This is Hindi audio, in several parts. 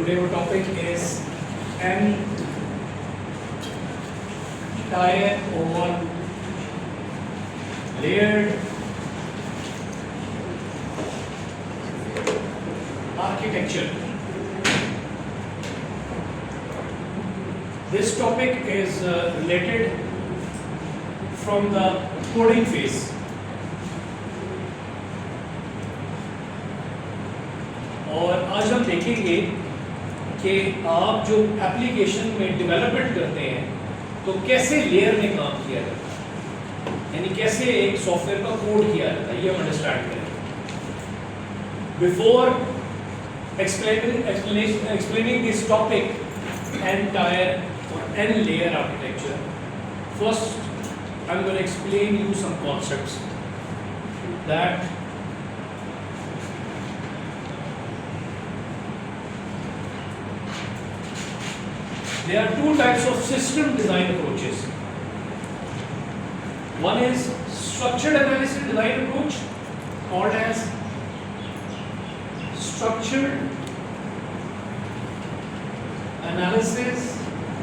Today our topic is entire or layered architecture. This topic is related from the coding phase. और आज हम देखेंगे कि आप जो एप्लीकेशन में डेवलपमेंट करते हैं तो कैसे लेयर में काम किया जाता है, यानी कैसे एक सॉफ्टवेयर का कोड किया जाता है, ये हम अंडरस्टैंड करेंगे. Before explaining this topic, entire or n layer architecture, first I'm going to explain you some concepts that there are two types of system design approaches. One is structured analysis design approach, called as structured analysis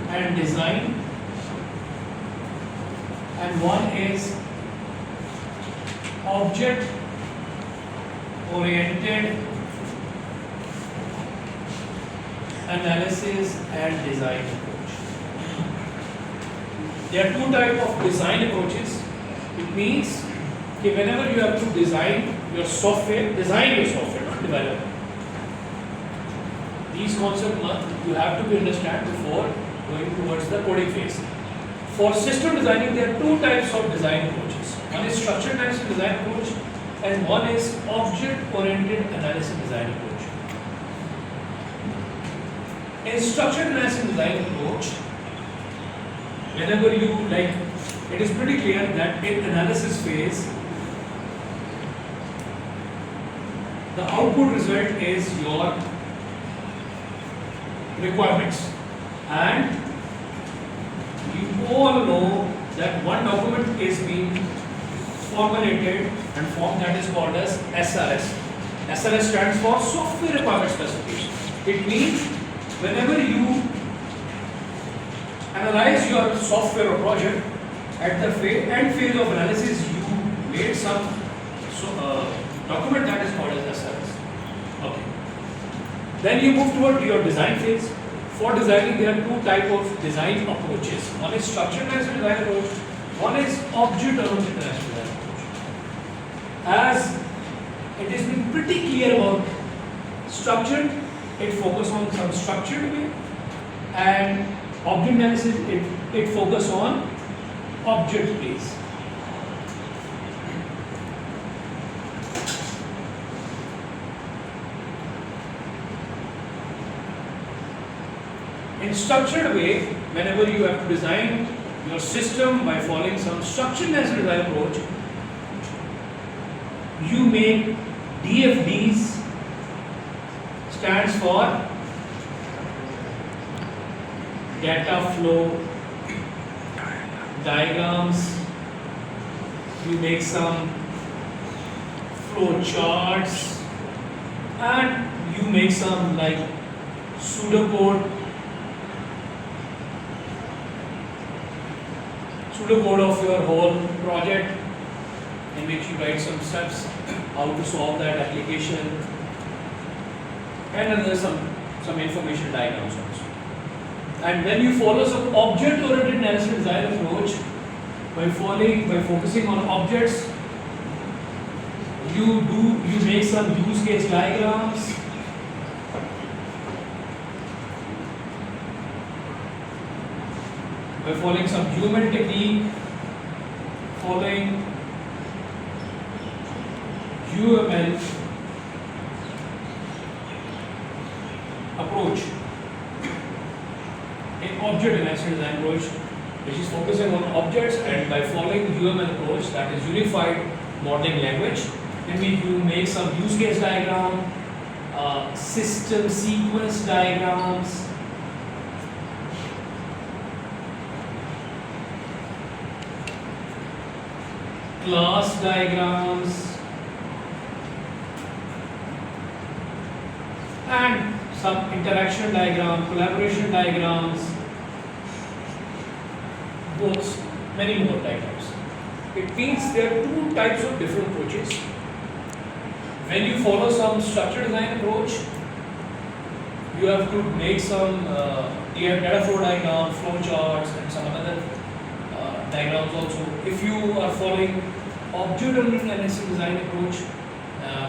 and design, and one is object oriented analysis and design approach. There are two types of design approaches. It means that whenever you have to design your software, not develop. These concepts you have to be understand before going towards the coding phase. For system designing, there are two types of design approaches. One is structured analysis design approach, and one is object oriented analysis design approach. In structured analysis design approach, whenever you it is pretty clear that in analysis phase, the output result is your requirements, and you all know that one document is being formulated and formed that is called as SRS. SRS stands for Software Requirement Specification. It means whenever you analyze your software or project, at the end phase of analysis, you made some document that is called as SRS. Okay. Then you move toward your design phase. For designing, there are two types of design approaches. One is structured analysis design approach. One is object-oriented analysis design approach. As it has been pretty clear about structured, it focuses on some structured way, and object analysis, it focuses on object base. In structured way, whenever you have to design your system by following some structured analysis design approach, you make DFDs, stands for data flow diagrams. You make some flow charts, and you make some pseudocode of your whole project, in which you write some steps how to solve that application, and then there's some information diagrams also. And when you follow some object-oriented analysis design approach, by focusing on objects, you make some use case diagrams. By following some human technique, following UML approach, an object analysis design approach, which is focusing on objects, and by following UML approach, that is unified modeling language, and you make some use case diagram, system sequence diagrams, class diagrams, and some interaction diagram, collaboration diagrams, books, many more diagrams. It means there are two types of different approaches. When you follow some structured design approach, you have to make some data flow diagram, flow charts, and some other diagrams also. If you are following object-oriented analysis design approach,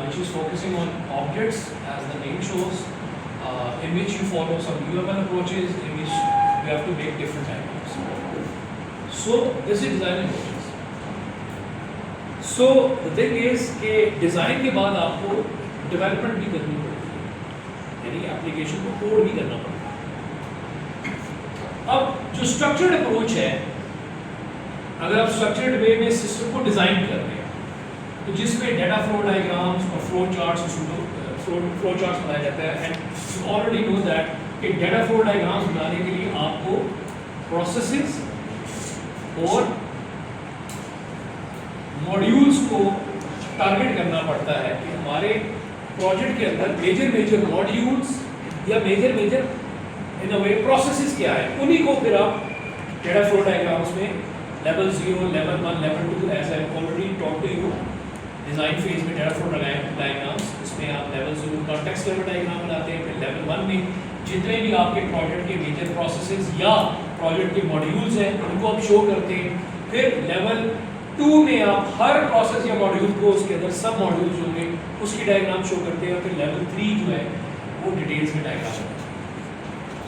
which is focusing on objects as the name shows, in which you follow some UML approaches, in which you have to make different diagrams. So this is design approaches. So the thing is कि डिज़ाइन के बाद आपको डेवलपमेंट भी करनी पड़ती है, यानी एप्लीकेशन को कोड भी करना पड़ता है। अब जो स्ट्रक्चर्ड अप्रोच है, अगर आप स्ट्रक्चर्ड वे में सिस्टम को डिज़ाइन कर रहे हैं, तो जिसमें डेटा फ्लो डायग्राम्स और फ्लो चार्ट्स बनाया जाता है, and you already know that कि डेटा फ्लो डायग्राम्स बनाने के लिए आपको प्रोसेसेस और मॉड्यूल्स को टारगेट करना पड़ता है कि हमारे प्रोजेक्ट के अंदर मेजर मॉड्यूल्स या major in a way processes क्या है, उन्हीं को फिर आप डेटा फ्लो डायग्राम्स में level 0, level 1, level 2, as I already talk to you design phase में डेटा फ्लो डायग्राम्स, इसमें आप लेवल 0 कॉन्टेक्स्ट लेवल डायग्राम बनाते हैं। फिर लेवल 1 में जितने भी आपके प्रोजेक्ट के मेजर प्रोसेसेस या प्रोजेक्ट के मॉड्यूल्स हैं उनको आप शो करते हैं। फिर लेवल 2 में आप हर प्रोसेस या मॉड्यूल को उसके अंदर सब मॉड्यूल्स होंगे उसकी डायग्राम शो करते हैं। और फिर लेवल 3 जो है वो डिटेल्स में डायग्राम होता है।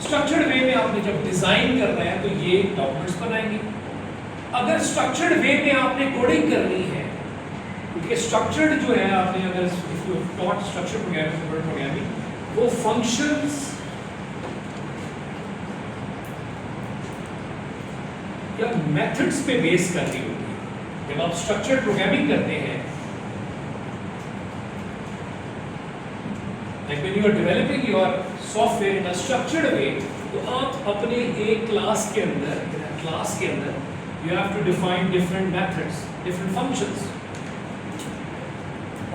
स्ट्रक्चर्ड वे में आपने जब डिज़ाइन कर रहे हैं तो ये डॉक्यूमेंट्स बनाएंगे। अगर स्ट्रक्चर्ड वे में आपने कोडिंग करनी है, क्योंकि स्ट्रक्चर्ड जो है आपने अगर if you taught structured programming, वो फंक्शंस या मेथड्स पे बेस कर रही होगी। जब आप स्ट्रक्चर्ड प्रोग्रामिंग करते हैं, like when you are developing your software in a structured way, तो आप अपने एक क्लास के अंदर you have to define different methods, different functions।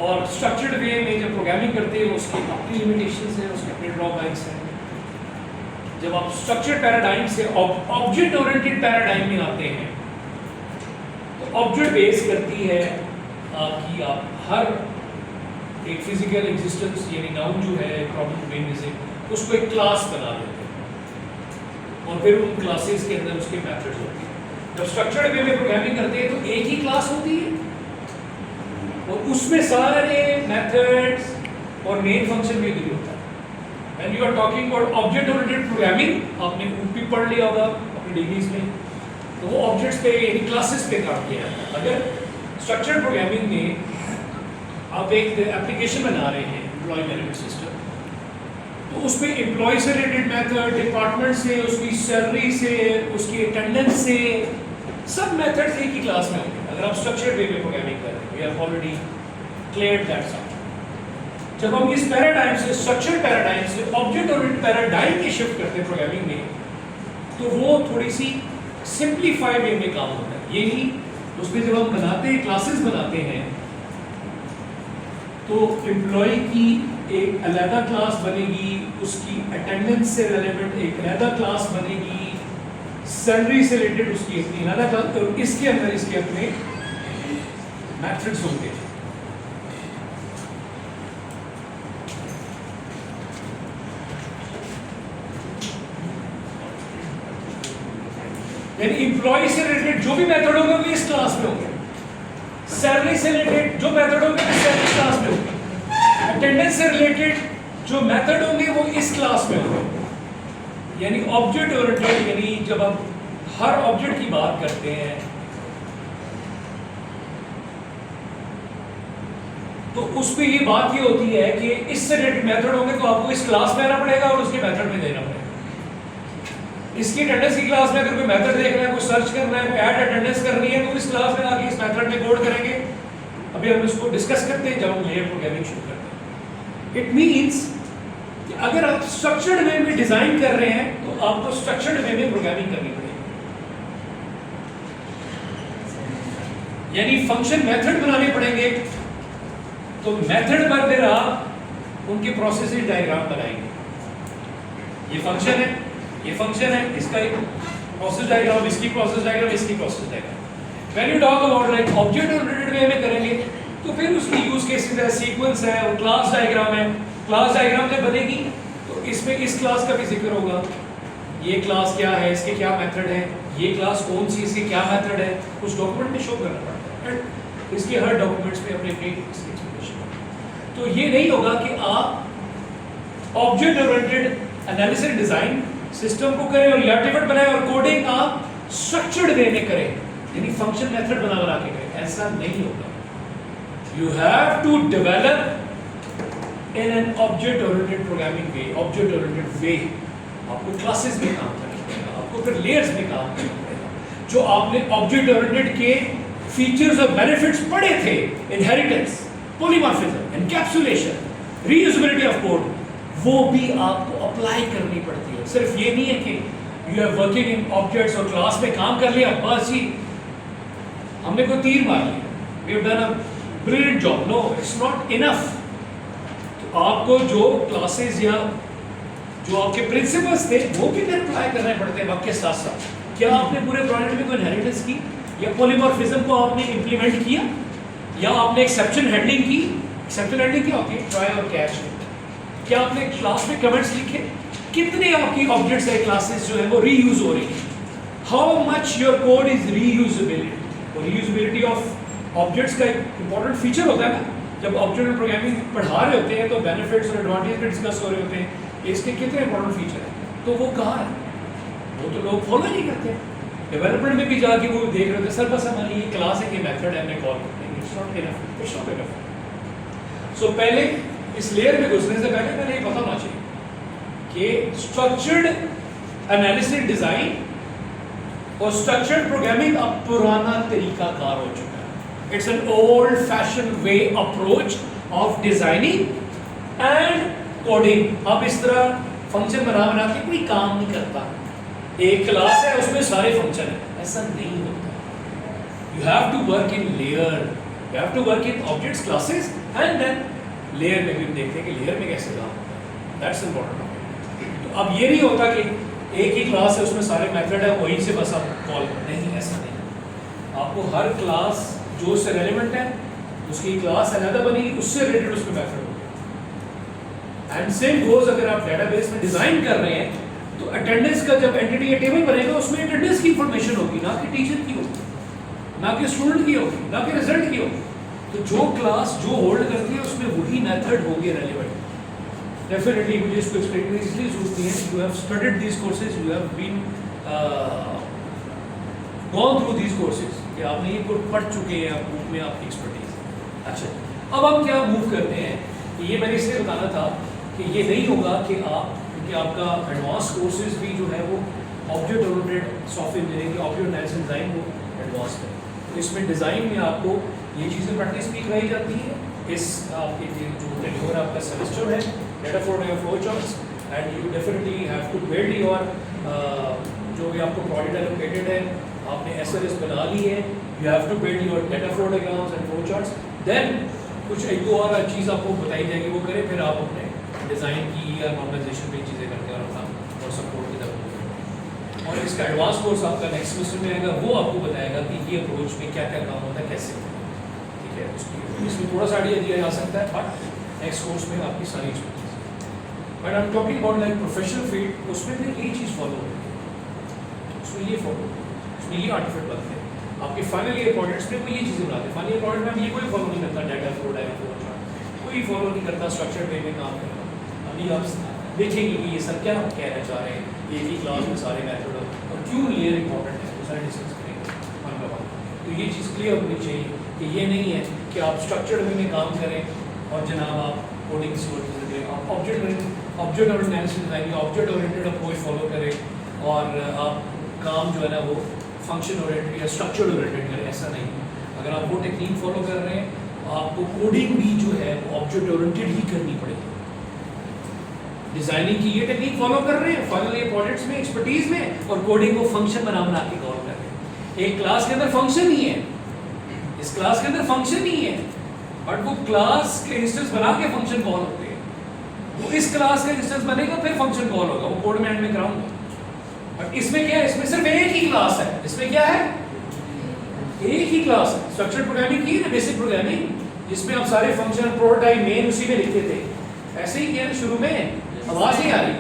और स्ट्रक्चर्ड वे में जब प्रोग्रामिंग करते हैं उसकी अपनी लिमिटेशंस हैं, उसके अपने ड्रॉबैक्स हैं। जब आप स्ट्रक्चर्ड पैराडाइम से ऑब्जेक्ट ओरिएंटेड पैराडाइम में आते हैं, तो ऑब्जेक्ट बेस करती है कि आप हर एक फिजिकल एग्जिस्टेंस यानी नाउन जो है प्रॉब्लम डोमेन में से उसको एक क्लास बना देते हैं और फिर उन क्लासेस के अंदर उसके मेथड्स होते हैं। जब स्ट्रक्चर्ड वे में प्रोग्रामिंग करते हैं तो एक ही क्लास होती है और उसमें सारे मेथड्स और मेन फंक्शन भी दिए होता है। When you are talking about object-oriented programming, आपने ऊपी पढ़ लिया होगा अपनी डिग्रीज में, तो वो ऑब्जेक्ट्स पे यानी क्लासेस पे काम किया जाता है। अगर स्ट्रक्चर्ड प्रोग्रामिंग में आप एक एप्लीकेशन बना रहे हैं, एम्प्लॉय मैनेजमेंट सिस्टम, तो उसमें एम्प्लॉय से रिलेटेड मेथड, डिपार्टमेंट से, उसकी सैलरी से, उसकी अटेंडेंस से, सब मेथड्स एक ही क्लास में होंगे। अगर आप स्ट्रक्चर्ड वे में प्रोग्रामिंग कर रहे हैं, we have already cleared that some. जब हम इस पैराडाइम से स्ट्रक्चर्ड पैराडाइम से ऑब्जेक्ट ओरिएंटेड पैराडाइम में शिफ्ट करते हैं प्रोग्रामिंग में, तो वो थोड़ी सी सिंप्लीफाइड वे में काम होता है। यही उसमें जब हम बनाते हैं, क्लासेस बनाते हैं, तो एम्प्लॉय की एक अलग क्लास बनेगी, उसकी अटेंडेंस से रिलेवेंट एक अलग क्लास बनेगी, सैलरी से रिलेटेड उसकी अपनी अलग क्लास, तो इसके अंदर इसके अपने मैथड्स होंगे। यानी एम्प्लॉय से रिलेटेड जो भी मेथड होंगे वो इस क्लास में होंगे, सैलरी से रिलेटेड जो मेथड होंगे वो सैलरी क्लास में होंगे, अटेंडेंस से रिलेटेड जो मेथड होंगे वो इस क्लास में होंगे। यानी ऑब्जेक्ट ओरिएंटेड, यानी जब आप हर ऑब्जेक्ट की बात करते हैं तो उसमें ये बात ये होती है कि इससे रिलेटेड मेथड होंगे तो आपको इस क्लास में आना पड़ेगा और उसके मेथड में देना पड़ेगा। इसकी अटेंडेंस की क्लास में अगर कोई मेथड देखना है, कोई सर्च करना है, कोई ऐड अटेंडेंस करनी है, तो इस क्लास में आके इस मेथड में कोड करेंगे। अभी हम इसको डिस्कस करते हैं जब हम लेयर प्रोग्रामिंग शुरू करते हैं। इट मींस कि अगर आप स्ट्रक्चर्ड वे में डिजाइन कर रहे हैं तो आपको स्ट्रक्चर्ड वे में प्रोग्रामिंग करनी पड़ेगी। यानी फंक्शन मेथड बनाने पड़ेंगे, तो मेथड पर फिर आप उनके प्रोसेस डायग्राम बनाएंगे। ये फंक्शन है, ये फंक्शन है, इसका एक प्रोसेस डायग्राम, इसकी प्रोसेस डायग्राम, इसकी process diagram. When you talk about like object oriented way में करेंगे तो फिर उसकी यूज केसेस है, सीक्वेंस है और क्लास डायग्राम है। क्लास डायग्राम जब बनेगी तो इसमें इस क्लास का भी जिक्र होगा, ये क्लास क्या है, इसके क्या मेथड है, ये क्लास कौन सी, इसके क्या मेथड है, कुछ डॉक्यूमेंट में शो करना पड़ता है, इसके हर डॉक्यूमेंट्स में अपने अपनी एक्सप्लेनेशन। तो ये नहीं होगा कि आप object oriented analysis design system को करें और आर्टिफैक्ट बनाए और कोडिंग आप स्ट्रक्चर्ड वे में करें, यानी फंक्शन मेथड बना बना के करें, ऐसा नहीं होगा। You have to develop in an object oriented programming way, object oriented way. आपको क्लासेस में काम करना पड़ेगा, आपको फिर लेयर्स में काम करना पड़ेगा। जो आपने ऑब्जेक्ट ओरिएंटेड के फीचर्स और बेनिफिट्स पढ़े थे, inheritance, polymorphism, encapsulation, reusability of code, वो भी आपको अप्लाई करनी पड़ती है। सिर्फ ये नहीं है कि you are working in objects और क्लास में काम कर लिया बस ही हमने कोई तीर मार लिया, we have done a brilliant job. No, it's not enough. तो आपको जो क्लासेस या जो आपके प्रिंसिपल्स थे वो भी फिर अप्लाई करने पड़ते हैं वक्त के साथ साथ। क्या आपने पूरे प्रोजेक्ट में कोई इनहेरिटेंस की या पॉलीमॉर्फिज्म को आपने इंप्लीमेंट किया या आपने एक्सेप्शन हैंडलिंग की? एक्सेप्शन हैंडलिंग क्या होती है? ट्राई और कैच। क्या आपने क्लास में कमेंट्स लिखे? कितने आपकी ऑब्जेक्ट्स है क्लासेस जो है वो रीयूज हो रही है? How much your code is reusability? और रीयूजेबिलिटी ऑफ ऑब्जेक्ट्स का एक इंपॉर्टेंट फीचर होता है ना, जब ऑब्जेक्ट प्रोग्रामिंग पढ़ा रहे होते हैं तो बेनिफिट्स और एडवांटेज पे डिस्कस हो रहे होते हैं, इसके कितने इंपॉर्टेंट फीचर हैं, तो वो कहाँ है? वो तो लोग फॉलो नहीं करते। डेवलपमेंट में भी जाके वो देख रहे होते सर बस हमारी ये क्लास है, ये मेथड है, हमने कॉल करते हैं, it's not enough, it's not enough. So पहले इस लेयर में घुसने से पहले ये पता होना चाहिए कि स्ट्रक्चर्ड एनालिसिस डिजाइन और स्ट्रक्चर्ड प्रोग्रामिंग अब पुराना तरीकाकार हो चुका है। It's an old fashion way approach of designing and coding. अब इस तरह फंक्शन बना के कोई काम नहीं करता, एक क्लास है उसमें सारे फंक्शन है, ऐसा नहीं होता। You have to work in layer, you have to work in objects, classes and then layer में भी देखते हैं कि लेयर में कैसे काम होता है। That's important. तो अब ये नहीं होता कि एक ही क्लास है उसमें सारे मेथड है वहीं से बस आप कॉल करते हैं, ऐसा नहीं। आपको हर क्लास जो उससे रेलिवेंट है उसकी क्लास अलग बनेगी, उससे रिलेटेड उसमें मेथड होगा। एंड सेम गोज अगर आप डेटाबेस में डिजाइन कर रहे हैं तो अटेंडेंस का जब एंटिटी या टेबल बनेगा उसमें अटेंडेंस की इंफॉर्मेशन होगी, ना कि टीचर की होगी, ना कि स्टूडेंट की होगी, ना कि रिजल्ट की होगी। तो जो क्लास जो होल्ड करती है उसमें वही मेथड होगी रेलेवेंट। डेफिनेटली मुझे इसको एक्सप्लेन इसलिए जरूरत नहीं है, you have studied these courses, you have been gone through these courses, कि आपने ये कोर्स पढ़ चुके हैं, आप बुक में आपकी एक्सपर्टीज है। अच्छा, अब हम क्या मूव करते हैं, ये मैंने इसलिए बताना था कि ये नहीं होगा कि आप, क्योंकि आपका एडवांस कोर्सेज भी जो है वो object oriented software engineering, object analysis design वो एडवांस है। तो इसमें डिज़ाइन में आपको ये चीज़ें प्रैक्टिस भी कराई जाती है। इस आपके जो टेन्योर आपका सेमेस्टर है, डेटा फ्लो और flow charts, and you definitely have to build your जो भी आपको प्रोजेक्ट एलोकेटेड है, आपने एसएलएस बना ली है, you have to build your data flow diagrams and flow charts. Then कुछ एक दो और चीज़ आपको बताई जाएगी, वो करें, फिर आप अपने डिज़ाइन की या नॉर्मलाइजेशन पे चीज़ें करके और अपना और सपोर्ट की तरफ। और इसका एडवांस कोर्स आपका नेक्स्ट सेमेस्टर में आएगा, वो आपको बताएगा कि ये अप्रोच में क्या क्या काम होता है, कैसे होता है, ठीक है। इसमें थोड़ा सा आइडिया दिया जा सकता है, बट नेक्स्ट कोर्स में आपकी सारी expertise. But I am talking about like professional field, उसमें भी यही चीज़ फॉलो होती है, उसमें ये फॉलो, उसमें ये आर्टिफिट बनते हैं। आपके फाइनल ईयर प्रोजेक्ट्स में वो ये चीज़ें बनाते हैं। फाइनल ईयर प्रोजेक्ट में हम ये कोई फॉलो नहीं करता, डाटा फ्लो कोई फॉलो नहीं करता, स्ट्रक्चर वे में काम करता। अभी आप देखेंगे कि ये सर क्या कहना चाह रहे हैं, एक ही क्लास में सारे मेथड और क्यों लेयर इंपॉर्टेंट है, वो सारे डिस्कस करेंगे वन बाय वन। तो ये चीज़ क्लियर होनी चाहिए कि ये नहीं है कि आप स्ट्रक्चर्ड वे में काम करें और जनाब आप कोडिंग से करें, आप ऑब्जेक्ट और एनालिसिस डिजाइन या ऑब्जेक्ट ओरिएंटेड अप्रोच फॉलो करें और आप काम जो है ना वो फंक्शन ओरिएंटेड या स्ट्रक्चर्ड ओरिएंटेड करें, ऐसा नहीं। अगर आप वो टेक्निक फॉलो कर रहे हैं आपको कोडिंग भी जो है वो ऑब्जेक्ट ओरिएंटेड ही करनी पड़ेगी। डिजाइनिंग की ये टेक्निक फॉलो कर रहे हैं फाइनल ईयर प्रोजेक्ट्स में, एक्सपर्टीज में, और कोडिंग को फंक्शन बना के कॉल कर रहे हैं। एक क्लास के अंदर फंक्शन ही है, इस क्लास के अंदर फंक्शन ही है, बट वो क्लास के इंस्टेंस बना के फंक्शन कॉल होते हैं। वो इस क्लास का इंस्टेंस बनेगा फिर फंक्शन कॉल होगा, वो कोड में एंड में कराऊंगा। बट इसमें क्या है, इसमें सिर्फ एक ही क्लास है। इसमें क्या है, एक ही क्लास है। स्ट्रक्चर्ड प्रोग्रामिंग की ना, बेसिक प्रोग्रामिंग, जिसमें आप सारे फंक्शन प्रोटोटाइप मेन उसी में लिखते थे, ऐसे ही किया ना शुरू में। आवाज नहीं आ रही?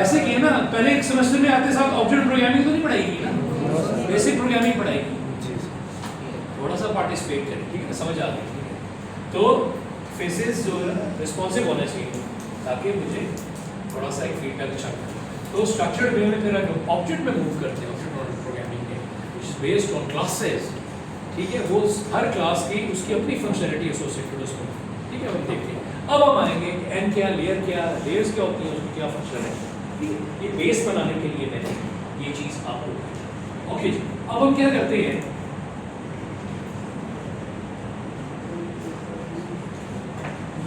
ऐसे किया ना। पहले एक सेमेस्टर में आते साथ ऑब्जेक्ट प्रोग्रामिंग तो नहीं पढ़ाई ना, बेसिक प्रोग्रामिंग पढ़ाई। थोड़ा सा पार्टिसिपेट करें, ठीक है, समझ आ गई। तो फेसेस जो रिस्पॉन्सिव होना चाहिए ताकि मुझे थोड़ा सा एक फीडबैक अच्छा मिले। तो स्ट्रक्चर्ड वे में फिर ऑब्जेक्ट में मूव करते हैं, ऑब्जेक्ट प्रोग्रामिंग में, which is based on classes, ठीक है। वो हर क्लास की उसकी अपनी फंक्शनलिटी एसोसिएटेड उसमें, ठीक है, हम देखते हैं। अब हम आएंगे कि एन क्या, लेयर क्या, लेयर्स क्या होती है, उसकी क्या फंक्शन है, ठीक है। ये बेस बनाने के लिए मैंने ये चीज़ आपको, ओके जी। अब हम क्या करते हैं,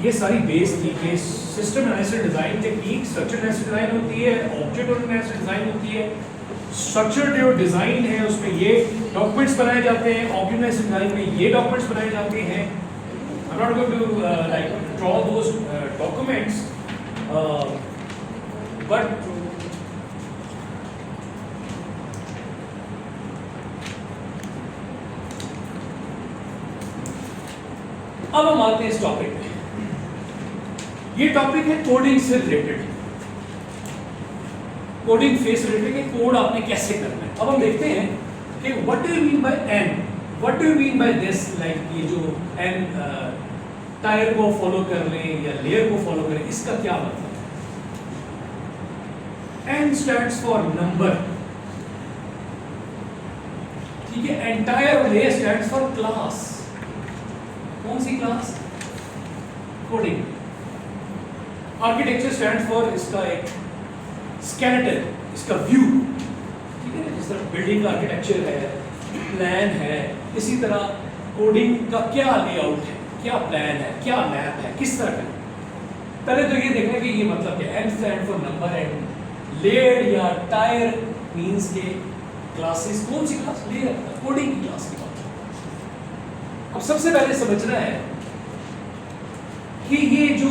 ये सारी बेस थी कि system analysis design technique, structure analysis design होती है, ऑब्जेक्ट एनालिसिस डिजाइन होती है। स्ट्रक्चर जो डिजाइन है उसमें ये डॉक्यूमेंट्स बनाए जाते हैं, ऑब्जेक्ट एनालिसिस डिजाइन में ये डॉक्यूमेंट्स बनाए जाते हैं। I'm not going to like draw those documents, but अब हम आते हैं इस टॉपिक पे। ये टॉपिक है कोडिंग से रिलेटेड, कोडिंग फेस रिलेटेड है, कोड आपने कैसे करना है। अब हम देखते हैं कि what do you mean by N, what do you mean by this, like ये जो एन टायर को फॉलो कर लें या लेयर को फॉलो करें, इसका क्या मतलब है। एन स्टैंड्स फॉर नंबर, ठीक है। एंटायर और लेयर स्टैंड्स फॉर क्लास। कौन सी class? Coding. Architecture stands for इसका एक स्केलेटन, इसका व्यू, ठीक है ना। जिस तरह बिल्डिंग का आर्किटेक्चर है, प्लान है, इसी तरह कोडिंग का क्या लेआउट है, क्या प्लान है, क्या मैप है, किस तरह का। पहले तो ये देखना कि ये मतलब क्या। N stand for number and layer या टायर मींस के क्लासेस। कौन सी क्लास? लेयर, कोडिंग की क्लास की बात। अब सबसे पहले समझना है कि ये जो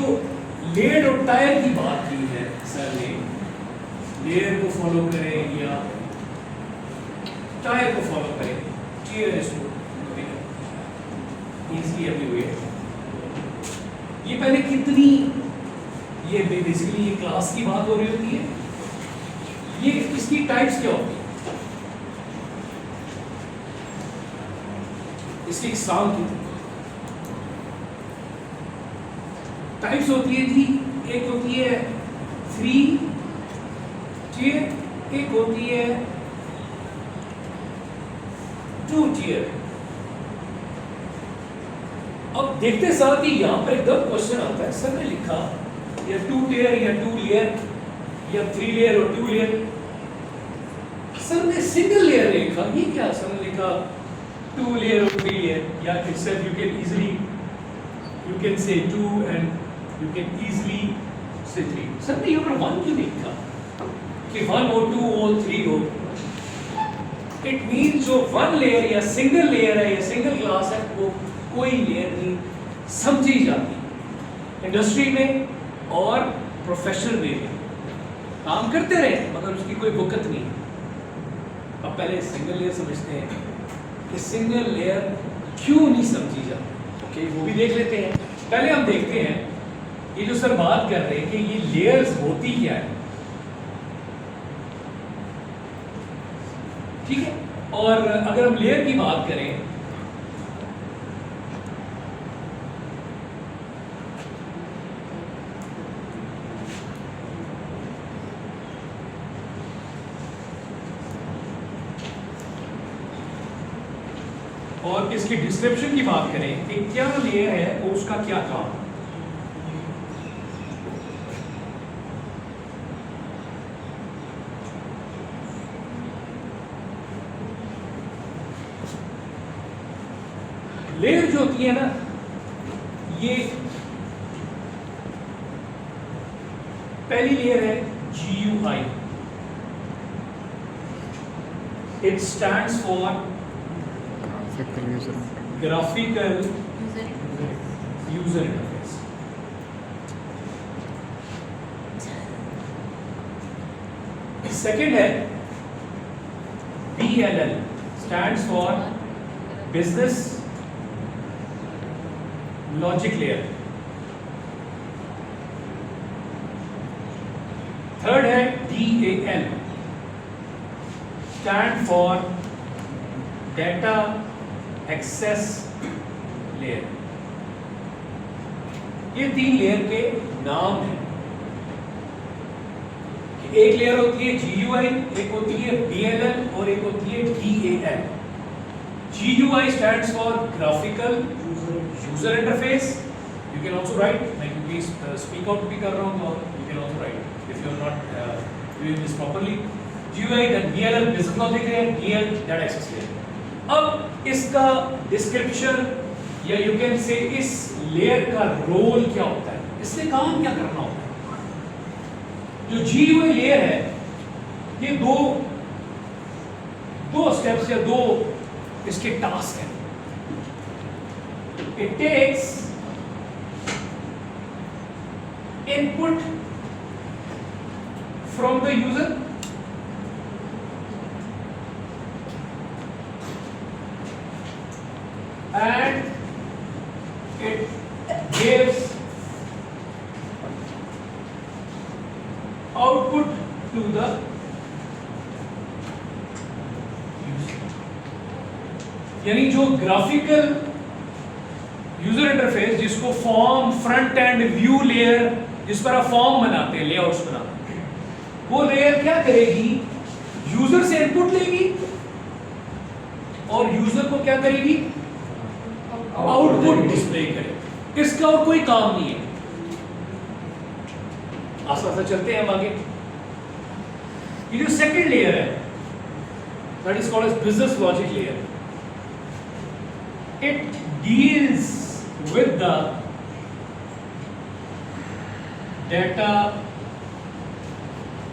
लेयर और टायर की बात की है सर ने, लेयर को फॉलो करें या टायर को फॉलो करें, टीयर इसको इजली एवरीवेयर। ये पहले कितनी, ये बेसिकली ये क्लास की बात हो रही होती है। ये इसकी टाइप्स क्या होती है, इसकी एग्जाम की टाइप्स होती है जी। एक होती है 3 टियर, एक होती है 2 टियर। अब देखते साथ ही यहां पर एकदम क्वेश्चन आता है, सर ने लिखा या 2 टियर या 2 लेयर या 3 लेयर और 2 लेयर। सर ने सिंगल लेयर लिखा, ये क्या? सर ने लिखा 2 लेयर और 3 लेयर, या itself you can easily, you can say 2 and you can easily say 3। Sir ने यहाँ पर 1 क्यों नहीं लिखा कि 1 हो, 2 हो, 3 हो? इट मीन जो 1 लेयर या सिंगल लेयर है या सिंगल क्लास है, वो कोई लेयर नहीं समझी जाती इंडस्ट्री में और प्रोफेशनल वे में। काम करते रहे मगर उसकी कोई वक़्त नहीं। अब पहले सिंगल लेयर समझते हैं कि सिंगल लेयर क्यों नहीं समझी जाती। ओके, वो भी देख लेते हैं। पहले हम देखते हैं ये जो सर बात कर रहे हैं कि ये लेयर्स होती क्या है, ठीक है। और अगर हम लेयर की बात करें, और इसकी डिस्क्रिप्शन की बात करें कि क्या लेयर है और उसका क्या काम। लेयर जो होती है ना, ये पहली लेयर है GUI। It stands for graphical user interface. Second है BLL, stands for business logic layer. Third है DAL, stand for data access layer. ये 3 लेयर के नाम हैं। एक लेयर होती है GUI, एक होती है BLL और एक होती है DAL। GUI stands for graphical user interface. You can also write, मैं क्योंकि speak out भी कर रहा हूँ तो you can also write if you are not doing this properly. GUI then BLL business logic layer, DL data access layer. अब इसका description या you can say इस लेयर का रोल क्या होता है, इससे काम क्या करना होता है। जो GUI लेयर है ये दो स्टेप्स या दो इसके टास्क हैं। It takes input from the user and it gives output to the user। यानी जो ग्राफिकल यूजर इंटरफेस जिसको form front end view layer जिस पर आप फॉर्म बनाते हैं, लेआउट्स बनाते हैं, वो लेयर क्या करेगी, यूजर से इनपुट लेगी और यूजर को क्या करेगी, आउटपुट डिस्प्ले करेगी। इसका और कोई काम नहीं है। आसान चलते हैं हम आगे। ये जो सेकंड लेयर है that is called as business logic layer. It deals with the data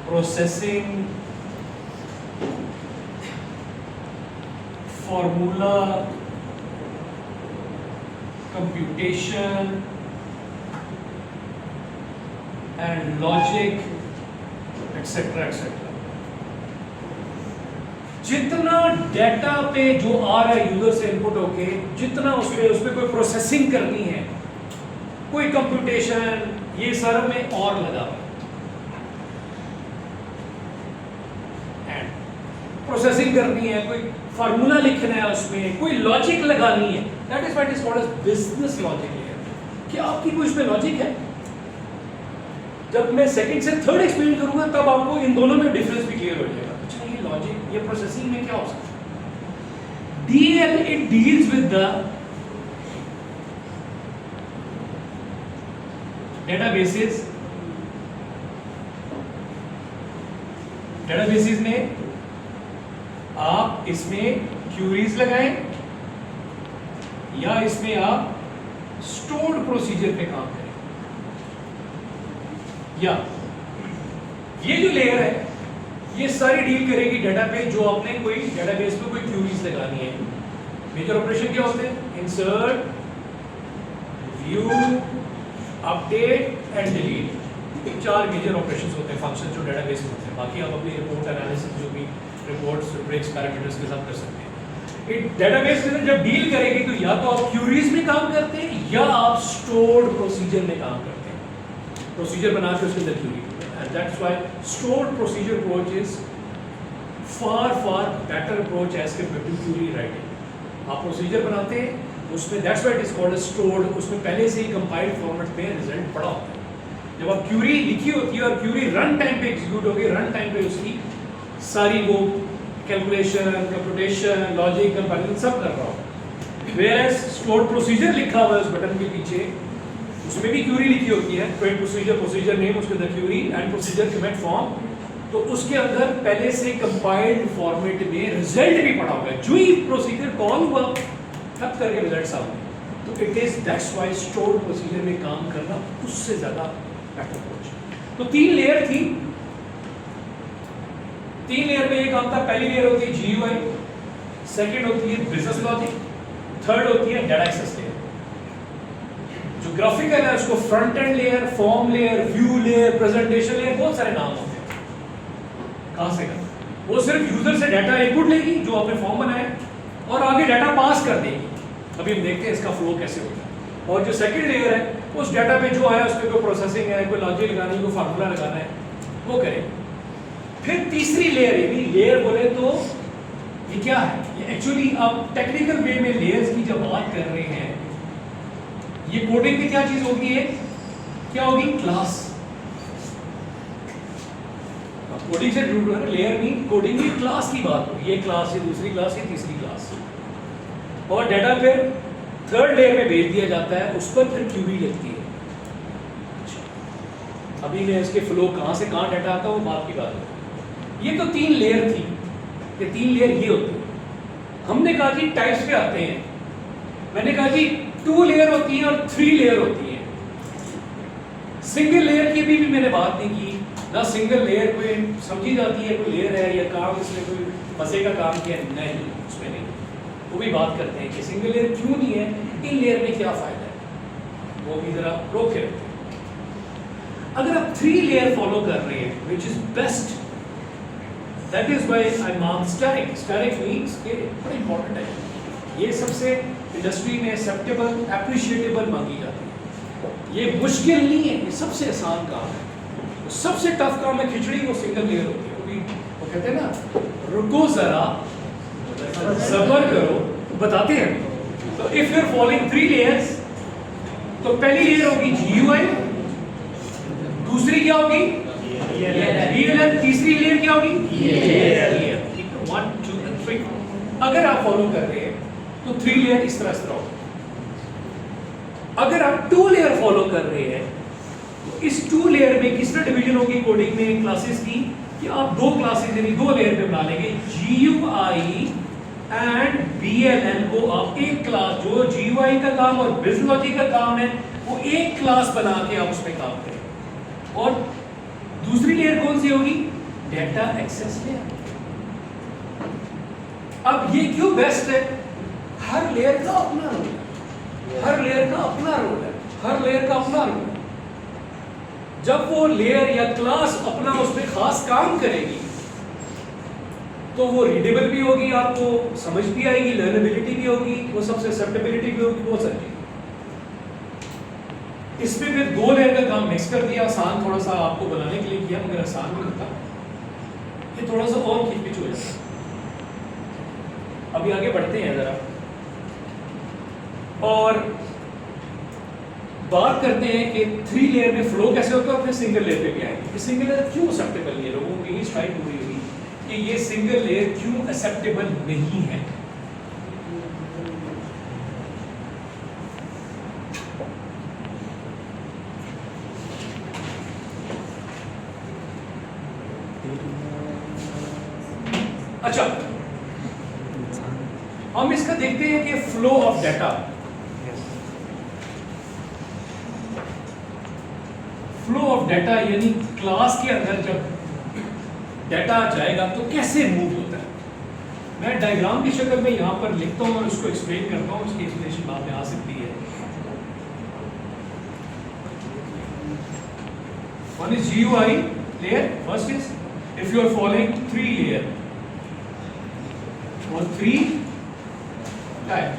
processing, formula computation and logic etc etc। जितना डेटा पे जो आ रहा है यूजर से इनपुट होके, जितना उस पे कोई प्रोसेसिंग करनी है, कोई कंप्यूटेशन, ये सारा में और लगा एंड प्रोसेसिंग करनी है, कोई फार्मूला लिखना है, उसमें कोई लॉजिक लगानी है, that is what is called as business logic layer. क्या आपकी कोई इसमें लॉजिक है? जब मैं सेकंड से थर्ड एक्सप्लेन करूंगा तब आपको इन दोनों में डिफरेंस भी क्लियर हो जाएगा। अच्छा, ये लॉजिक, ये प्रोसेसिंग में क्या हो सकता है। DL it deals with the databases. Databases में आप इसमें क्यूरीज लगाएं या इसमें आप स्टोर्ड प्रोसीजर पे काम करें, या ये जो लेयर है ये सारी डील करेगी डेटा पे जो आपने कोई डेटाबेस में कोई क्यूरीज लगानी है। मेजर ऑपरेशन क्या होते हैं? Insert, view, update and delete. 4 major operations होते हैं, फंक्शन जो डेटाबेस में होते हैं। बाकी आप अपनी रिपोर्ट एनालिसिस जो भी रिपोर्ट्स, ब्रेक्स, पैरामीटर्स के साथ कर सकते हैं। डेटाबेस में जब डील करेगी तो या तो आप क्यूरीज में काम करते हैं या आप स्टोर्ड प्रोसीजर में काम करते हैं। प्रोसीजर बना के उसके अंदर query, and that's why stored procedure approach is far better approach as compare to query writing. आप प्रोसीजर बनाते हैं उसमें, that's why it is called stored, उसमें पहले से ही कंपाइल्ड फॉर्मेट में रिजल्ट पड़ा होता है। जब आप क्यूरी लिखी होती है और क्यूरी रन टाइम पे एग्जीक्यूट होगी, रन टाइम पे उसकी सारी वो कैलकुलेशन, कंप्यूटेशन, लॉजिक, कंपैरिजन सब कर रहा हो। वेयरएज स्टोर्ड प्रोसीजर लिखा हुआ है उस बटन के पीछे, उसमें भी क्यूरी लिखी होती है, क्वेट प्रोसीजर, प्रोसीजर नेम, उसके अंदर query and procedure comment form, तो उसके अंदर पहले से कंपाइल्ड फॉर्मेट में रिजल्ट भी पड़ा हुआ है। जो ही प्रोसीजर कॉल हुआ तब करके रिजल्ट सामने, तो it is that's why stored procedure में काम करना उससे ज्यादा बेटर अप्रोच। तो 3 लेयर थी। 3 लेयर में एक काम था। पहली लेयर होती है GUI, सेकंड होती है बिजनेस लॉजिक, थर्ड होती है डेटा एक्सेस लेयर। जो ग्राफिकल है उसको front end layer, form layer, view layer, presentation layer, बहुत सारे नाम होते हैं। कहाँ से करना है? वो सिर्फ यूजर से डाटा इनपुट लेगी जो आपने फॉर्म बनाया और आगे डाटा पास कर देगी। अभी हम देखते हैं इसका फ्लो कैसे होता है। और जो सेकंड लेयर है उस डाटा पे जो आया उस पर कोई प्रोसेसिंग है, कोई लॉजिक लगानी है, कोई फार्मूला लगाना है, वो करें। फिर तीसरी लेयर, यानी लेयर बोले तो ये क्या है, ये एक्चुअली आप टेक्निकल वे में लेयर्स की जब बात कर रहे हैं, ये कोडिंग में क्या चीज होगी है, क्या होगी, क्लास। कोडिंग से जुड़ रहा है लेयर मीन कोडिंग में क्लास की बात होगी, ये क्लास, ये दूसरी क्लास, ये तीसरी क्लास। और डाटा फिर थर्ड लेयर में भेज दिया जाता है, उस पर फिर क्यूरी लगती है। अभी मैं इसके फ्लो कहाँ से कहाँ डाटा आता है वो बात की बात है। ये तो 3 लेयर थी, ये 3 लेयर ये होती है। हमने कहा कि टाइप्स पे आते हैं, मैंने कहा कि 2 लेयर होती है और 3 लेयर होती है। सिंगल लेयर की भी मैंने बात नहीं की ना, सिंगल लेयर कोई समझी जाती है कोई लेयर है या काम इसने कोई मजे का काम किया, नहीं, उसमें नहीं। वो भी बात करते हैं कि सिंगल लेयर क्यों नहीं है, इन लेयर में क्या फायदा है, वो भी जरा रोक के रखते हैं। अगर आप 3 लेयर फॉलो कर रहे हैं which is best, that is why I mark static. Static means के बड़ा इंपॉर्टेंट है, ये सबसे इंडस्ट्री में एक्सेप्टेबल, एप्रिशिएटेबल मांगी जाती है। ये मुश्किल नहीं है, ये सबसे आसान काम है। सबसे टफ काम है खिचड़ी, वो सिंगल लेयर होती है। वो कहते हैं ना, रुको जरा सब्र करो, बताते हैं। तो if you are following 3 layers, तो पहली लेयर होगी GUI, दूसरी क्या होगी DLL, तीसरी लेयर क्या होगी ELL। 1 2 and 3 अगर आप फॉलो कर रहे हैं तो 3 लेयर इस तरह होगी। अगर आप 2 लेयर फॉलो कर रहे हैं तो इस 2 लेयर में किस तरह डिवीजन होगी कोडिंग में क्लासेस की, कि आप 2 क्लासेस यानी 2 लेयर पे बना लेंगे। GUI एंड BLL को आप एक क्लास, जो GUI का काम और बिजनेस लॉजिक का काम है, वो एक क्लास बना के आप उस पर काम करें। और दूसरी लेयर कौन सी होगी, डाटा एक्सेस लेयर। अब ये क्यों बेस्ट है, हर लेयर का अपना रोल है, हर लेयर का अपना रोल है, हर लेयर का अपना रोल है। जब वो लेयर या क्लास अपना उस पर खास काम करेगी तो वो रीडेबल भी होगी, आपको समझ भी आएगी, लर्नेबिलिटी भी होगी, वो सबसे एक्सेप्टेबिलिटी भी होगी, बहुत सारी। इसमें फिर 2 लेयर का काम मिक्स कर दिया, आसान थोड़ा सा आपको बनाने के लिए किया, मगर आसान नहीं होता, ये थोड़ा सा और खिचपिच हो जाता है। अभी आगे बढ़ते हैं जरा और बात करते हैं कि 3 लेयर में फ्लो कैसे होता है, फिर सिंगल लेयर पे भी आएंगे। सिंगल लेयर क्यों एक्सेप्टेबल नहीं है, लोगों की स्ट्राइक हो रही होगी कि ये सिंगल लेयर क्यों एक्सेप्टेबल नहीं है। अच्छा, हम इसका देखते हैं कि flow of data, flow of data यानी क्लास के अंदर जब डाटा जाएगा तो कैसे मूव होता है। मैं डायग्राम की शक्ल में यहां पर लिखता हूं और उसको एक्सप्लेन करता हूं, उसकी एक्सप्लेनेशन बाद में आ सकती है। One is GUI layer, first is if you are following 3 layer और 3 type,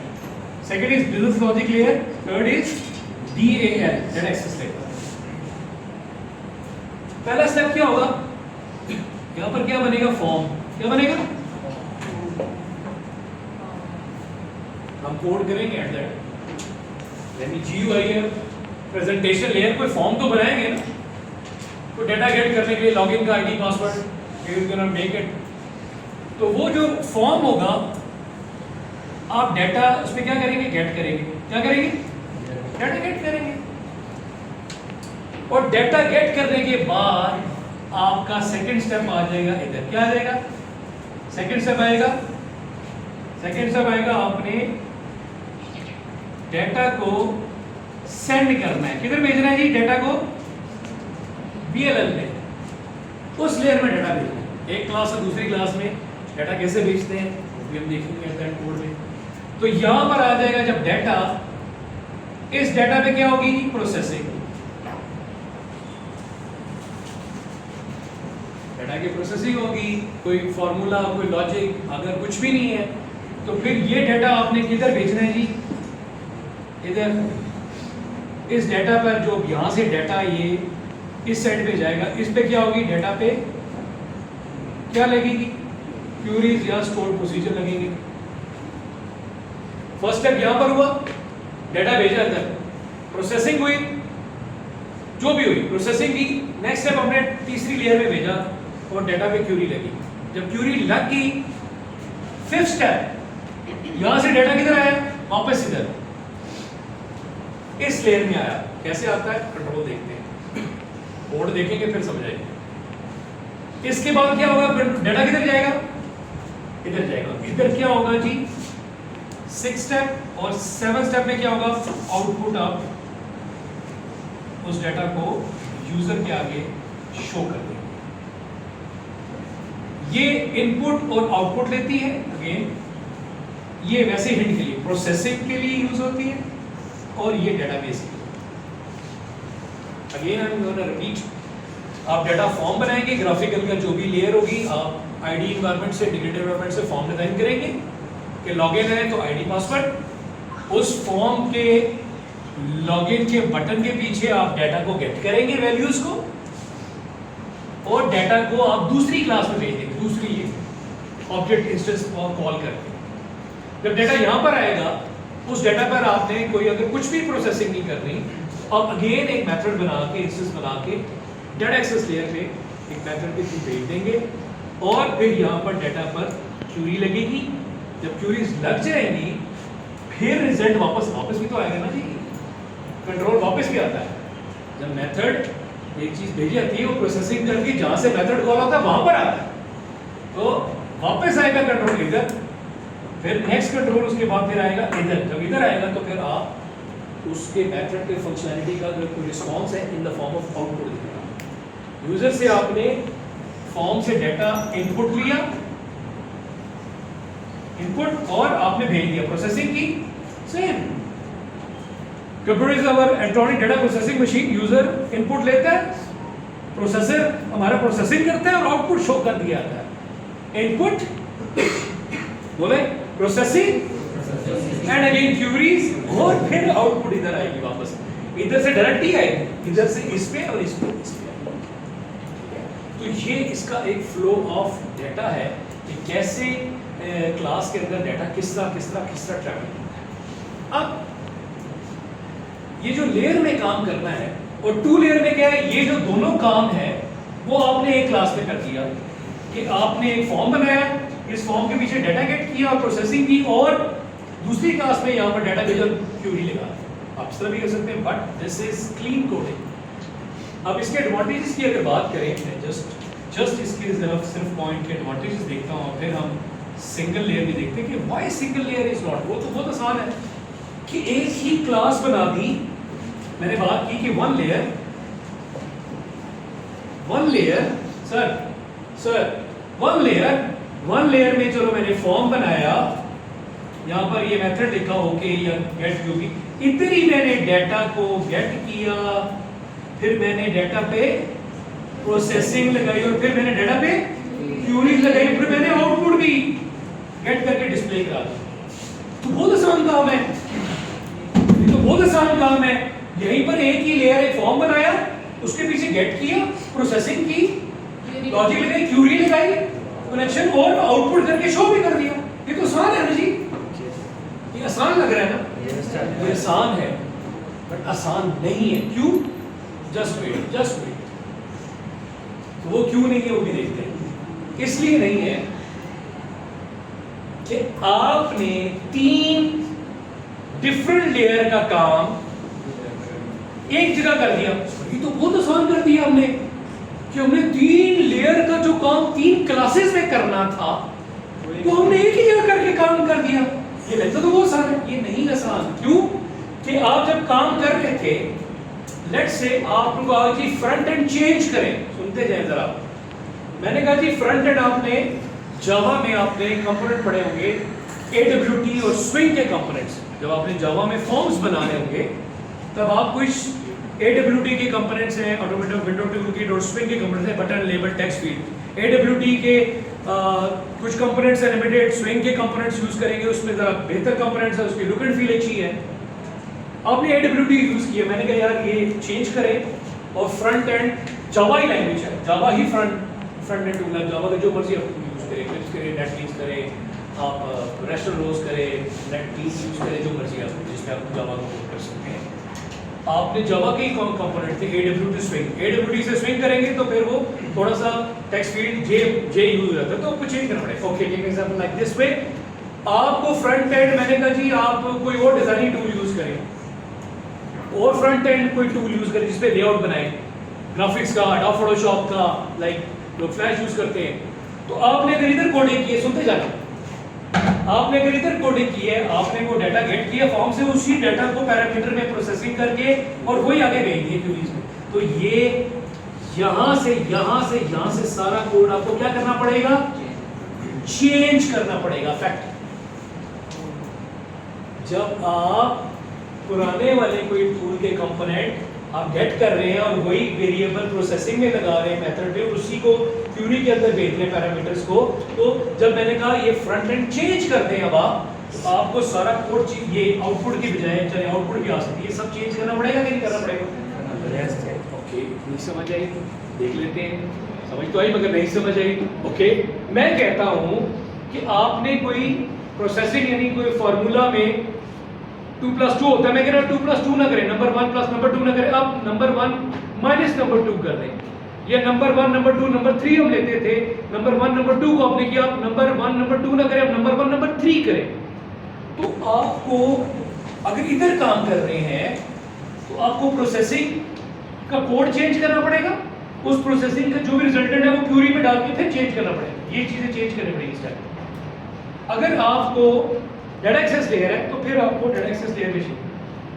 second is business logic layer, third is DAL, data access layer. पहला स्टेप क्या होगा, यहां पर क्या बनेगा, फॉर्म। क्या बनेगा, हम कोड करेंगे एट दैट, यानी GUI है प्रेजेंटेशन लेयर, कोई फॉर्म तो बनाएंगे ना, कोई डाटा गेट करने के लिए लॉगिन का ID password, you can make it. तो वो जो फॉर्म होगा, आप डाटा उस पर क्या करेंगे, गेट करेंगे। क्या करेंगे, डाटा गेट करेंगे। और डाटा गेट करने के बाद आपका सेकंड स्टेप आ जाएगा इधर। क्या आ जाएगा, सेकंड स्टेप आएगा, सेकंड स्टेप आएगा, आपने डाटा को सेंड करना है। किधर भेजना है जी, डाटा को BLL में, उस लेयर में डाटा भेजना है। एक क्लास से दूसरी क्लास में डाटा कैसे भेजते हैं वो भी हम देखेंगे कोड में। तो यहां पर आ जाएगा जब डाटा, इस डाटा पे क्या होगी, प्रोसेसिंग। डाटा की प्रोसेसिंग होगी, कोई फार्मूला, कोई लॉजिक, अगर कुछ भी नहीं है तो फिर ये डाटा आपने किधर भेजना है जी? इधर। इस डाटा पर जो यहाँ से डाटा ये इस साइड पे जाएगा, इस पे क्या होगी? डाटा पे क्या लगेगी? क्यूरीज या स्टोर प्रोसीजर लगेंगे। फर्स्ट स्टेप यहाँ पर हुआ, डाटा भेजा अंदर, प्रोसेसिंग हुई, जो भी हुई प्रोसेसिंग की। नेक्स्ट स्टेप हमने तीसरी लेयर में भेजा और डाटा पे क्यूरी लगी। जब क्यूरी लग गई, फिफ्थ स्टेप, यहां से डाटा किधर आया? वापस इधर इस लेयर में आया। कैसे आता है? कंट्रोल देखते हैं, कोड देखेंगे फिर समझ आएगी। इसके बाद क्या होगा? फिर डाटा किधर जाएगा? इधर जाएगा। इधर क्या होगा जी? सिक्स स्टेप और सेवन स्टेप में क्या होगा? आउटपुट आप उस डाटा को यूजर के आगे शो कर देंगे। ये इनपुट और आउटपुट लेती है। अगेन ये वैसे हिंट के लिए, प्रोसेसिंग के लिए यूज होती है और ये डेटाबेस के लिए। Again I am gonna repeat, आप डाटा फॉर्म बनाएंगे, ग्राफिकल का जो भी लेयर होगी, आप आईडी एनवायरनमेंट से, डिक्लेरेटिव एनवायरनमेंट से फॉर्म डिजाइन करेंगे कि लॉगिन है तो आईडी पासवर्ड, उस फॉर्म के लॉगिन के बटन के पीछे आप डाटा को गेट करेंगे, वैल्यूज को, और डाटा को आप दूसरी क्लास में भेज देंगे, दूसरी ऑब्जेक्ट इंस्टेंस कॉल करके। जब डाटा यहां पर आएगा, उस डाटा पर आपने कोई अगर कुछ भी प्रोसेसिंग नहीं करनी, आप अगेन एक मेथड बना के, इंस्टेंस बना के डाटा एक्सेस लेयर पे एक मेथड के थ्रू भेज देंगे और फिर यहां पर डाटा पर क्यूरी लगेगी। जब क्यूरीज लग जाएंगी, फिर रिजल्ट वापस भी तो आएगा ना जी, कंट्रोल वापस भी आता है। जब मेथड एक चीज भेजी जाती है, वो प्रोसेसिंग करके जहां से मेथड कॉल होता है वहां पर आता है, तो वापस आएगा कंट्रोल इधर, फिर नेक्स्ट कंट्रोल उसके बाद फिर आएगा इधर। जब इधर आएगा तो फिर आप उसके मेथड के फंक्शनैलिटी का अगर कोई रिस्पॉन्स है in the form of output दिखेगा। यूजर से आपने फॉर्म से डाटा इनपुट लिया, इनपुट और आपने भेज दिया, प्रोसेसिंग की, same. Computer is our electronic data processing machine. User input लेता है, प्रोसेसर हमारा प्रोसेसिंग करता है और आउटपुट शो कर दिया जाता है। इनपुट बोले प्रोसेसिंग एंड अगेन क्यूरीज, और फिर आउटपुट इधर आएगी वापस। इधर से डायरेक्ट ही आएगी, इधर से इस पे और इस पे, इस पे। तो ये इसका एक फ्लो ऑफ डाटा है कि कैसे क्लास के अंदर डाटा किस तरह ट्रैवल करता है। अब ये जो लेयर में काम करना है और टू लेयर में क्या है, ये जो दोनों काम है वो आपने एक क्लास में कर दिया कि आपने एक फॉर्म बनाया, इस फॉर्म के पीछे डाटा गेट किया, प्रोसेसिंग की, और दूसरी क्लास में यहाँ पर डाटा भेजा, क्यूरी लगा। आप इस तरह भी कर सकते हैं, but this is clean coding. अब इसके एडवांटेजेस की अगर बात करें, मैं जस्ट इसके सिर्फ पॉइंट के एडवांटेजेस देखता हूँ और फिर हम सिंगल लेयर भी देखते हैं कि why single layer is not. वो तो बहुत आसान है कि एक ही क्लास बना दी। मैंने बात की कि वन लेयर में चलो मैंने फॉर्म बनाया, यहाँ पर ये मेथड लिखा ओके या गेट जो भी, इधर ही मैंने डाटा को गेट किया, फिर मैंने डाटा पे प्रोसेसिंग लगाई और फिर मैंने डाटा पे क्यूरीज लगाई, फिर मैंने आउटपुट भी गेट करके डिस्प्ले करा दिया। तो बहुत आसान काम है, ये तो बहुत आसान काम है। यहीं पर एक ही लेयर, एक फॉर्म बनाया, उसके पीछे गेट किया, प्रोसेसिंग की, लॉजिक लगाई, क्यूरी लगाई, कनेक्शन और आउटपुट करके शो भी कर दिया। ये तो आसान है ना जी, ये आसान लग रहा है ना? ये आसान है बट आसान नहीं है। क्यों? Just wait. तो वो क्यों नहीं है वो भी देखते हैं। इसलिए नहीं है कि आपने 3 डिफरेंट लेयर का काम एक जगह कर दिया। ये तो बहुत आसान कर दिया हमने कि हमने 3 लेयर का जो काम 3 क्लासेस में करना था वो हमने एक ही जगह करके काम कर दिया। ये लगता तो बहुत आसान है, ये नहीं आसान। क्यों? कि आप जब काम कर रहे थे, लेट्स से आप लोग आज जी फ्रंट एंड चेंज करें, सुनते जाए जरा। मैंने कहा जी फ्रंट एंड आपने जावा में आपने कंपोनेंट पढ़े होंगे, AWT और स्विंग के कंपोनेंट्स। जब आपने जावा में फॉर्म्स बनाने होंगे तब आप कुछ AWT के कंपोनेंट्स हैं, ऑटोमेटिक विंडो टूल किट और स्विंग के कंपोनेंट्स हैं, button, label, text field. AWT के कुछ कंपोनेंट्स हैं लिमिटेड, स्विंग के कंपोनेंट्स यूज करेंगे, उसमें ज़रा बेहतर कंपोनेंट्स है, उसकी लुक एंड फील अच्छी है। आपने AWT यूज किया, मैंने कहा यार ये चेंज करें और फ्रंट एंड जावा ही लैंग्वेज है, जावा ही फ्रंट एंड टूल है, जावा का जो मर्जी आप यूज करें, क्लिप्स करें, नेटलिंक्स करें, आप रेस्टल रोज करें, नेटलिंक्स यूज करें, जो मर्जी आप जिसमें आप जावा को कोड कर सकते हैं। आपने जावा के कंपोनेंट थे AWT स्विंग, AWT से स्विंग करेंगे तो फिर वो थोड़ा सा टेक्स्ट फील्ड जे यूज होता है, तो आपको चेंज करना पड़ेगा। Okay, take example like this way. आपको फ्रंट एंड, मैंने कहा जी आप कोई और डिजाइनिंग टूल यूज करें और फ्रंट एंड कोई टूल यूज करें जिसपे लेआउट बनाए, ग्राफिक्स का, एडोब फोटोशॉप का, लाइक लोग फ्लैश यूज करते हैं। तो आपने अगर इधर कोडिंग की है, सुनते जाना, आपने अगर इधर कोडिंग की है, आपने वो डाटा गेट किया फॉर्म से, उसी डाटा को पैरामीटर में प्रोसेसिंग करके और वही आगे भेज दिए क्वेरीज में। तो ये यहाँ से सारा कोड आपको क्या करना पड़ेगा, चेंज करना पड़ेगा। फैक्ट, जब आप पुराने वाले कोई टूल के कंपोनेंट आप गेट कर रहे हैं और वही वेरिएबल प्रोसेसिंग में लगा रहे हैं मेथड पे, उसी को क्यूरी के अंदर भेज रहे हैं पैरामीटर्स को, तो जब मैंने कहा ये फ्रंट एंड चेंज कर दें अब आप, तो आपको सारा कोड ये आउटपुट की बजाय, चले आउटपुट भी आ सकती है, ये सब चेंज करना पड़ेगा कि नहीं करना पड़ेगा? ओके, नहीं समझ आई देख लेते हैं, समझ तो आई मगर नहीं समझ आई। ओके, मैं कहता हूं कि आपने कोई प्रोसेसिंग यानी कोई फॉर्मूला में 2+2 होता है, मैं कह रहा हूं 2+2 ना करें, नंबर 1 प्लस नंबर 2 ना करें, आप नंबर 1 माइनस नंबर 2 कर दें, या नंबर 1 नंबर 2 नंबर 3 हम लेते थे, नंबर 1 नंबर 2 को आपने किया, आप नंबर 1 नंबर 2 ना करें, आप नंबर 1 नंबर 3 करें। तो आपको अगर इधर काम कर रहे हैं तो आपको प्रोसेसिंग का कोड चेंज करना पड़ेगा, उस प्रोसेसिंग का जो भी रिजल्टेंट है वो क्यूरी में डाल के फिर चेंज करना पड़ेगा, ये चीजें चेंज करनी पड़ेगी इस टाइम। अगर आपको डाटा एक्सेस लेयर है तो फिर आपको डाटा एक्सेस लेयर में चाहिए,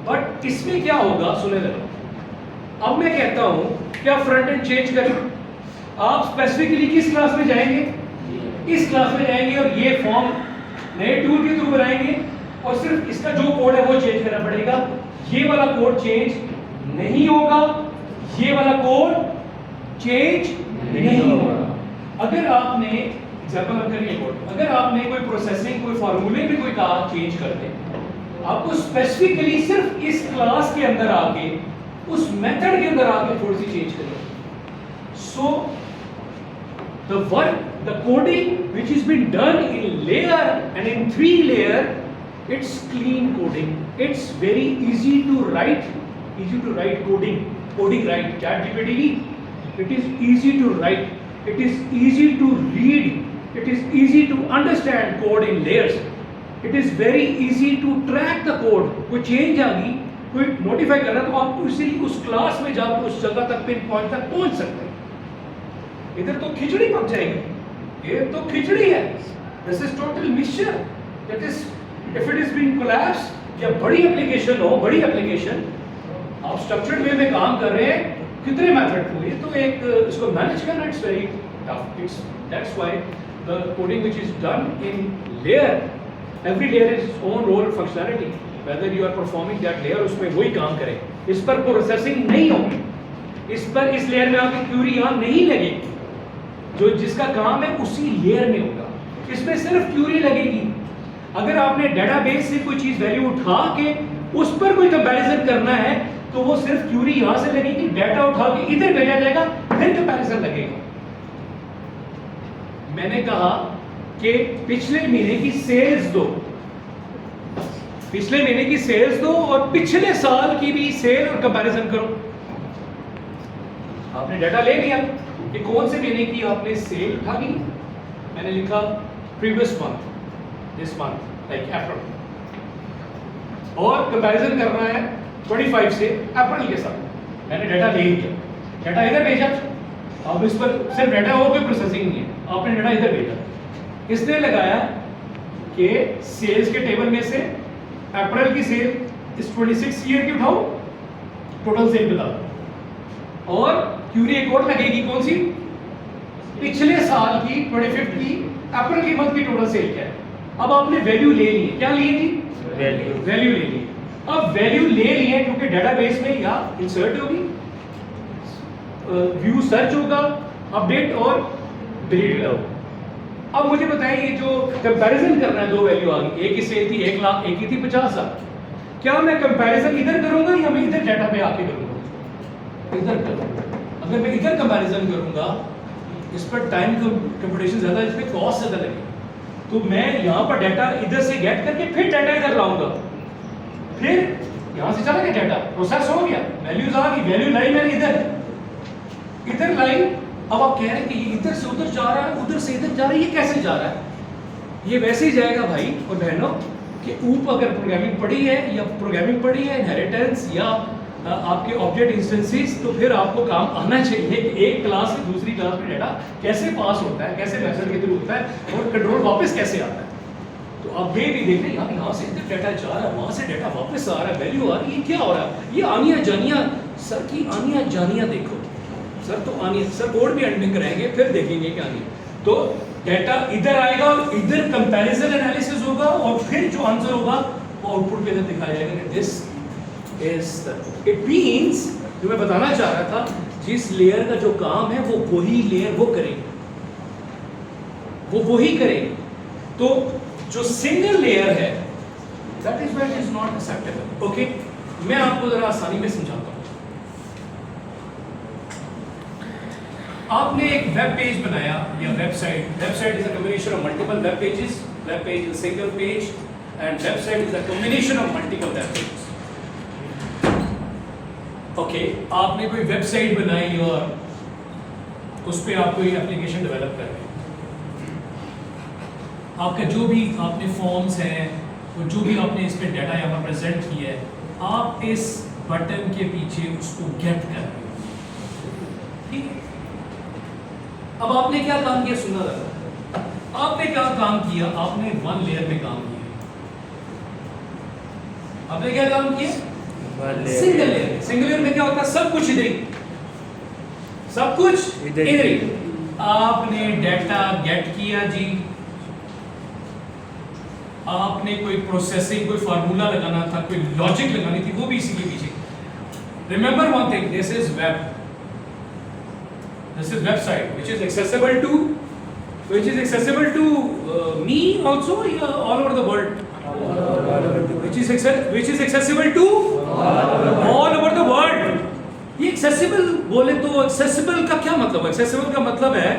बट इसमें क्या होगा सुने जरा। अब मैं कहता हूं कि आप फ्रंट एंड चेंज करें, आप स्पेसिफिकली किस क्लास में जाएंगे, इस क्लास में जाएंगे और ये फॉर्म नए टूल के थ्रू बनाएंगे और सिर्फ इसका जो कोड है वो चेंज करना पड़ेगा, ये वाला कोड चेंज नहीं होगा, ये वाला कोड चेंज नहीं होगा। अगर आपने एग्जांपल करिए कोड, अगर आपने कोई प्रोसेसिंग कोई फार्मूले में कोई कहा चेंज कर दे, आपको स्पेसिफिकली सिर्फ इस क्लास के अंदर आके उस मेथड के अंदर आके थोड़ी सी चेंज करें। So the work, the coding which has been done in layer and in 3 layer, it's clean coding, it's very easy to write coding right, ChatGPT, it is easy to write, it is easy to read, it is easy to understand code in layers, it is very easy to track the code। कोई चेंज आ गई, कोई नोटिफाई करना, तो आप उसी उस क्लास में जाकर उस जगह तक पिन पॉइंट तक पहुंच सकते हैं। इधर तो खिचड़ी पक जाएगी, ये तो खिचड़ी है, this is total mixture, that is if it is being collapse, या बड़ी एप्लीकेशन हो, बड़ी एप्लीकेशन आप स्ट्रक्चर्ड वे में काम कर रहे हैं, कितने मेथड हुए, तो एक इसको मैनेज करना it's very tough, it's that's why the coding which is done in layer, every layer is its own role functionality, whether you are performing that layer, उसमें वही काम करें, इस पर प्रोसेसिंग नहीं होगी, इस पर इस लेयर में आके क्यूरी यहां नहीं लगेगी, जो जिसका काम है उसी लेयर में होगा, इसमें सिर्फ क्यूरी लगेगी। अगर आपने डेटाबेस से कोई चीज वैल्यू उठा के उस पर कोई कंपैरिजन करना है तो वो सिर्फ क्यूरी यहां से लगेगी, डाटा उठा के इधर भेजा जाएगा, फिर कंपैरिजन लगेगा। मैंने कहा कि पिछले महीने की सेल्स दो, पिछले महीने की सेल्स दो और पिछले साल की भी सेल और कंपैरिजन करो। आपने डाटा ले लिया कि कौन से महीने की आपने सेल उठा ली, मैंने लिखा previous month, this month like April, और कंपैरिजन करना है 25 से अप्रैल के साथ। मैंने डाटा ले लिया, डाटा इधर भेजा, अब इस पर सिर्फ डाटा और कोई प्रोसेसिंग नहीं है, आपने डाटा इधर भेजा, इसने लगाया कि सेल्स के टेबल में से अप्रैल की सेल इस 26 ईयर की उठाओ, टोटल सेल बता दो, और क्यूरी एक और लगेगी, कौन सी, पिछले साल की 25 की अप्रैल की मंथ की टोटल सेल क्या है। अब आपने वैल्यू ले ली, क्या लिए जी, वैल्यू ले ली, अब वैल्यू ले लिए क्योंकि डेटाबेस में या इंसर्ट होगी, व्यू सर्च होगा, अपडेट और डिलीट होगा। अब मुझे बताइए ये जो कंपैरिजन करना है, दो वैल्यू आ गई, एक ही सेल थी 1 लाख, एक ही थी 50,000, क्या मैं कंपैरिजन इधर करूंगा या मैं इधर डाटा पे आके करूंगा? इधर करूंगा। अगर मैं इधर कंपैरिजन करूंगा, इस पर टाइम कंप्यूटेशन ज्यादा, इस पर कॉस्ट ज्यादा लगेगी, तो मैं यहाँ पर डाटा इधर से गेट करके फिर डाटा इधर लाऊंगा, फिर यहाँ से चला गया डाटा, प्रोसेस हो गया, वैल्यूज आ गई, वैल्यू लाई मैंने इधर लाई। अब आप कह रहे हैं कि ये इधर से उधर जा रहा है, उधर से इधर जा रहा है, ये कैसे जा रहा है? ये वैसे ही जाएगा भाई और बहनों कि ऊपर अगर प्रोग्रामिंग पढ़ी है या प्रोग्रामिंग पढ़ी है, इनहेरिटेंस या आपके ऑब्जेक्ट इंस्टेंसेस, तो फिर आपको काम आना चाहिए कि एक क्लास से दूसरी क्लास में डाटा कैसे पास होता है, कैसे मेथड के थ्रू होता है और कंट्रोल वापस कैसे आता है। तो आप ये भी देख रहे हैं यहाँ से इधर डाटा जा रहा है, वहाँ से डाटा वापस आ रहा है, वैल्यू आ रही है, क्या हो रहा है? ये आनिया जानिया सर की आनिया जानिया देखो सर, तो आनिया सर बोर्ड भी एंड में कराएंगे, फिर देखेंगे क्या नहीं। तो डाटा इधर आएगा, इधर कंपैरिजन एनालिसिस होगा और फिर जो आंसर होगा वो आउटपुट पे इधर दिखाया जाएगा कि दिस इज इट मींस, जो मैं बताना चाह रहा था, जिस लेयर का जो काम है वो वही लेयर वो करेगी, वो वही करेगी। तो जो सिंगल लेयर है that is what is not acceptable. Okay, मैं आपको जरा आसानी में समझाता हूं। आपने एक वेब पेज बनाया या website, website is a combination of multiple web pages, web page is single page and website is a combination of multiple web pages. Okay, आपने कोई वेबसाइट बनाई और उस पे आप कोई एप्लीकेशन डेवलप कर रहे हैं, आपका जो भी आपने फॉर्म्स हैं और जो भी आपने इस पे डाटा यहाँ पर प्रेजेंट किया है, आप इस बटन के पीछे उसको गेट कर रहे हो, ठीक है? अब आपने क्या काम किया, सुना रहा, आपने क्या काम किया, आपने वन लेयर में काम किया। आपने क्या काम किया? Single layer. सिंगल लेयर में क्या होता है? सब कुछ इधर ही, सब कुछ इधर ही। आपने डाटा गेट किया जी, आपने कोई प्रोसेसिंग, कोई फार्मूला लगाना था, कोई लॉजिक लगानी थी, वो भी इसी के पीछे। Remember one thing, this is web, this is website which is accessible to me also, all over the world, which is accessible to all over the world। ये accessible बोले तो accessible का क्या मतलब है? accessible का मतलब है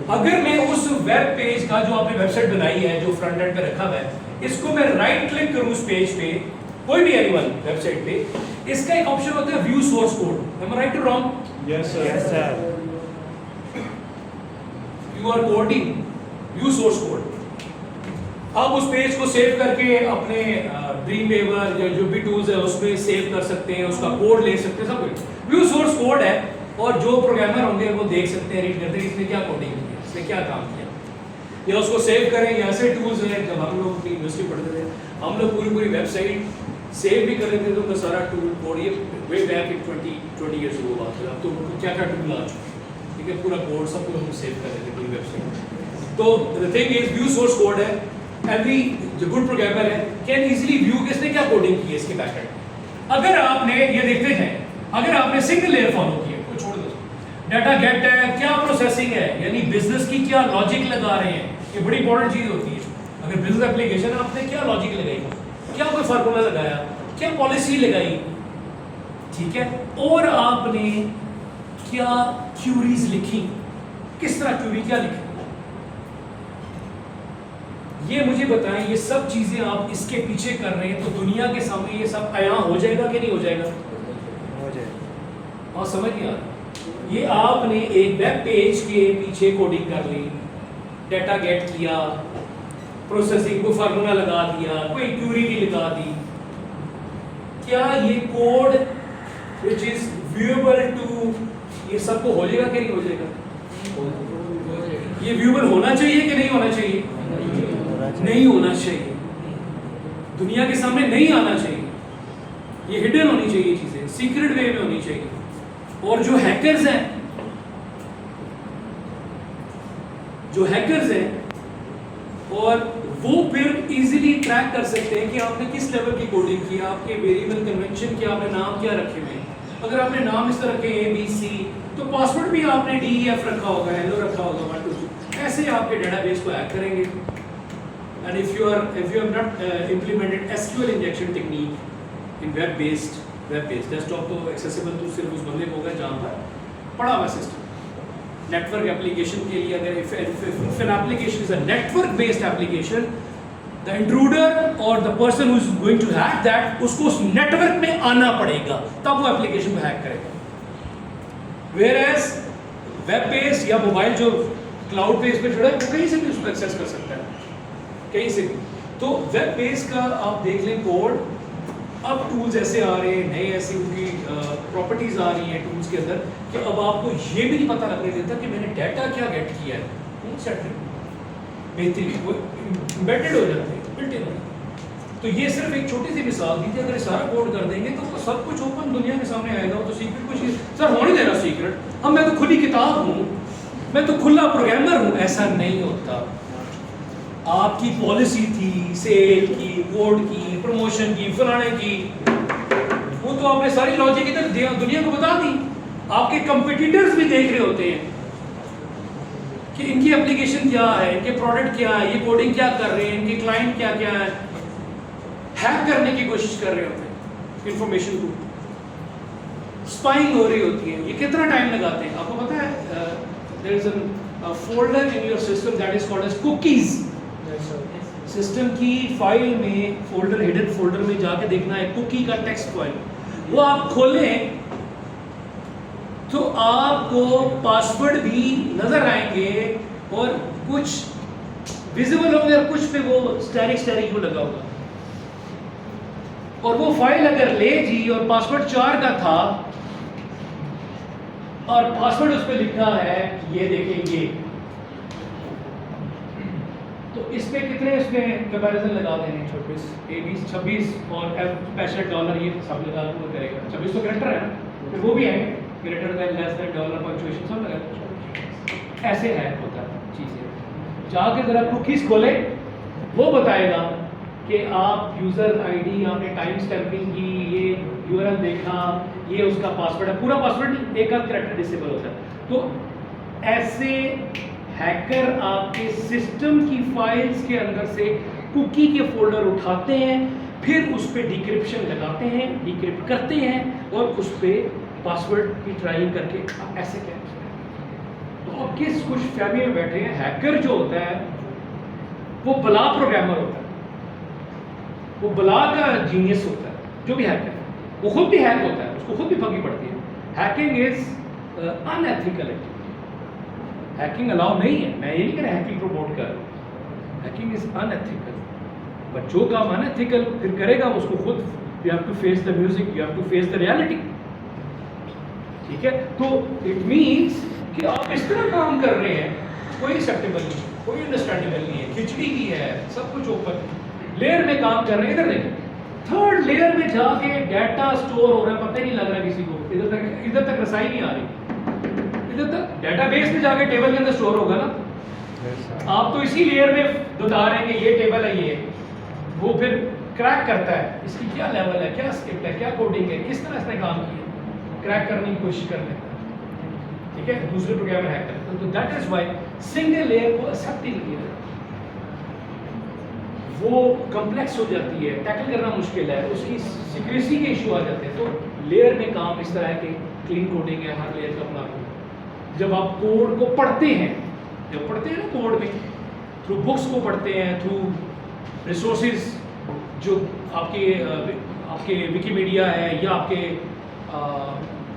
अगर मैं उस वेब पेज का, जो आपने वेबसाइट बनाई है, जो फ्रंट एंड पे रखा हुआ है, इसको मैं राइट क्लिक करूं उस पेज पे, कोई भी एनीवन वेबसाइट पे, इसका एक ऑप्शन होता है view source code. Am I right और wrong? Yes sir. You are coding view source code. आप उस पेज को सेव करके अपने ड्रीमवेवर या जो भी टूल्स है उसमें सेव कर सकते हैं, उसका कोड ले सकते हैं, सब कुछ व्यू सोर्स कोड है। और जो प्रोग्रामर होंगे वो देख सकते हैं, रीड करते हैं, इसने क्या कोडिंग की है, इसने क्या काम किया, या उसको सेव करें। या ऐसे टूल्स हैं, जब हम लोग अपनी यूनिवर्सिटी पढ़ते थे, हम लोग पूरी वेबसाइट सेव भी कर रहे थे, तो उनका सारा टूल कोड, ये वे बैक इन 20 ईयर्स हुआ बात है, अब तो क्या क्या टूल आ चुके हैं, ठीक है, पूरा कोड सब कुछ हम सेव कर रहे थे पूरी वेबसाइट। तो the thing is view source code है, एवरी जो गुड प्रोग्रामर है कैन इजीली व्यू कि इसने क्या कोडिंग की है इसके बैकएंड। अगर आपने ये देखते हैं, अगर आपने सिंगल लेयर फॉलो किया, कोई छोड़ दो, डाटा गेट है, क्या प्रोसेसिंग है, यानी बिजनेस की क्या लॉजिक लगा रहे हैं, ये बड़ी इंपॉर्टेंट चीज होती है। अगर बिजनेस एप्लीकेशन है, आपने क्या लॉजिक लगाई, क्या कोई फार्मूला लगाया, क्या पॉलिसी लगाई, ठीक है, और आपने क्या क्यूरीज लिखी, किस तरह क्यूरी क्या लिखी, ये मुझे बताएं। ये सब चीजें आप इसके पीछे कर रहे हैं, तो दुनिया के सामने ये सब आया हो जाएगा कि नहीं हो जाएगा? हो जाएगा। और समझ नहीं आ रहा, ये आपने एक वेब पेज के पीछे कोडिंग कर ली, डाटा गेट किया, प्रोसेसिंग को फार्मूला लगा दिया, कोई क्यूरी भी लगा दी, क्या ये code which is viewable to, ये सबको हो जाएगा कि नहीं हो जाएगा? ये व्यूएबल होना चाहिए कि नहीं होना चाहिए? नहीं होना चाहिए, दुनिया के सामने नहीं आना चाहिए, ये हिडन होनी चाहिए चीजें, सीक्रेट वे में होनी चाहिए। और जो हैकर्स हैं और वो फिर इजीली ट्रैक कर सकते हैं कि आपने किस लेवल की कोडिंग की, आपके वेरिएबल कन्वेंशन के आपने नाम क्या रखे हुए हैं। अगर आपने नाम इस तरह रखे ABC, तो पासवर्ड भी आपने DEF रखा होगा, हेलो रखा होगा, 1 2 3, ऐसे आपके डेटाबेस को हैक करेंगे। And if you have not implemented SQL injection technique in web based desktop, तो एक्सेसिबल तो सिर्फ उस बंदे को होगा जहाँ पर पड़ा हुआ सिस्टम। नेटवर्क एप्लीकेशन के लिए अगर if an application is a network based application, the intruder or the person who is going to hack that, उसको उस नेटवर्क में आना पड़ेगा तब वो एप्लीकेशन को हैक करेगा। whereas वेब बेस्ड या मोबाइल जो क्लाउड बेस्ड पे जुड़ा है वो कहीं से भी उसको एक्सेस कर सकता है, कहीं से भी। तो वेब बेस्ड का आप देख लें कोड, अब टूल्स ऐसे आ रहे हैं, नए ऐसी उनकी प्रॉपर्टीज आ रही हैं टूल्स के अंदर कि अब आपको ये भी नहीं पता लगने देता कि मैंने डाटा क्या गेट किया है, कौन सा बेहतरीन वो एम्बेडेड हो जाते हैं, बिल्ट इन हो जाते हैं। तो ये सिर्फ एक छोटी सी मिसाल दी थी, अगर सारा कोड कर देंगे तो सब कुछ ओपन दुनिया के सामने आएगा। तो सीक्रेट कुछ सर होने देना सीक्रेट, अब मैं तो खुली किताब हूँ, मैं तो खुला प्रोग्रामर हूँ, ऐसा नहीं होता। आपकी पॉलिसी थी सेल की, कोड की, प्रमोशन की, फलाने की, वो तो आपने सारी लॉजिक इधर दुनिया को बता दी। आपके कंपटीटर्स भी देख रहे होते हैं कि इनकी एप्लीकेशन क्या है, इनके प्रोडक्ट क्या है, ये कोडिंग क्या कर रहे हैं, इनके क्लाइंट क्या क्या है, हैक करने की कोशिश कर रहे होते हैं इंफॉर्मेशन को, स्पाइंग हो रही होती है। ये कितना टाइम लगाते हैं आपको पता है? There is a folder in your system that is called as cookies. System की फाइल में फोल्डर, हिडन फोल्डर में जाके देखना है कुकी का टेक्स्ट फाइल, वो आप खोलें तो आपको पासवर्ड भी नजर आएंगे और कुछ विजिबल होंगे और कुछ पे वो स्टैटिक को लगा होगा। और वो फाइल अगर ले जी और पासवर्ड 4 का था और पासवर्ड उस पर लिखा है, ये देखेंगे तो इस पे कितने इसमें कंपैरिजन लगा देने, 26 A20 26 और स्पेशल डॉलर, ये सब लगा के करेगा। 26 तो कैरेक्टर है ना, फिर वो भी आएंगे greater than, less than, dollar, punctuation सब लगा। ऐसे हैक होता है चीज़ें। जाके जरा कुकीज खोले, वो बताएगा कि आप यूज़र आईडी, आपने टाइम स्टैंपिंग की, ये URL देखा, ये उसका पासवर्ड है, पूरा पासवर्ड नहीं, एक आध कैरेक्टर डिसेबल होता है। तो ऐसे हैकर आपके सिस्टम की फाइल्स के अंदर से कुकी के फोल्डर उठाते हैं, फिर उस पर डिक्रिप्शन लगाते हैं, डिक्रिप्ट करते हैं और उस पर पासवर्ड की ट्राई करके ऐसे क्या। तो अब किस कुछ फैमिली में बैठे हैं, हैकर जो होता है वो बला प्रोग्रामर होता है, वो बला का जीनियस होता है। जो भी हैकर है वो खुद भी हैक होता है, उसको खुद भी फंकी पड़ती है। Hacking is unethical activity, hacking allow नहीं है। मैं ये नहीं कह रहा हैकिंग प्रमोट कर, हैकिंग इज अनएथिकल। बट जो काम अनएथिकल फिर करेगा उसको खुद, you have to face the music, you have to face the reality. ठीक है, तो इट मीन्स कि आप इस तरह काम कर रहे हैं, कोई एक्सेप्टेबल नहीं, कोई अंडरस्टैंडेबल नहीं है, खिचड़ी की है, सब कुछ ओपन लेयर में काम कर रहे हैं। इधर देखिए, थर्ड लेयर में जाके डाटा स्टोर हो रहा है, पता ही नहीं लग रहा किसी को, इधर तक रसाई नहीं आ रही, इधर तक डेटाबेस में जाके टेबल के अंदर स्टोर होगा ना। आप तो इसी लेयर में बता रहे हैं कि ये टेबल है, ये वो फिर क्रैक करता है, इसकी क्या लेवल है, क्या स्क्रिप्ट है, क्या कोडिंग है, किस तरह इसने काम किया, क्रैक करने की कोशिश कर लेता है। ठीक है, दूसरे प्रोग्रामर हैक करते हैं। तो that is why single layer को एक्सेप्ट ही नहीं किया, वो कॉम्प्लेक्स हो जाती है, टैकल करना मुश्किल है, उसकी सिक्रेसी के इशू आ जाते हैं। तो लेयर में काम इस तरह है कि क्लीन कोडिंग है, हर लेयर का अपना। जब आप कोड को पढ़ते हैं, जब पढ़ते हैं ना कोड में, थ्रू बुक्स को पढ़ते हैं, थ्रू रिसोर्सेज जो आपके विकीमीडिया है या आपके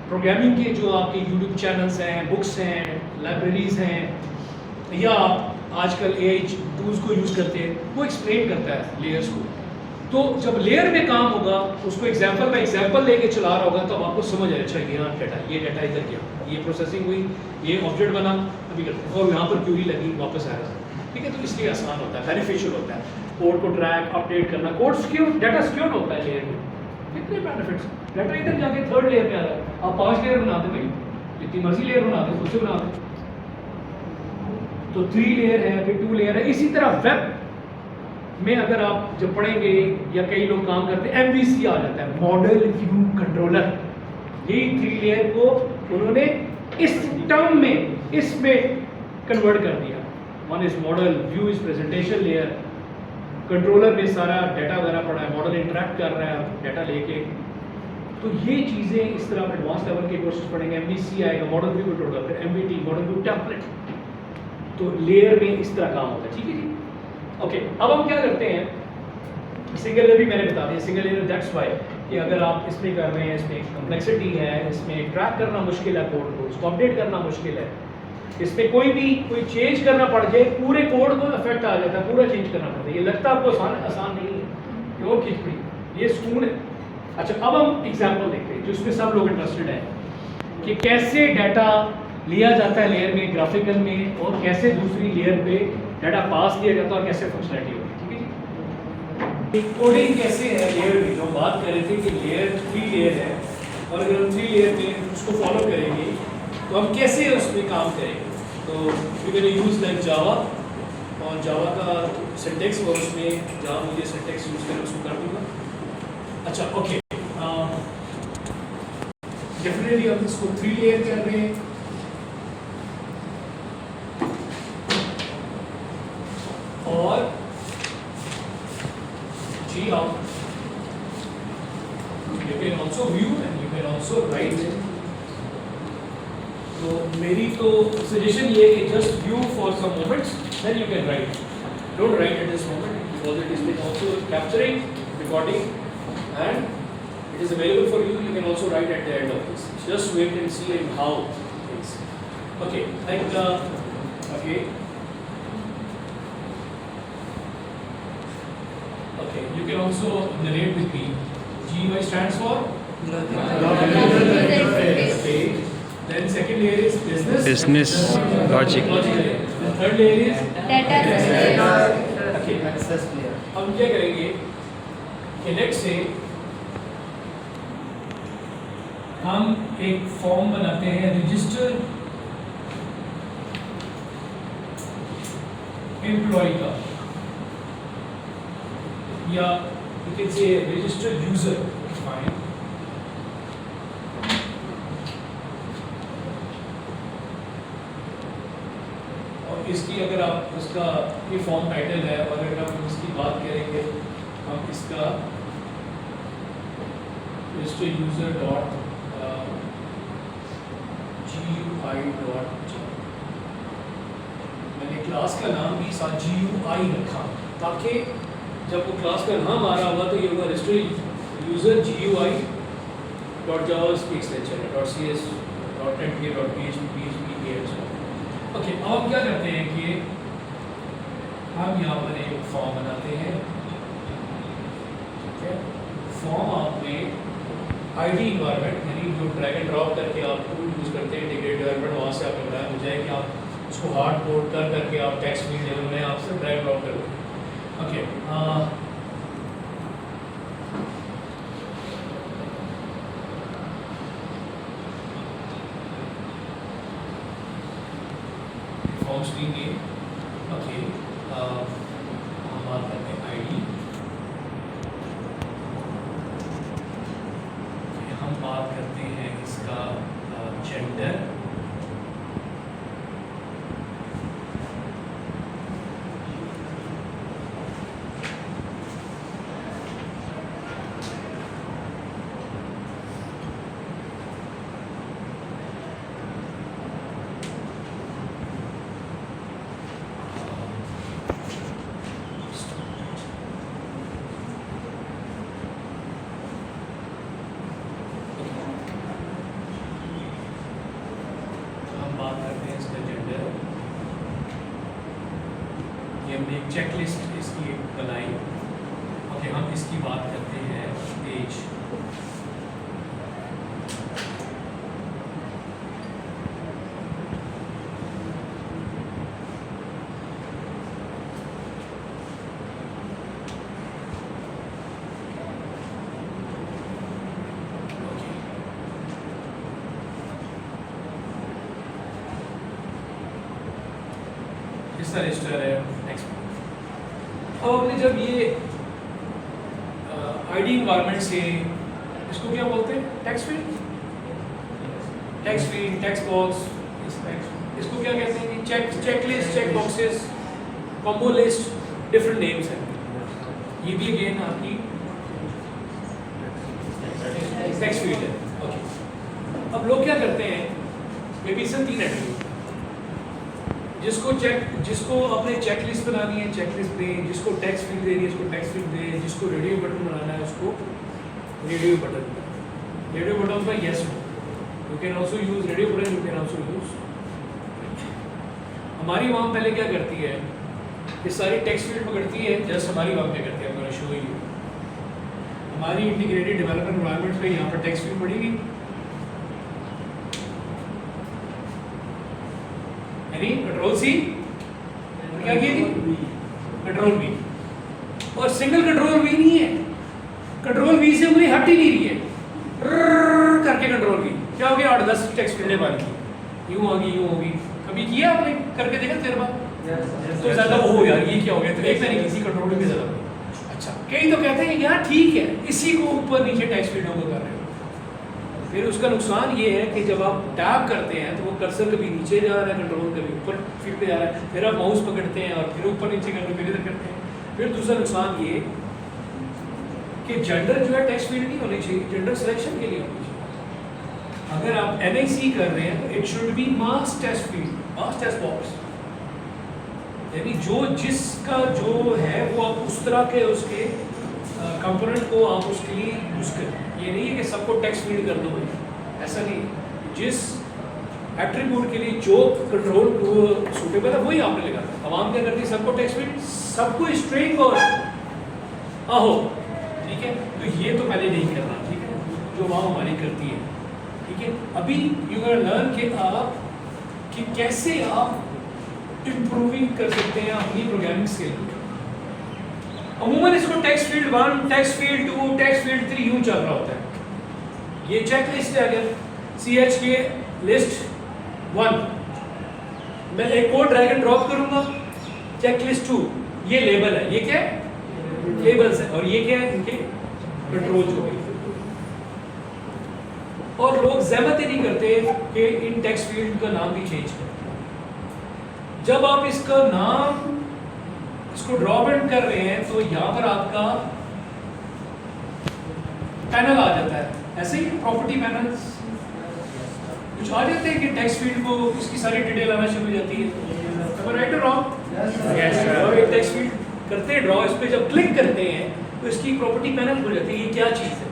प्रोग्रामिंग के जो आपके यूट्यूब चैनल्स हैं, बुक्स हैं, लाइब्रेरीज हैं, या आजकल AI टूल्स को यूज़ करते हैं, वो एक्सप्लेन करता है लेयर्स को। तो जब लेयर में काम होगा, उसको एग्जांपल बाय एग्जांपल लेके चला रहा होगा, तब आपको समझ आए, अच्छा ये डाटा इधर गया, ये प्रोसेसिंग हुई, ये ऑब्जेक्ट बना, अभी करते हैं, और यहाँ पर क्यूरी लगी, वापस आएगा। ठीक है, तो इसलिए आसान होता है, बेनिफिशियल होता है कोड को ट्रैक अपडेट करना। कोड सिक्योर, डाटा सिक्योर होता है लेयर में, कितने बेनिफिट्स। डाटा इधर जाके थर्ड लेयर पे आ रहा है, आप 5 लेयर बना दें भाई, जितनी मर्जी लेयर बना दें, उससे बना दें। तो 3 लेयर है, फिर 2 लेयर है। इसी तरह वेब में अगर आप जब पढ़ेंगे या कई लोग काम करते हैं MVC आ जाता है, मॉडल व्यू कंट्रोलर। ये 3 लेयर को उन्होंने इस टर्म में इसमें कन्वर्ट कर दिया। One is model, view is presentation layer, controller में सारा डाटा वगैरह पड़ा है, मॉडल इंटरेक्ट कर रहा है डाटा लेके। तो ये चीज़ें इस तरह आप एडवांस लेवल के कोर्सेज पढ़ेंगे, MVC आएगा, मॉडल व्यू कंट्रोलर, फिर MVT मॉडल व्यू टेम्पलेट। तो लेयर में इस तरह काम होता है, ठीक है जी। ओके, अब हम क्या करते हैं, सिंगल लेयर भी मैंने बता दिया। सिंगल लेयर दैट्स वाई कि अगर आप इसमें कर रहे हैं, इसमें कम्प्लेक्सिटी है, इसमें ट्रैक करना मुश्किल है कोड को, उसको अपडेट करना मुश्किल है, इसमें कोई चेंज करना पड़ जाए, पूरे कोड को इफेक्ट आ जाता है, पूरा चेंज करना पड़ता है। ये लगता है आपको आसान नहीं है, प्योर खिचड़ी, ये सुकून है। अच्छा, अब हम एग्जाम्पल देखते हैं जिसमें सब लोग इंटरेस्टेड हैं कि कैसे डाटा लिया जाता है लेयर में, ग्राफिकल में, और कैसे दूसरी लेयर पे डाटा पास किया जाता है और कैसे फंक्शनलिटी होती है, ठीक है जी। कोडिंग कैसे है लेयर में, जो हम बात कर रहे थे कि लेयर 3 लेयर है, और अगर हम 3 लेयर में उसको फॉलो करेंगे तो हम कैसे उसमें काम करेंगे। तो we can use like Java, और जावा का सिंटेक्स और उसमें जहाँ मुझे सिंटेक्स यूज़ करें उसको कर दूँगा। अच्छा, ओके, डेफिनेटली हम इसको 3 लेयर कर रहे हैं, और जी आप you can also view and you can also write। तो मेरी तो सजेशन ये है कि just view for some moments, then you can write, don't write at this moment because it is been also capturing, recording, and it is available for you. You can also write at the end of this. Just wait and see and how things. Okay, like okay. Okay, you can also narrate with me. GUI stands for okay. Then second layer is business logic. The third layer is data okay. Access layer. हम क्या करेंगे कि लेट्स से हम एक फॉर्म बनाते हैं, रजिस्टर एम्प्लॉय का, या you can say register user, fine। और इसकी अगर आप इसका ये फॉर्म टाइटल है, और अगर हम इसकी बात करेंगे, हम इसका register user dot GUI dot, मैंने क्लास का नाम भी साथ GUI रखा ताकि जब वो क्लास का नाम आ रहा होगा तो ये होगा register user GUI dot JavaScript extension है, dot CS dot NPM dot PHP okay. अब हम क्या करते हैं कि हम यहाँ पर एक फॉर्म बनाते हैं, ठीक है। फॉर्म आपने ID इन्वायरमेंट, यानी जो ड्रैग एंड ड्रॉप करके आप टूल यूज़ करते हैं इंटीग्रेटेड इन्वायरमेंट, वहाँ से आपने बनाया हो जाए कि आप उसको हार्ड कोड कर करके आप टेक्स्ट फील्ड लेवल में आपसे ड्रैग ड्रॉप कर दो। Okay. Form string name. Okay. हम बात करते हैं ID। हम बात करते हैं इसका जेंडर। हमने एक चेकलिस्ट इसकी बनाई। ओके, हम इसकी बात करते हैं एज। इसका रजिस्टर है, नेक्स्ट अब आपने जब ये आईडी इन्वायरमेंट से इसको क्या बोलते हैं, टेक्स्ट फील्ड, टेक्स्ट बॉक्स, इसको क्या कहते हैं, check list, check boxes, combo list, different names हैं। ये भी अगेन आपकी टेक्स्ट फील्ड है। ओके, अब लोग क्या करते हैं, ये भी सब 3 एट्रीब्यूट, जिसको अपने चेकलिस्ट बनानी है चेकलिस्ट दे, जिसको टेक्स्ट फील्ड देनी है उसको टेक्स्ट फील्ड दे, जिसको रेडियो बटन बनाना है उसको रेडियो बटन। रेडियो बटन का yes no, you can also use radio button, you can also use. हमारी वाम पहले क्या करती है, ये सारी टेक्स्ट फील्ड पकड़ती है, जस्ट हमारी वाम क्या करती है, I'm gonna show you। हमारी इंटीग्रेटेड डेवलपमेंट एनवायरनमेंट पे यहाँ पर टेक्स्ट फील्ड पड़ेगी, यानी कंट्रोल सी, क्या किया, कंट्रोल वी, और सिंगल कंट्रोल वी नहीं है, कंट्रोल वी से उंगली हट ही नहीं रही है, करके कंट्रोल वी क्या हो गया, 8-10 टेक्स्ट फील्डें बन गई, यूं होगी। कभी किया आपने, करके देखा तेरे बार तो ज्यादा वो हो यार, ये क्या हो गया, तो एक मैंने किसी कंट्रोल में ज्यादा। अच्छा, कई तो कहते हैं यार ठीक है, इसी को ऊपर नीचे टेक्स्ट फील्डों को कर रहे हो, फिर उसका नुकसान ये है कि जब आप टैप करते हैं तो वो कर्सर कभी नीचे जा रहा है, कंट्रोल कभी ऊपर फील्ड पे जा रहा है, फिर आप माउस पकड़ते हैं और फिर ऊपर नीचे करते, फिर इधर करते हैं। फिर दूसरा नुकसान ये कि जेंडर जो है टेक्स्ट फील्ड नहीं होनी चाहिए, जेंडर सिलेक्शन के लिए होनी चाहिए। अगर आप NIC कर रहे हैं तो it should be mass test field, mass test box, यानी जो जिसका जो है वो आप उस तरह के उसके कंपोनेंट को आप उसके लिए यूज करें। ये नहीं है कि सबको टेक्स्ट फील्ड कर दो भाई, ऐसा नहीं, जिस एट्रीब्यूट के लिए जो कंट्रोल सूटेबल है वही आपने लगा। आवाम क्या करती है, सबको टेक्स्ट फील्ड, सबको स्ट्रिंग और आहो, ठीक है, तो ये तो पहले नहीं करना, ठीक है, जो वहाँ हमारी करती है, ठीक है। अभी यू कैन लर्न कि कैसे आप इम्प्रूविंग कर सकते हैं अपनी प्रोग्रामिंग स्किल। अमूमन इसको text field 1, text field 2, text field 3 यूं चल रहा होता है। ये चेक लिस्ट है, अगर CHK लिस्ट 1 मैं एक कोड ड्रैग एंड ड्रॉप करूंगा, चेक लिस्ट 2 ये लेबल है, ये क्या है, लेबल्स है, और ये क्या है, इनके कंट्रोल जो है। और लोग ज़हमत ही नहीं करते कि इन टेक्स्ट फील्ड का नाम भी चेंज करें। जब आप इसका नाम, इसको ड्रॉप एंड कर रहे हैं तो यहाँ पर आपका पैनल आ जाता है, ऐसे ही प्रॉपर्टी पैनल्स कुछ आ जाते हैं कि टेक्स्ट फील्ड को इसकी सारी डिटेल आना शुरू हो जाती है। राइट और रॉन्ग, एक टेक्स्ट फील्ड करते हैं ड्रॉ, इस पर जब क्लिक करते हैं तो इसकी प्रॉपर्टी पैनल खुल जाती है। ये क्या चीज़ है,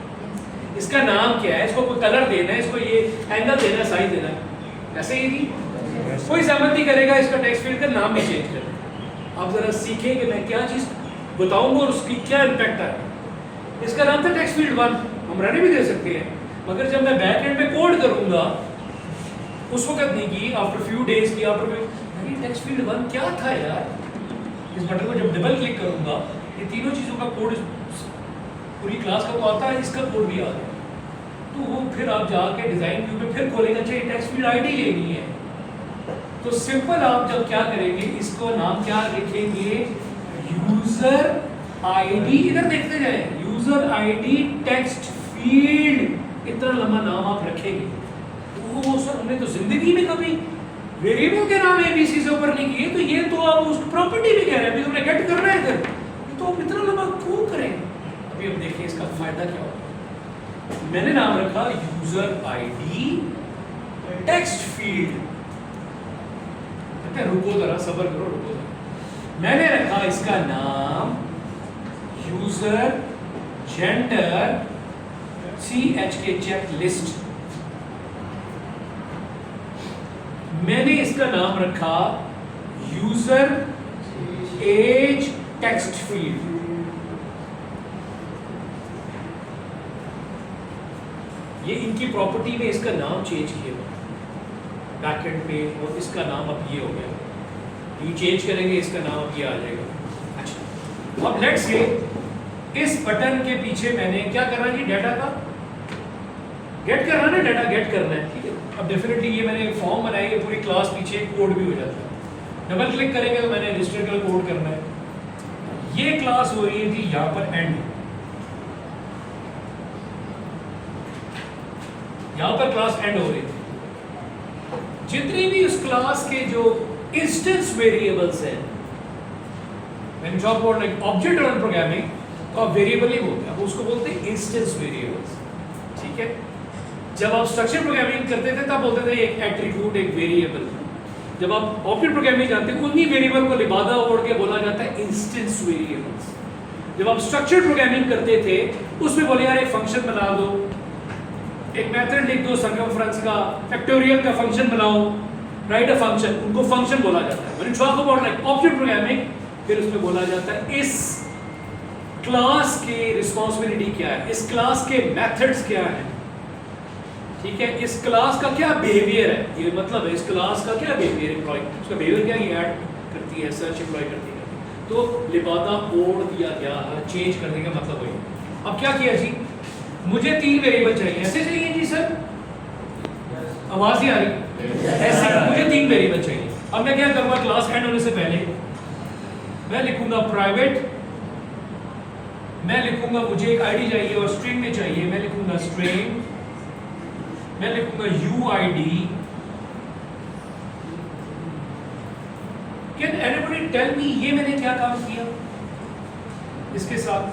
इसका नाम क्या है, इसको कोई कलर देना है, इसको ये एंगल देना है, साइज देना है, ऐसे ही नहीं कोई सहमत नहीं करेगा इसका टेक्स्ट फील्ड का नाम भी चेंज करना। आप जरा सीखें कि मैं क्या चीज़ बताऊंगा और उसकी क्या इम्पैक्ट है। इसका नाम था टेक्स्ट फील्ड 1, हम रहने भी दे सकते हैं, मगर जब मैं बैक एंड में कोड करूंगा उस वक्त नहीं की, आफ्टर फ्यू डेज की, आफ्टर टेक्स्ट फील्ड 1 क्या था यार। इस बटन को जब डबल क्लिक करूंगा ये तीनों चीज़ों का कोड पूरी क्लास का तो आता है, इसका कोड भी आता है, तो वो फिर आप जाके डिज़ाइन व्यू में फिर खोलेंगे, चाहिए टेक्स्ट फील्ड ID लेनी है तो सिंपल आप जब क्या करेंगे, इसको नाम क्या लिखेंगे, यूजर ID, इधर देखते जाए, यूजर ID टेक्स्ट फील्ड, इतना लंबा नाम आप रखेंगे। तो सर हमने तो जिंदगी में कभी वेरिएबल के नाम ABC से ऊपर नहीं किए, तो ये तो आप उस प्रॉपर्टी में कह रहे हैं, अभी तुमने गेट करना है इधर, तो आप इतना लंबा क्यों करेंगे। अभी अब देखिए इसका फायदा क्या होगा। मैंने नाम रखा यूजर ID टेक्स्ट फील्ड, रुको जरा, सबर करो, रुको जरा। मैंने रखा इसका नाम user gender CHK check list, मैंने इसका नाम रखा यूजर एज टेक्स्ट फील्ड। ये इनकी प्रॉपर्टी में इसका नाम चेंज किया बैकएंड पे, और इसका नाम अब ये हो गया, ये चेंज करेंगे, इसका नाम अब ये आ जाएगा। अच्छा, अब लेट्स से इस बटन के पीछे मैंने क्या करना है, डाटा का गेट करना है, डाटा गेट करना है, ठीक है। अब डेफिनेटली ये मैंने फॉर्म बनाई है, पूरी क्लास पीछे कोड भी हो जाता है। डबल क्लिक करेंगे तो मैंने रजिस्टर का कोड करना है। ये क्लास हो रही थी यहाँ पर एंड, यहाँ पर क्लास एंड हो रही थी। जितनी भी उस क्लास के जो इंस्टेंस वेरिएबल्स हैं, when you talk about like object oriented programming, तो आप वेरिएबल ही बोलते हैं, आप उसको बोलते हैं इंस्टेंस वेरिएबल्स, ठीक है। जब आप स्ट्रक्चर प्रोग्रामिंग करते थे तब बोलते थे एक एट्रीब्यूट, एक वेरिएबल। जब आप ऑब्जेक्ट प्रोग्रामिंग जानते हैं उन्हीं वेरिएबल को लिबादा ओढ़ के बोला जाता है इंस्टेंस वेरिएबल्स। जब आप स्ट्रक्चर प्रोग्रामिंग करते थे उसमें बोले यार एक फंक्शन बना दो, एक मेथड लिख दो, सर्कमफ्रेंस का, फैक्टोरियल का फंक्शन बनाओ, राइट अ फंक्शन, उनको फंक्शन बोला जाता है। When you talk about like object programming, फिर उसमें बोला जाता है इस क्लास की रिस्पांसिबिलिटी क्या है, इस क्लास के मेथड्स क्या हैं, ठीक है, इस क्लास का क्या बिहेवियर है, ये मतलब है इस क्लास का क्या बिहेवियर, एम्प्लॉय उसका बिहेवियर क्या, ये ऐड करती है, सर्च एम्प्लॉय करती है, तो लिबादा ओढ़ दिया गया है, चेंज करने का मतलब वही। अब क्या किया जी, मुझे 3 वेरिएबल चाहिए, ऐसे चाहिए जी सर, आवाज ही आ रही, ऐसे मुझे 3 वेरिएबल चाहिए। अब मैं क्या करूँगा, क्लास एंड होने से पहले मैं लिखूंगा प्राइवेट, मैं लिखूंगा मुझे एक आईडी चाहिए और स्ट्रिंग में चाहिए, मैं लिखूंगा स्ट्रिंग, मैं लिखूंगा UID. Can anybody tell me ये मैंने क्या काम किया इसके साथ,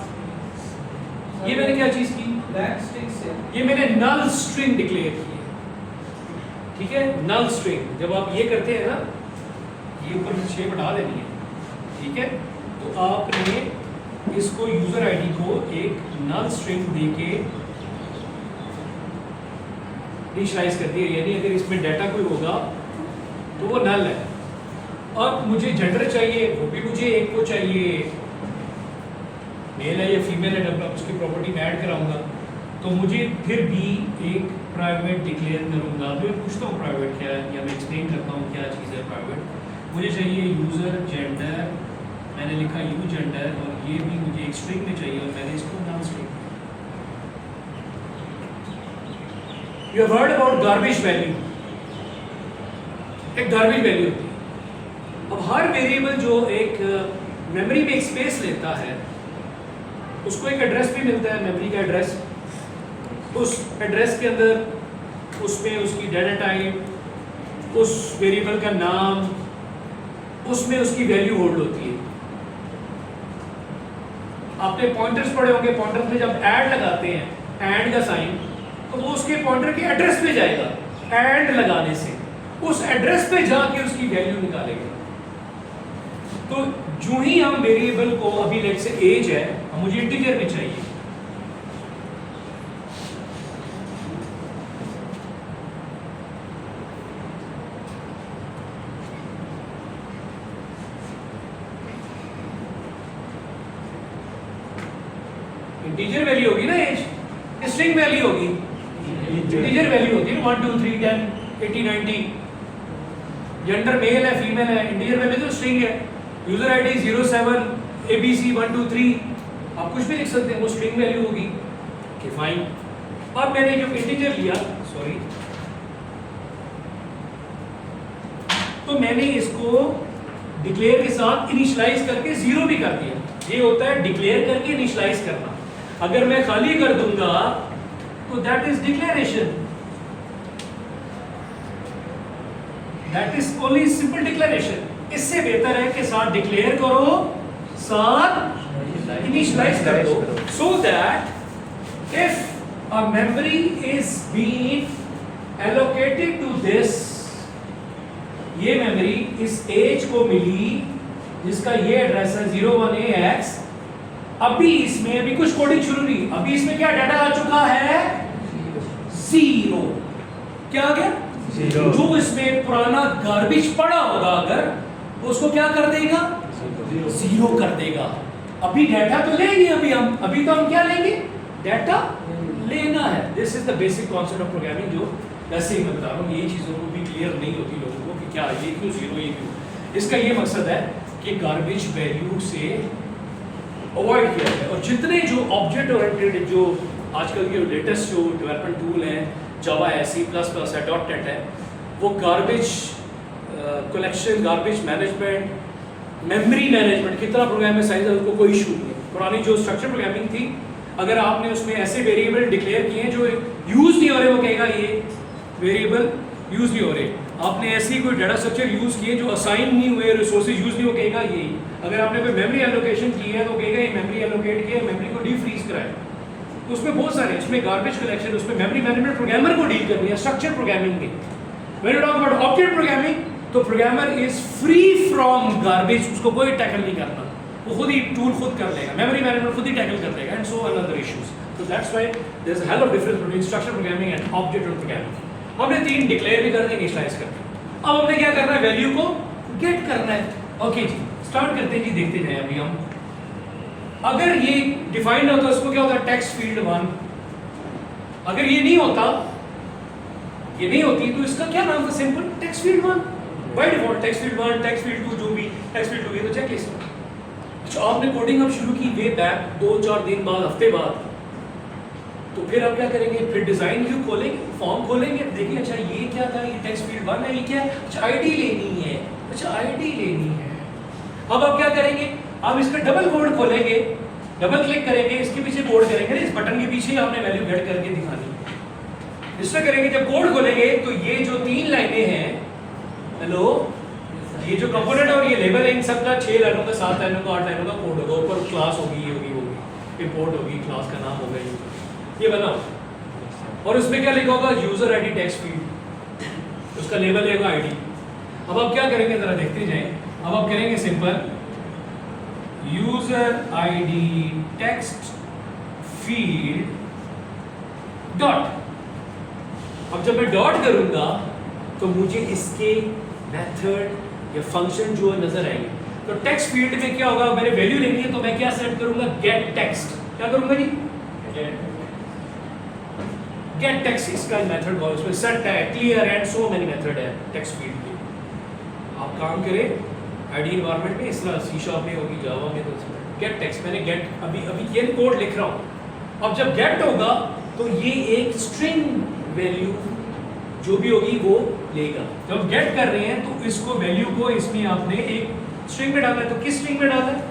ये मैंने क्या चीज की, ये मैंने नल स्ट्रिंग डिक्लेयर की है, ठीक है, नल स्ट्रिंग। जब आप ये करते हैं ना, ये ऊपर शेप हटा देनी है, ठीक है, तो आपने इसको यूजर आईडी को एक नल स्ट्रिंग देके इनिशियलाइज कर दिया, यानी अगर इसमें डाटा कोई होगा तो वो नल है। और मुझे जेंडर चाहिए, वो भी मुझे एक को चाहिए, मेल है या फीमेल है, जब उसकी प्रॉपर्टी में ऐड कराऊंगा तो मुझे फिर भी एक प्राइवेट डिक्लेयर करूंगा। तो मैं पूछता हूँ प्राइवेट क्या है, या मैं एक्सप्लेन करता हूँ क्या चीज़ है प्राइवेट। मुझे चाहिए यूज़र जेंडर, मैंने लिखा यू जेंडर, और ये भी मुझे एक स्ट्रिंग में चाहिए और मैंने इसको null string. You have heard about garbage value, एक गार्बेज वैल्यू होती है। अब हर वेरिएबल जो एक मेमोरी में एक स्पेस लेता है उसको एक एड्रेस भी मिलता है, मेमोरी का एड्रेस। उस एड्रेस के अंदर उसमें उसकी डाटा टाइप, उस वेरिएबल का नाम, उसमें उसकी वैल्यू होल्ड होती है। आपने पॉइंटर्स पढ़े होंगे, पॉइंटर्स में जब ऐड लगाते हैं, ऐड का साइन, तो वो उसके पॉइंटर के एड्रेस पे जाएगा। ऐड लगाने से उस एड्रेस पे जाके उसकी वैल्यू निकालेगा। तो जो ही हम वेरिएबल को, अभी लेट से एज है, मुझे इंटीजर में चाहिए, इंटीजर वैल्यू होगी ना एज, स्ट्रिंग वैल्यू होगी, इंटीजर वैल्यू होती है 1 2 3 10 80 90। जेंडर मेल है फीमेल है, इंटीजर वैल्यू तो स्ट्रिंग है। यूजर आईडी 07 ABC 1 2 3, आप कुछ भी लिख सकते हैं, वो स्ट्रिंग वैल्यू होगी। Okay fine. अब मैंने जो इंटीजर लिया, सॉरी, तो मैंने इसको डिक्लेयर के साथ इनिशियलाइज करके 0 भी कर दिया। ये होता है डिक्लेयर करके इनिशियलाइज करना। अगर मैं खाली कर दूंगा तो that is declaration, that is only simple declaration. इससे बेहतर है कि साथ डिक्लेयर करो, साथ इनिशियलाइज कर दो, so that if a memory is been allocated to this, ये मेमोरी इस एज को मिली जिसका ये एड्रेस है 01AX। अभी इसमें अभी कुछ कोडिंग शुरू नहीं, अभी इसमें क्या डाटा आ चुका है 0। क्या आ गया 0। जो इसमें पुराना गार्बेज पड़ा होगा अगर, उसको क्या कर देगा 0 कर देगा। अभी डाटा तो लेंगे, अभी तो हम क्या लेंगे, डाटा लेना है। This is the basic concept of programming, जो वैसे ही मैं बता रहा हूँ, ये चीज़ों को भी क्लियर नहीं होती लोगों को कि क्या ये क्यों 0 ये क्यों। इसका ये मकसद है कि गार्बेज वैल्यू से अवॉइड किया जाए। और जितने जो ऑब्जेक्ट ओरिएंटेड जो आजकल के लेटेस्ट जो डेवलपमेंट टूल हैं, जावा है, C++ है, .NET है, वो garbage collection, garbage management, memory management, कितना प्रोग्राम में साइज है उसको कोई इशू नहीं है। पुरानी जो स्ट्रक्चर प्रोग्रामिंग थी, अगर आपने उसमें ऐसे वेरिएबल डिक्लेयर किए हैं जो यूज नहीं हो रहे, वो कहेगा ये वेरिएबल यूज नहीं हो रहे। आपने ऐसी कोई डाटा स्ट्रक्चर यूज किए जो असाइन नहीं हुए, रिसोर्सेज यूज नहीं, वो कहेगा यही। अगर आपने कोई मेमोरी एलोकेशन की है तो कहेगा ये मेमोरी एलोकेट किया, मेमोरी को डीफ्रीज कराए। तो उसमें बहुत सारे, इसमें गार्बेज कलेक्शन, उसमें मेमोरी मैनेजमेंट प्रोग्रामर को डील करनी है, स्ट्रक्चर प्रोग्रामिंग में। When you talk about object programming, तो programmer is free from garbage, उसको कोई टैकल नहीं करना, वो खुद ही टूल खुद कर लेगा, मेमोरी मैनेजमेंट खुद ही टैकल कर लेगा, and so another issues. So that's why there's a hell of difference between structured programming and object programming. हमने 3 डिक्लेयर भी कर दिए, इनिशियलाइज कर दिया। अब हमने क्या करना है, वैल्यू को गेट करना है। ओके जी, स्टार्ट करते हैं जी, देखते जाएं अभी हम। अगर ये डिफाइंड होता है, उसको क्या होता है, टेक्स्ट फील्ड 1। अगर ये नहीं होता, ये नहीं होती, तो इसका क्या नाम था, simple text field 1 by default. Text field 1, text field 2, जो भी टेक्स्ट फील्ड 2 ये तो चेकलिस्ट। अच्छा, आपने कोडिंग अब शुरू की वे बैक 2-4 दिन बाद, हफ्ते बाद, तो फिर आप क्या करेंगे, फिर डिजाइन व्यू खोलेंगे, फॉर्म खोलेंगे, देखिए अच्छा ये क्या था, ये टेक्स्ट फील्ड 1 है, ये क्या है, अच्छा आईडी लेनी है, अच्छा आईडी लेनी है। अब आप क्या करेंगे, आप इसका डबल कोड खोलेंगे, डबल क्लिक करेंगे, इसके पीछे कोड करेंगे, इस बटन के पीछे आपने वैल्यू गेट करके दिखानी है। इससे करेंगे, जब कोड खोलेंगे तो ये जो 3 लाइनें हैं, हेलो, ये जो कंपोनेंट और ये लेबल है, इन सबका 6 लाइनों का, 7 लाइनों का, 8 लाइनों का कोड होगा। ऊपर क्लास होगी, ये होगी, वो होगी, इंपोर्ट होगी, क्लास का नाम होगा, ये बनाओ। और उसमें क्या लिखा होगा, यूजर आईडी टेक्स्ट फील्ड, उसका लेबल है आईडी। अब आप क्या करेंगे, जरा देखते जाएं। अब आप करेंगे simple user ID text field dot. अब जब मैं डॉट करूंगा तो मुझे इसके मेथड या फंक्शन जो नजर आएंगे। तो टेक्स्ट फील्ड में क्या होगा, मैंने वैल्यू लेनी है, तो मैं क्या सेट करूंगा, गेट टेक्स्ट। क्या करूंगा जी, गेट टेक्स्ट, इसका मेथड बहुत, उसमें सेट है, clear and so many method है टेक्स्ट फील्ड के। आप काम करें आईडी एनवायरनमेंट में, इस तरह सी शार्प में होगी, जावा में, तो गेट टेक्स्ट, मैंने गेट अभी ये कोड लिख रहा हूं। अब जब गेट होगा तो ये एक स्ट्रिंग वैल्यू जो भी होगी वो लेगा। जब गेट कर रहे हैं तो इसको वैल्यू को इसमें आपने एक स्ट्रिंग में डालना है, तो किस स्ट्रिंग में डालना है,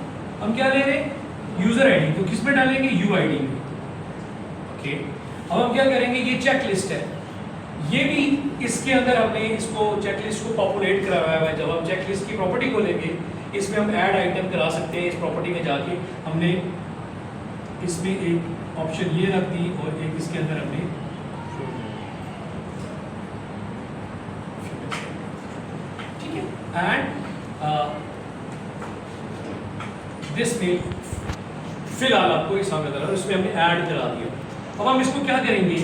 हम क्या ले रहे हैं, यूजर आईडी, तो किस में डालेंगे, यू आईडी में। ओके, अब हम क्या करेंगे, ये चेक लिस्ट है, ये भी इसके अंदर हमने इसको चेकलिस्ट को पॉपुलेट कराया हुआ है। जब हम चेकलिस्ट की प्रॉपर्टी को लेंगे, इसमें हम ऐड आइटम करा सकते हैं। इस प्रॉपर्टी में जाके हमने इसमें एक ऑप्शन ये रख दी और एक इसके अंदर हमने ठीक है, एंड दिस में फिलहाल आपको इस सामने करा, इसमें हमने ऐड करा दिया। अब हम इसको क्या करेंगे,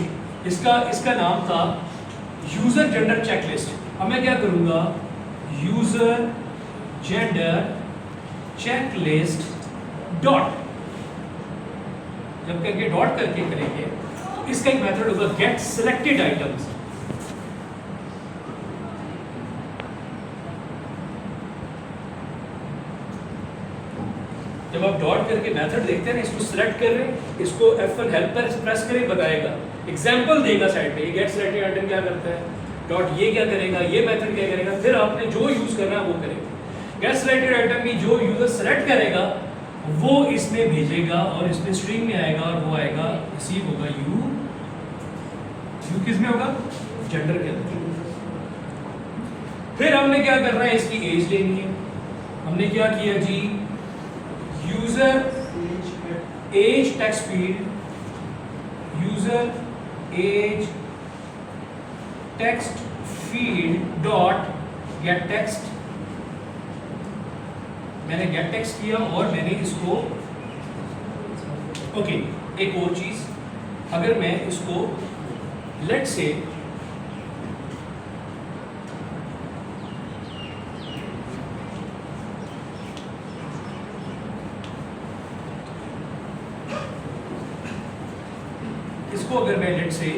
इसका नाम था यूजर जेंडर चेकलिस्ट। अब मैं क्या करूंगा, यूजर जेंडर चेकलिस्ट डॉट, जब करके डॉट करके करेंगे तो इसका एक मेथड होगा गेट सिलेक्टेड आइटम्स। जब आप डॉट करके मेथड देखते हैं ना, इसको सिलेक्ट कर रहे हैं, इसको F1 हेल्प पर प्रेस करें, बताएगा, एग्जांपल देगा साइड पे, ये गेट सिलेक्टेड आइटम क्या करता है, डॉट ये क्या करेगा, ये मेथड क्या करेगा, फिर आपने जो यूज करना है वो करेगा। गेट सिलेक्टेड आइटम की जो यूजर सेलेक्ट करेगा वो इसमें भेजेगा और इसमें स्ट्रिंग में आएगा, और वो आएगा रिसीव होगा यू किस में होगा, जेंडर के अंदर। फिर हमने क्या करना है, इसकी एज लेनी है। हमने क्या किया जी, user age text field, user age text field dot get text. मैंने गेट टेक्स्ट किया और मैंने इसको ओके। एक और चीज, अगर मैं इसको लेट से इसको अगर मैं लेट से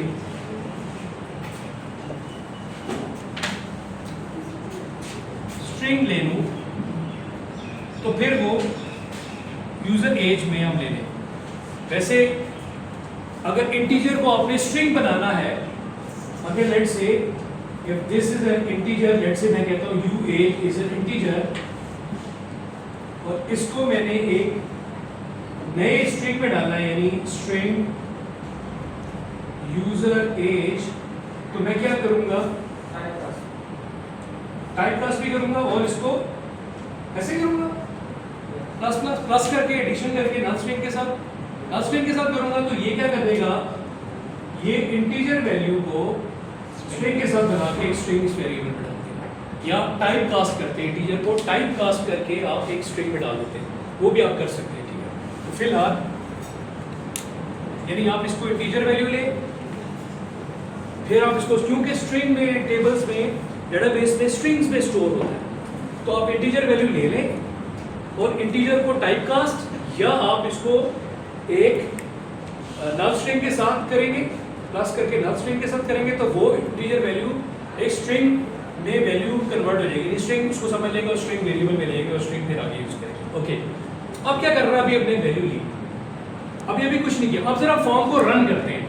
स्ट्रिंग ले लूं तो फिर वो यूजर एज में हम ले लें। वैसे अगर इंटीजर को आपने स्ट्रिंग बनाना है, अगर let say if this is an integer, let say मैं कहता हूं u age is an integer, और इसको मैंने एक नए स्ट्रिंग में डालना है, यानी स्ट्रिंग यूजर एज। तो मैं क्या करूंगा, टाइप क्लास भी करूंगा और इसको ऐसे करूंगा प्लस प्लस प्लस करके एडिशन करके नल स्ट्रिंग के साथ करूंगा। तो ये क्या कर देगा, ये इंटीजर वैल्यू को स्ट्रिंग के साथ बना के एक स्ट्रिंग वेरिएबल में डाल देगा, या टाइप कास्ट करते हैं इंटीजर को टाइप कास्ट करके आप एक स्ट्रिंग में डाल देते हैं, वो भी आप कर सकते हैं। ठीक है, तो फिलहाल यानी आप इसको इंटीजर वैल्यू ले, फिर आप इसको, क्योंकि स्ट्रिंग में टेबल्स में डेटाबेस में स्ट्रिंग्स में स्टोर होता है, तो आप इंटीजर वैल्यू ले लें और इंटीजर को टाइप कास्ट, या आप इसको एक नल स्ट्रिंग के साथ करेंगे, प्लस करके नल स्ट्रिंग के साथ करेंगे, तो वो इंटीजर वैल्यू एक स्ट्रिंग में वैल्यू कन्वर्ट हो जाएगी। स्ट्रिंग उसको समझ लेगा और स्ट्रिंग वेरिएबल में लेंगे और स्ट्रिंग फिर आगे यूज करेंगे। ओके, अब क्या कर रहा है, अभी अपने वैल्यू ली, अभी कुछ नहीं किया। अब जरा फॉर्म को रन करते हैं,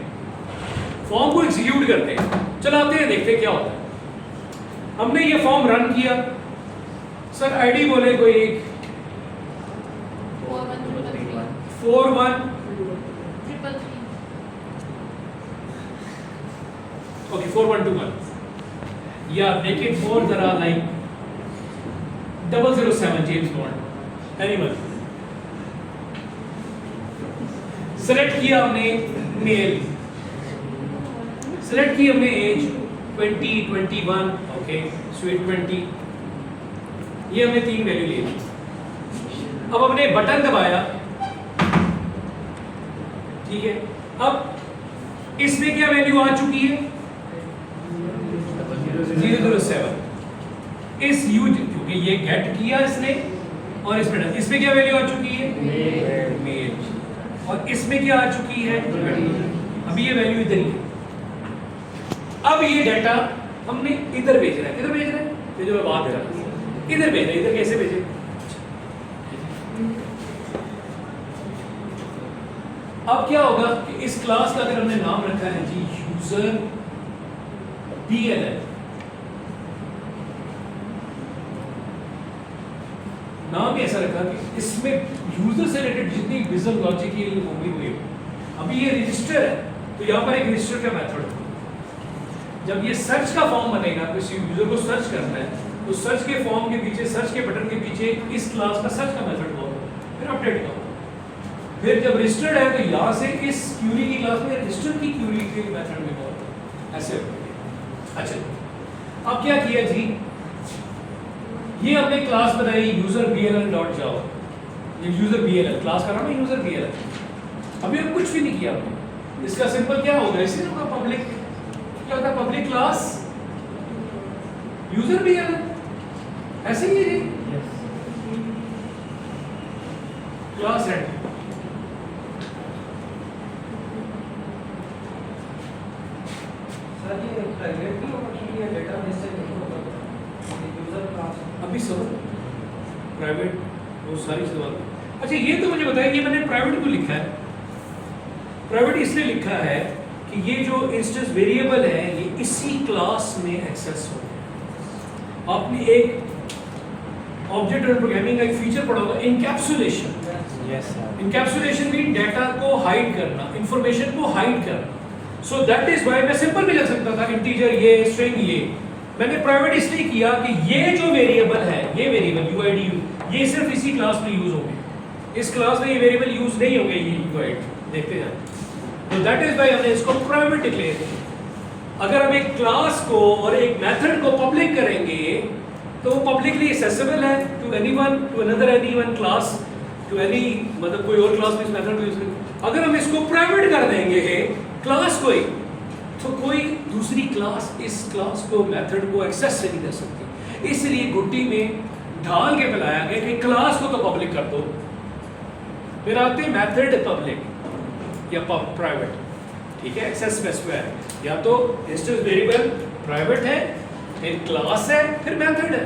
फॉर्म को एग्जीक्यूट करते हैं, चलाते हैं, देखते हैं क्या होता है। हमने ये फॉर्म रन किया, सर आईडी बोले कोई एक 4133 ओके 4121, या make it more जरा like 007 James bond, anyone. Select किया हमने मेल, सेलेक्ट की हमने एज 20 21 ओके स्वीट 20, ये हमने 3 वैल्यू ले ली। अब हमने बटन दबाया, ठीक है, अब इसमें क्या वैल्यू आ चुकी है 007, इस यूज, क्योंकि ये गेट किया इसने और इसमें क्या वैल्यू आ चुकी है मेल, और इसमें क्या आ चुकी है, अभी ये वैल्यू इधर ही है। अब ये डाटा हमने इधर भेज रहा है, ये जो मैं बात कर रहा हूं, इधर भेज रहे, इधर कैसे भेजे, अब क्या होगा कि इस क्लास का अगर हमने नाम रखा है जी यूजर BLL, नाम ऐसा रखा कि इसमें यूजर से रिलेटेड जितनी विजुअल लॉजिक की होगी हुई, अभी ये रजिस्टर है, तो यहाँ पर एक रजिस्टर का मेथड होगा। जब ये सर्च का फॉर्म बनेगा, किसी यूजर को सर्च करना है, तो सर्च के फॉर्म के पीछे, सर्च के बटन के पीछे इस क्लास का सर्च का मेथड होगा, फिर अपडेट का होगा। फिर जब रजिस्टर्ड है तो यहाँ से इस क्यूरी की क्लास में रजिस्टर की क्यूरी के मेथड में होगा, ऐसे होगा। अच्छा, अब क्या किया जी, ये हमने क्लास बनाई यूजर BLL.java, ये यूजर BLL क्लास का नाम है यूजर BLL। अभी हम कुछ भी नहीं किया हमने, इसका सिंपल क्या होगा, इसे होगा पब्लिक, क्या होता है पब्लिक क्लास यूजर BLL, ऐसे ही है क्लास है। सर ये प्राइवेट भी होगा कि ये डेटाबेस से नहीं होगा, यूजर क्लास अभी सब प्राइवेट वो सारी सवाल। अच्छा ये तो मुझे बताइए, ये मैंने प्राइवेट क्यों लिखा है, प्राइवेट इसलिए लिखा है कि ये जो इंस्टेंस वेरिएबल है ये इसी क्लास में एक्सेस हो गया। आपने एक ऑब्जेक्ट प्रोग्रामिंग का एक फीचर पढ़ा होगा, encapsulation. Yes sir. Encapsulation mean data को हाइड करना, इंफॉर्मेशन को हाइड करना। सो दैट इज व्हाई मैं सिंपल भी लिख सकता था इंटीजर ये स्ट्रिंग ये, मैंने प्राइवेट इसलिए किया कि ये जो वेरिएबल है, ये वेरिएबल UID ये सिर्फ इसी क्लास में यूज होंगे, इस क्लास में ये वेरिएबल यूज नहीं होंगे, ये UID देखते जाए। तो दैट इज व्हाई हमने इसको प्राइवेट डिक्लेयर किया। अगर हम एक क्लास को और एक मेथड को पब्लिक करेंगे तो वो पब्लिकली एक्सेसिबल है to anyone, to another anyone class, to any, मतलब कोई और क्लास में इस मेथड को यूज करें। अगर हम इसको प्राइवेट कर देंगे क्लास को ही, तो कोई दूसरी क्लास इस क्लास को मेथड को एक्सेस नहीं कर सकती। इसलिए गुट्टी में ढाल के पिलाया गया कि क्लास को तो पब्लिक कर दो, फिर आते मेथड पब्लिक या प्राइवेट, ठीक है, एक्सेस स्पेसिफायर, या तो इंस्टेंस वेरिएबल प्राइवेट है, फिर क्लास है, फिर मेथड है।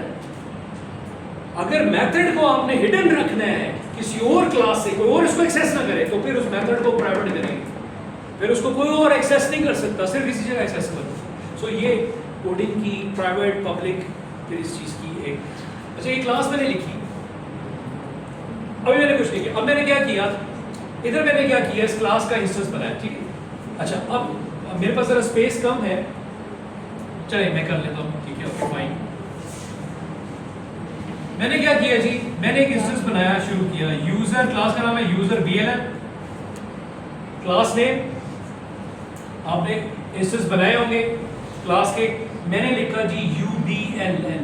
अगर मेथड को आपने हिडन रखना है किसी और क्लास से, कोई और इसको एक्सेस ना करे, तो फिर उस मेथड को प्राइवेट करेंगे, फिर उसको कोई और एक्सेस नहीं कर सकता, सिर्फ इसी जगह एक्सेसिबल। सो ये कोडिंग की प्राइवेट पब्लिक, फिर इस चीज की एक, अच्छा ये क्लास मैंने लिखी, अभी मैंने कुछ नहीं किया। अब मैंने क्या किया, इधर मैंने क्या किया, इस क्लास का इंस्टेंस बनाया, ठीक है। अच्छा, अब मेरे पास जरा स्पेस कम है, चलिए मैं कर लेता हूँ, ठीक है, ओके फाइन। मैंने क्या किया जी, मैंने एक इंस्टेंस बनाया, शुरू किया, यूजर, क्लास का नाम है यूजर BLN, क्लास नेम आपने इंस्टेंस बनाए होंगे क्लास के, मैंने लिखा जी UDLN।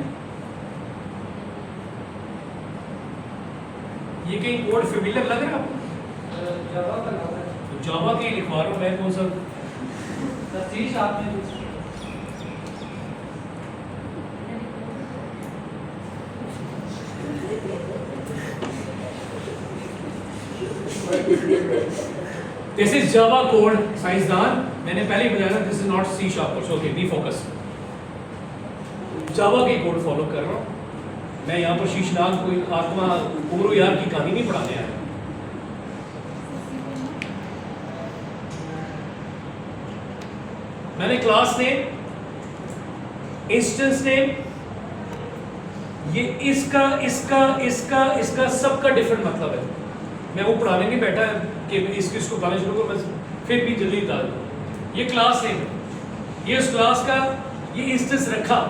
ये कहीं कोड फेमिलियर लग रहा है आपको? जावा का नाम है तो जावा के लिखवा रहा हूँ मैं, कौन सा? सर सी शार्प में दिस इज जावा कोड, साइंसदान, मैंने पहले ही बताया था, this is not C sharp. Okay, be focus. Java के कोड फॉलो कर रहा हूँ मैं, यहाँ पर शीशनाग कोई आत्मा गुरु यार की कहानी नहीं पढ़ाने आया। मैंने क्लास नेम, इंस्टेंस नेम, ये इसका इसका इसका इसका सबका डिफरेंट मतलब है। मैं वो पढ़ाने नहीं बैठा कि इसको पढ़ाना शुरू करूँ, बस फिर भी जल्दी बता दूँ। ये क्लास नेम है, ये उस क्लास का ये इंस्टेंस रखा,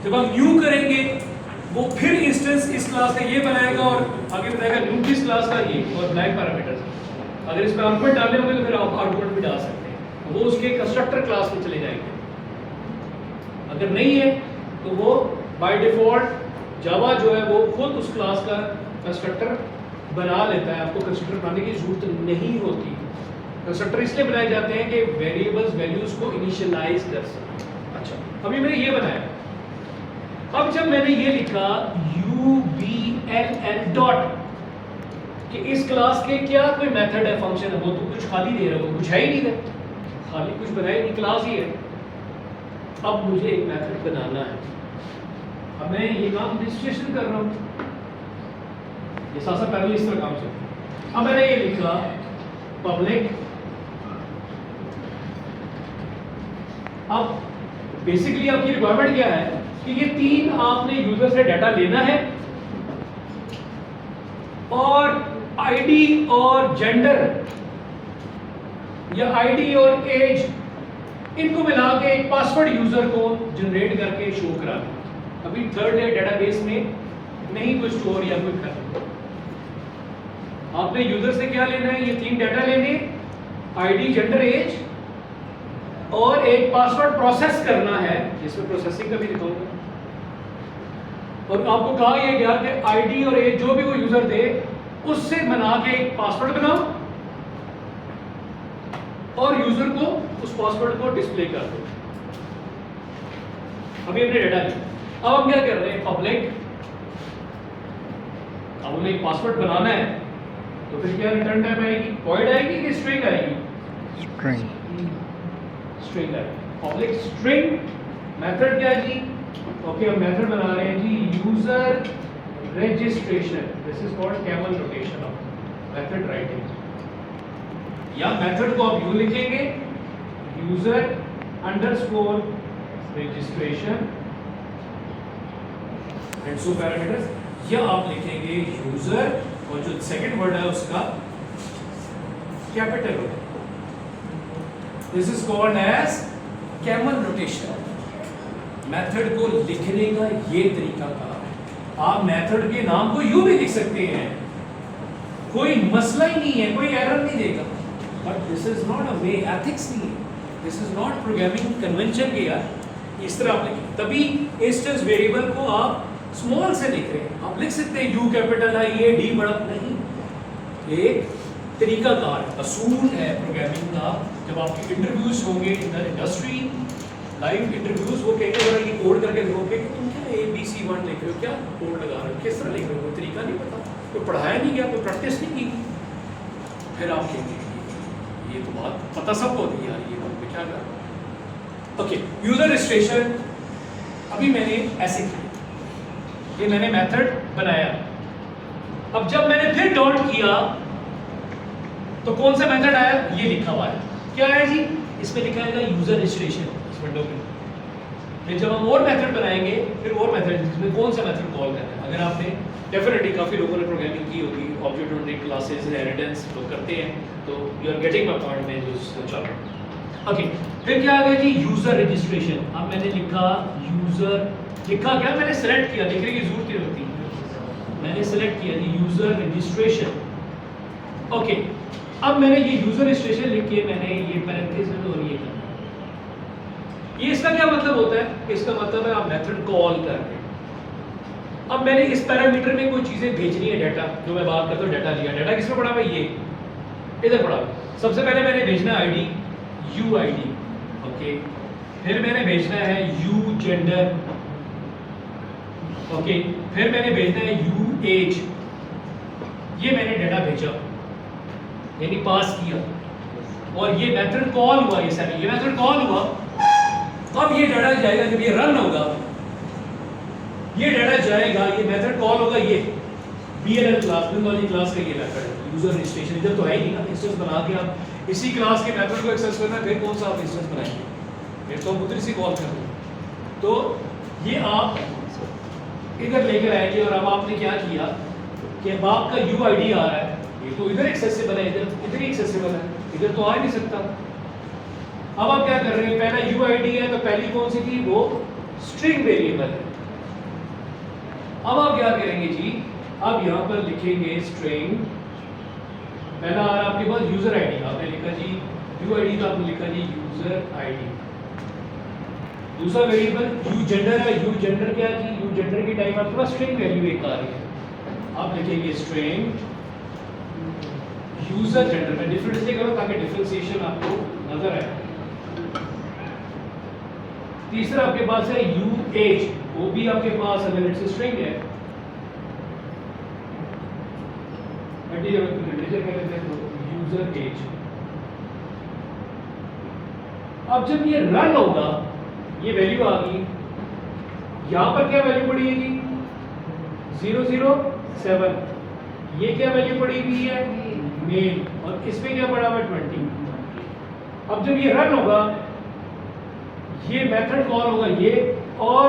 जब हम न्यू करेंगे वो फिर इंस्टेंस इस क्लास का ये बनाएगा और आगे बताएगा न्यू किस क्लास का ये, और ब्लैंक पैरामीटर्स। अगर इसमें आर्गुमेंट डालने होंगे तो फिर आप आर्गुमेंट भी डाल सकते हैं, वो उसके कंस्ट्रक्टर क्लास में चले जाएंगे। अगर नहीं है तो वो बाय डिफॉल्ट जावा जो है वो खुद उस क्लास का कंस्ट्रक्टर बना लेता है, आपको कंस्ट्रक्टर बनाने की जरूरत नहीं होती। कंस्ट्रक्टर इसलिए बनाए जाते हैं कि वेरिएबल्स वैल्यूज को इनिशियलाइज कर सकें। अच्छा, अभी मैंने ये बनाया, अब जब मैंने ये लिखा UBLN डॉट कि इस क्लास के क्या कोई मेथड है, फंक्शन है, वो तो कुछ खाली दे रहा है, वो कुछ है ही नहीं है, खाली कुछ बनाया नहीं, क्लास ही है। अब मुझे एक मेथड बनाना है, अब मैं ये काम रजिस्ट्रेशन कर रहा हूँ, ये साथ साथ पैरेलल इस तरह काम चलता है। अब मैंने ये लिखा पब्लिक, अब बेसिकली आपकी रिक्वायरमेंट क्या है कि ये तीन आपने यूजर से डाटा लेना है और आईडी और जेंडर या आईडी और एज, इनको मिला के एक पासवर्ड यूजर को जनरेट करके शो कराना। अभी थर्ड लेयर डेटाबेस में नहीं कोई स्टोर या कोई कर, आपने यूजर से क्या लेना है, ये तीन डाटा लेने, आईडी, जेंडर, एज, और एक पासवर्ड प्रोसेस करना है, जिसमें प्रोसेसिंग का भी दिखाऊंगा। और आपको कहा यह गया कि आईडी और एज जो भी वो यूजर दे उससे बना के एक पासवर्ड बनाओ और यूजर को उस पासवर्ड को डिस्प्ले कर दो। अभी हमने डाटा लिया, अब हम क्या कर रहे हैं, पब्लिक, अब हमें एक पासवर्ड बनाना है तो फिर क्या रिटर्न टाइप आएगी, वॉइड आएगी कि स्ट्रिंग आएगी? स्ट्रिंग, स्ट्रिंग आएगी। पब्लिक स्ट्रिंग, मेथड क्या है जी, ओके, हम मेथड बना रहे हैं जी user registration, this is called camel rotation of method writing, या मेथड को आप यूं लिखेंगे user underscore registration and so parameters, या आप लिखेंगे यूजर और जो सेकंड वर्ड है उसका कैपिटल होगा। This is called as camel rotation. Method को लिखने का ये तरीका था, आप मेथड के नाम को यूं भी लिख सकते हैं, कोई मसला ही नहीं है, कोई एरर नहीं देगा, but this is not a way, ethics नहीं है, this is not programming convention के यार। इस तरह आप लिखें, तभी इंस्टेंस वेरिएबल को आप स्मॉल से लिख रहे हैं, आप लिख सकते हैं यू कैपिटल है, ये डी बड़ा नहीं, एक तरीकाकार असूल है प्रोग्रामिंग का। जब आपके इंटरव्यूज होंगे in the industry, live interviews, वो कहेंगे जरा ये कोड करके देखोगे कि तुम क्या ABC1 लिख रहे हो, क्या कोड लगा रहे हो, किस तरह लिख रहे हो, कोई तरीका नहीं पता, कोई पढ़ाया नहीं गया, कोई प्रैक्टिस नहीं की, फिर आप कहेंगे ये तो बात पता सबको होती है यार, ये बात क्या कर। ओके, यूजर रजिस्ट्रेशन अभी मैंने ऐसे किया, ये मैंने मेथड बनाया। अब जब मैंने फिर डॉट किया तो कौन सा मेथड आया, ये लिखा हुआ है, क्या है जी, इसमें लिखा है यूजर रजिस्ट्रेशन, इस विंडो में फिर जब हम और मेथड बनाएंगे फिर और मेथड जिसमें कौन सा मेथड कॉल करना है। अगर आपने डेफिनेटली काफ़ी लोगों ने प्रोग्रामिंग की होगी, ऑब्जेक्ट ओरिएंटेड क्लासेस इनहेरिटेंस लोग करते हैं, तो you are getting my point में जो चल रहा है। ओके, फिर क्या आ गया जी यूज़र रजिस्ट्रेशन। अब मैंने लिखा यूज़र, लिखा क्या, मैंने सेलेक्ट किया, लिखने की जरूरत नहीं होती, मैंने सेलेक्ट किया जी यूज़र रजिस्ट्रेशन। ओके, अब मैंने ये यूज़र रजिस्ट्रेशन लिख के मैंने ये पैरेंथेसिस और ये करना, ये इसका क्या मतलब होता है, इसका मतलब है आप मेथड कॉल कर रहे हैं। अब मैंने इस पैरामीटर में कोई चीजें भेजनी है, डाटा जो मैं बात करता हूँ, डाटा लिया, डाटा किसमें पड़ा हुआ है, ये इधर पड़ा हुआ। सबसे पहले मैंने भेजना आईडी, यू आईडी, ओके, फिर मैंने भेजना है यू जेंडर, ओके, फिर मैंने भेजना है यू एज। ये मैंने डाटा भेजा यानी पास किया, और ये मेथड कॉल हुआ, ये सारी ये मेथड कॉल हुआ। अब ये डाटा जाएगा, जब ये रन होगा ये डाटा जाएगा, ये मेथड कॉल होगा, ये BLL क्लास, बंगाली क्लास का ये मेथड है यूजर रजिस्ट्रेशन। इधर तो है ही नहीं ना, इंस्टेंस बना के आप इसी क्लास के मेथड को एक्सेस करना, फिर कौन सा आप इंस्टेंस बनाएंगे, फिर तो हम उधर से कॉल कर रहे हैं। तो ये आप इधर लेकर आएंगे, और अब आपने क्या किया कि अब आपका UID आ रहा है, ये तो इधर एक्सेसिबल है, इधर ही एक्सेसिबल है, इधर तो आ ही नहीं सकता। अब आप क्या कर रहे हैं, पहला UID है तो पहली कौन सी थी, वो स्ट्रिंग वेरिएबल है। अब आप क्या करेंगे जी, अब यहां पर लिखेंगे स्ट्रिंग, पहला आ रहा आपके पास यूजर आईडी, आपने लिखा जी UID, तो आपने लिखा जी यूजर आईडी। दूसरा वेरिएबल यू जेंडर है, यू जेंडर क्या है जी, यू जेंडर की टाइम आपके पास स्ट्रिंग वैल्यू एक आ रही है, आप लिखेंगे स्ट्रिंग यूजर जेंडर में डिफरेंट इसलिए करो ताकि डिफरेंशिएशन आपको नजर आए। तीसरा आपके पास है यू एज, वो भी आपके पास अगर इट्स स्ट्रिंग है, इंटीजर कर लेते हैं तो यूजर एज। अब जब ये रन होगा, ये वैल्यू आ गई, यहां पर क्या वैल्यू पड़ी है जी 007, ये क्या वैल्यू पड़ी हुई है मेल, और इसमें क्या पड़ा हुआ 20। अब जब ये रन होगा, ये मेथड कॉल होगा ये, और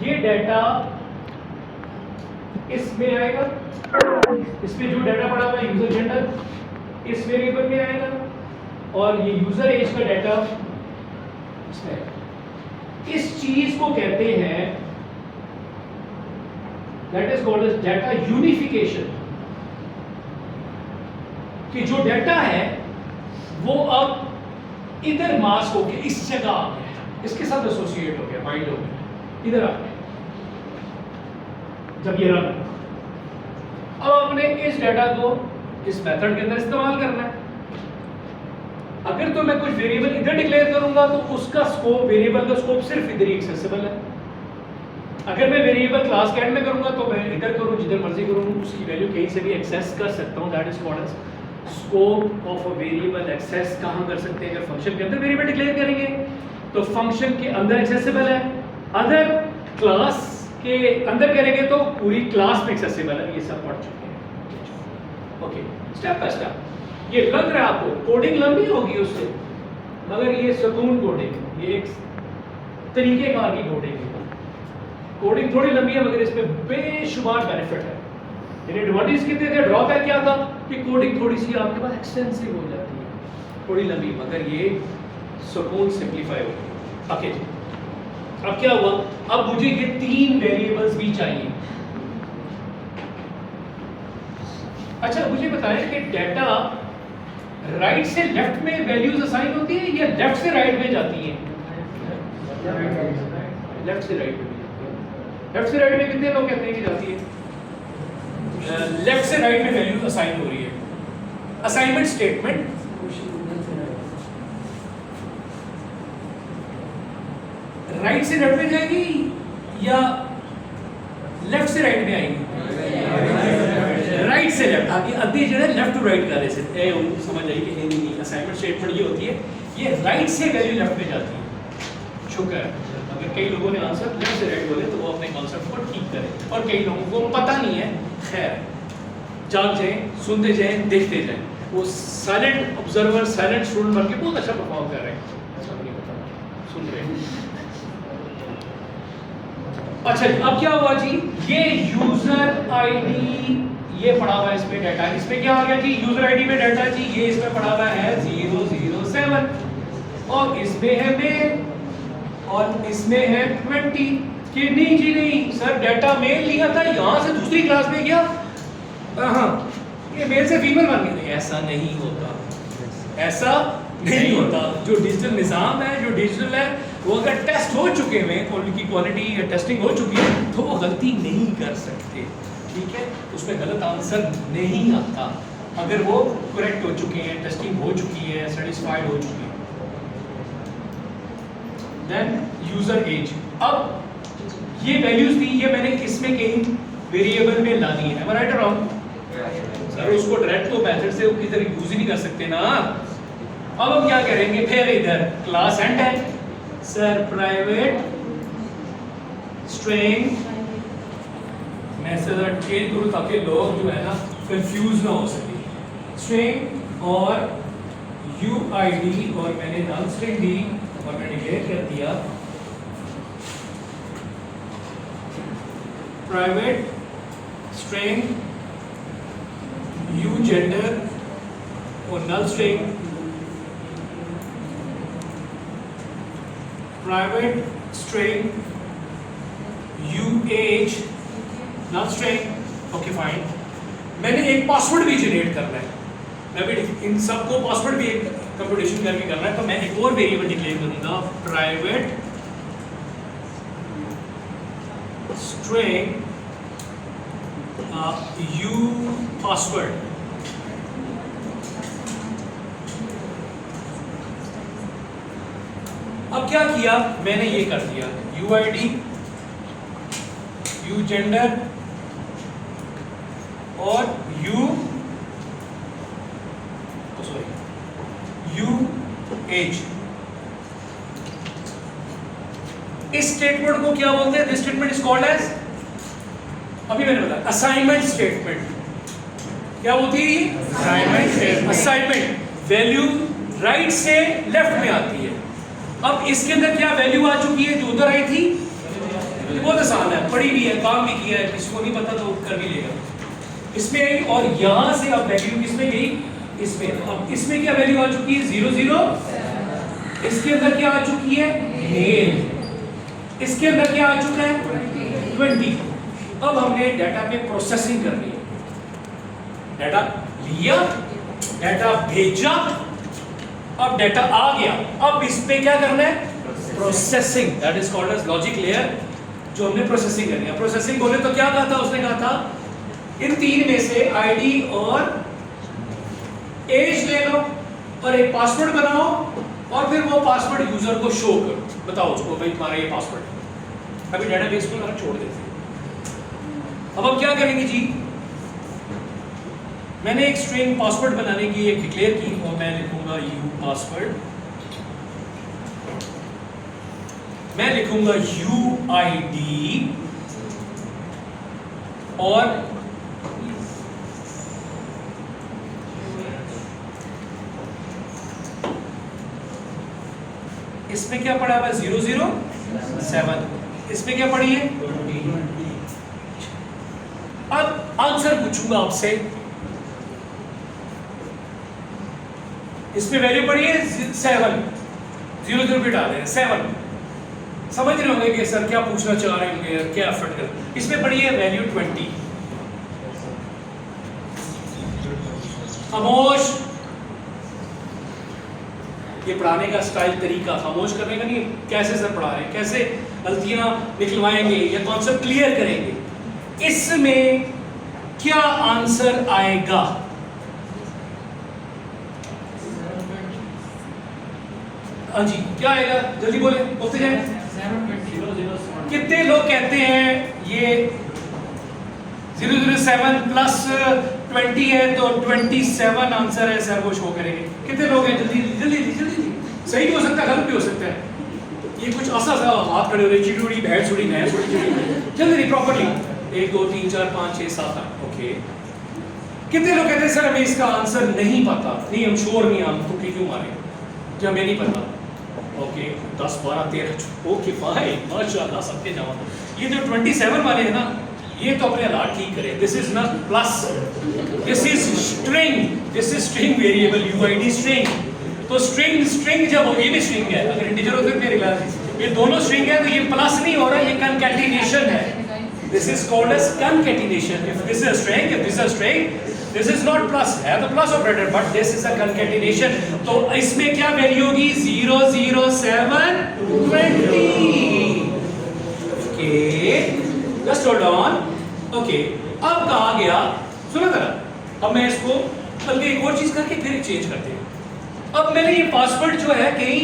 ये डाटा इसमें आएगा, इसमें जो डाटा पड़ा हुआ है यूजर जेंडर इस वेरिएबल में आएगा, और ये यूजर एज का डाटा इसमें आएगा। इस चीज को कहते हैं, that is called as data unification, कि जो डाटा है वो अब इधर मास्क हो गया, इस जगह आ गया, इसके साथ एसोसिएट हो गया, बाइंड हो गया, इधर आ गया जब ये रन। अब आपने इस डाटा को इस मेथड के अंदर इस्तेमाल करना है। अगर तो मैं कुछ वेरिएबल इधर डिक्लेयर करूंगा तो उसका स्कोप, वेरिएबल का स्कोप सिर्फ इधर ही एक्सेसिबल है। अगर मैं वेरिएबल क्लास के एंड में करूंगा तो मैं इधर करूं, जिधर मर्जी करूं, उसकी वैल्यू कहीं से भी एक्सेस कर सकता हूं। That is called as scope of a variable. Access कहां कर सकते हैं, अगर फंक्शन के अंदर वेरिएबल डिक्लेयर करेंगे तो फंक्शन के अंदर एक्सेसिबल है, अदर क्लास के अंदर करेंगे तो पूरी क्लास में एक्सेसिबल है। ये सब पढ़ चुके हैं। Okay, step by step. ये लग रहा है आपको कोडिंग लंबी होगी उससे, मगर ये सुकून कोडिंग, ये एक तरीकेकार की कोडिंग है। कोडिंग थोड़ी लंबी है मगर इसमें बेशुमार बेनिफिट है। यानी एडवांटेज कितने थे, ड्रॉबैक क्या था कि कोडिंग थोड़ी सी आपके पास एक्सटेंसिव हो जाती है, थोड़ी लंबी, मगर ये सुकून सिंपलीफाई हो गई। ओके, अब क्या हुआ, अब मुझे ये 3 वेरिएबल्स भी चाहिए। अच्छा, मुझे बताएं कि डाटा राइट से लेफ्ट में वैल्यूज असाइन होती है या लेफ्ट से राइट में जाती है? लेफ्ट से राइट में। लेफ्ट से राइट में कितने लोग कहते हैं कि जाती है? लेफ्ट से राइट में वैल्यूज असाइन हो रही है। असाइनमेंट स्टेटमेंट राइट से लेफ्ट में जाएगी या लेफ्ट से राइट में आएगी? राइट से लेफ्ट आगे अभी जो है लेफ्ट टू राइट कर रहे थे, समझ आई कि नहीं, असाइनमेंट स्टेटमेंट ये होती है, ये राइट से वैल्यू लेफ्ट में जाती है। शुक्र है, अगर कई लोगों ने आंसर लेफ्ट से राइट बोले तो वो अपने कॉन्सेप्ट को ठीक करें, और कई लोगों को पता नहीं है। खैर, जाग जाए, सुनते जाए, देखते जाए। वो साइलेंट ऑब्जर्वर, साइलेंट स्टूडेंट बन के बहुत अच्छा परफॉर्म कर रहे हैं, ऐसा नहीं पता, सुन रहे हैं। अच्छा अब क्या हुआ जी, ये यूजर आईडी ये पड़ा हुआ है इसमें डाटा, इसमें क्या आ गया जी, यूजर आईडी में डाटा जी, ये इसमें पड़ा हुआ है 007 और इसमें है मेल और इसमें है 20 कि नहीं जी नहीं सर डाटा मेल लिया था यहाँ से दूसरी क्लास में गया, हाँ ये मेल से फीमेल बन गई, नहीं ऐसा नहीं होता, ऐसा नहीं होता। जो डिजिटल निज़ाम है, जो डिजिटल है, वो अगर टेस्ट हो चुके हैं, उनकी क्वालिटी या टेस्टिंग हो चुकी है तो वो गलती नहीं कर सकते, ठीक है, उसमें गलत आंसर नहीं आता अगर वो करेक्ट हो चुके हैं, टेस्टिंग हो चुकी है, सेटिस्फाइड हो चुकी है। देन यूजर एज, अब ये वैल्यूज थी, ये मैंने किसमें कहीं वेरिएबल में ला दी है, मैं राइट रहा हूँ सर, उसको डायरेक्ट तो मेथड से इधर यूज ही नहीं कर सकते ना। अब हम क्या करेंगे, फिर इधर क्लास एंड है sir, private string message change करूँ ताकि लोग जो है ना कंफ्यूज ना हो सके, स्ट्रिंग और यूआईडी और मैंने नल स्ट्रिंग दी और मैंने डिक्लेयर कर दिया प्राइवेट स्ट्रिंग यू जेंडर और null string private string U age null string, okay fine. मैंने एक पासवर्ड भी जनरेट करना है, मैं भी इन सबको पासवर्ड भी एक कंप्यूटेशन करके करना है, तो मैं एक और वेरिएबल डिक्लेयर करूंगा प्राइवेट स्ट्रिंग यू पासवर्ड। अब क्या किया मैंने, ये कर दिया यूआईडी यू जेंडर और यू एज। इस स्टेटमेंट को क्या बोलते हैं, this statement is called as, अभी मैंने बताया असाइनमेंट स्टेटमेंट। क्या होती है असाइनमेंट? असाइनमेंट वैल्यू राइट से लेफ्ट में आती है। अब इसके अंदर क्या वैल्यू आ चुकी है जो उधर आई थी, बहुत आसान है, पढ़ी भी है, काम भी किया है, किसी को नहीं पता तो कर भी लेगा। इसमें आई और यहां से अब वैल्यू किसमें गई, इसमें। अब इसमें क्या वैल्यू आ चुकी है 00, इसके अंदर क्या आ चुकी है मेल, इसके अंदर क्या आ चुका है 20। अब हमने डाटा पे प्रोसेसिंग करनी है, डाटा लिया, डाटा भेजा, अब डाटा आ गया, अब इस पे क्या करना है processing, that is called as logic layer, जो हमने प्रोसेसिंग करनी है। प्रोसेसिंग बोले तो क्या कहा था उसने, कहा था इन तीन में से आईडी और एज ले लो और एक पासवर्ड बनाओ और फिर वो पासवर्ड यूजर को शो करो, बताओ उसको भाई तुम्हारा ये पासवर्ड है। अभी डेटाबेस को ना छोड़ देते। अब हम क्या करेंगे जी, मैंने एक स्ट्रिंग पासवर्ड बनाने की एक डिक्लेयर की और मैं लिखूंगा यू पासवर्ड, मैं लिखूंगा यू आईडी और इसमें क्या पड़ा है 007, इसमें क्या पड़ी है। अब आंसर पूछूंगा आपसे, इसमें वैल्यू पड़ी है 7, 00 पे डाल रहे हैं 7। समझ रहे होंगे कि सर क्या पूछना चाह रहे होंगे, क्या एफर्ट कर। इसमें पड़ी है वैल्यू 20। खामोश, ये पढ़ाने का स्टाइल तरीका खामोश करने का नहीं, कैसे सर पढ़ा रहे हैं, कैसे गलतियां निकलवाएंगे या कॉन्सेप्ट क्लियर करेंगे। इसमें क्या आंसर आएगा, हाँ जी क्या आएगा, जल्दी बोले, बोलते जाए। कितने लोग कहते हैं ये 007 प्लस 20 है तो 27 आंसर है सर, वो शो करेंगे। कितने लोग हैं, जल्दी जल्दी जल्दी। सही भी हो सकता है, गलत भी हो सकता है, ये कुछ ऐसा सा हाथ खड़े हो रहे, चिड़ुड़ी भैंस उड़ी भैंस उड़ी, जल्दी प्रॉपर्ली 1 2 3 4 5 6 7 8। ओके, कितने लोग कहते हैं सर हमें इसका आंसर नहीं पता, नहीं हम श्योर नहीं, हम तुक्के क्यों मारे जब हमें नहीं पता। ओके 10 12 13 ओके फाइन माशाल्लाह सबके जवाब। ये जो 27 वाले हैं ना ये तो अपने हालात ठीक करें। This is not plus, this is string variable UID string. तो स्ट्रिंग जब हो, ये भी स्ट्रिंग है, अगर इंटीजर हो तो मेरे क्लास ये दोनों स्ट्रिंग है, तो ये प्लस नहीं हो रहा, ये कंकैटिनेशन है। This is called as concatenation. If this is a string, if this is a string, this is not plus, है तो plus operator, but this is a concatenation. तो इसमें क्या वैल्यू होगी? 0 0 7 20। Okay just hold on. Okay अब कहा गया, सुनो जरा, अब मैं इसको बल्कि एक और चीज करके फिर चेंज करते हैं। अब मैंने ये पासवर्ड जो है कहीं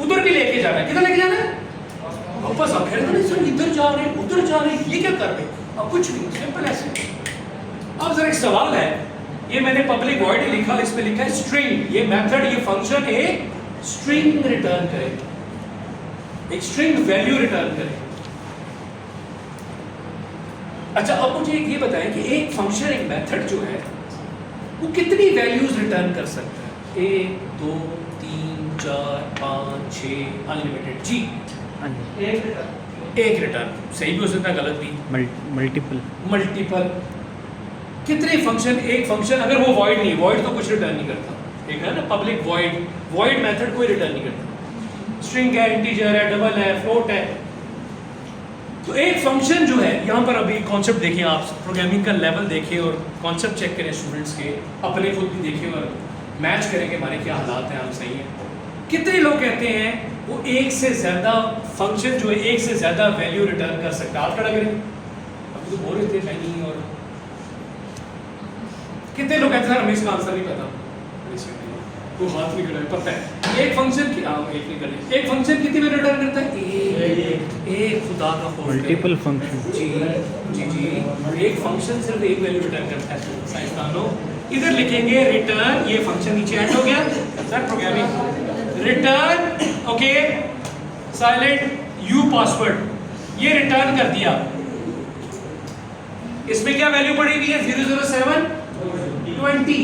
उधर भी लेके जाना है, किधर लेके जाना है? वापस आप कह रहे हैं इधर जा रहे हैं उधर जा रहे हैं, ये क्या कर रहे हैं? अब कुछ नहीं, सिंपल ऐसे। अब जरा एक सवाल है, ये मैंने पब्लिक वॉइड लिखा, इसमें लिखा है स्ट्रिंग। ये मेथड, ये फंक्शन एक स्ट्रिंग रिटर्न करे, एक स्ट्रिंग वैल्यू रिटर्न करे। अच्छा अब मुझे ये बताएं कि एक फंक्शन, एक मेथड जो है वो कितनी वैल्यूज रिटर्न कर सकता है? 1 2 3 4 5 6 अनलिमिटेड। जी एक रिटर्न, सही भी हो सकता है, गलत भी। मल्टीपल कितने फंक्शन? एक फंक्शन अगर वो वॉइड नहीं, वॉइड तो कुछ रिटर्न नहीं करता, एक है ना पब्लिक वॉइड मेथड कोई रिटर्न नहीं करता। स्ट्रिंग है, इंटीजर है, डबल है, फ्लोट है। तो एक फंक्शन जो है, यहाँ पर अभी कॉन्सेप्ट देखें आप, प्रोग्रामिंग का लेवल देखें और कॉन्सेप्ट चेक करें स्टूडेंट्स के, अपने खुद भी देखें और मैच करें कि हमारे क्या हालात हैं, हम सही हैं। कितने लोग कहते हैं वो एक से ज़्यादा फंक्शन जो है एक से ज़्यादा वैल्यू रिटर्न कर सकता है? हाथ खड़ा करें। अभी तो बोल रहे थे मैं नहीं, और कितने लोग कहते हैं हमें इसका आंसर नहीं पता? वो हाथ नहीं खड़ा, पता है। एक फंक्शन की एक नहीं करे, एक फंक्शन कितनी वैल्यू रिटर्न करता है? एक खुदा का मल्टीपल फंक्शन। जी जी जी, एक फंक्शन सिर्फ एक वैल्यू रिटर्न करता है। साइंसदानों इधर लिखेंगे रिटर्न, ये फंक्शन नीचे ऐड हो गया sir, programming return, okay silent you password, ये रिटर्न कर दिया। इसमें क्या वैल्यू पड़ी हुई है? 007 20।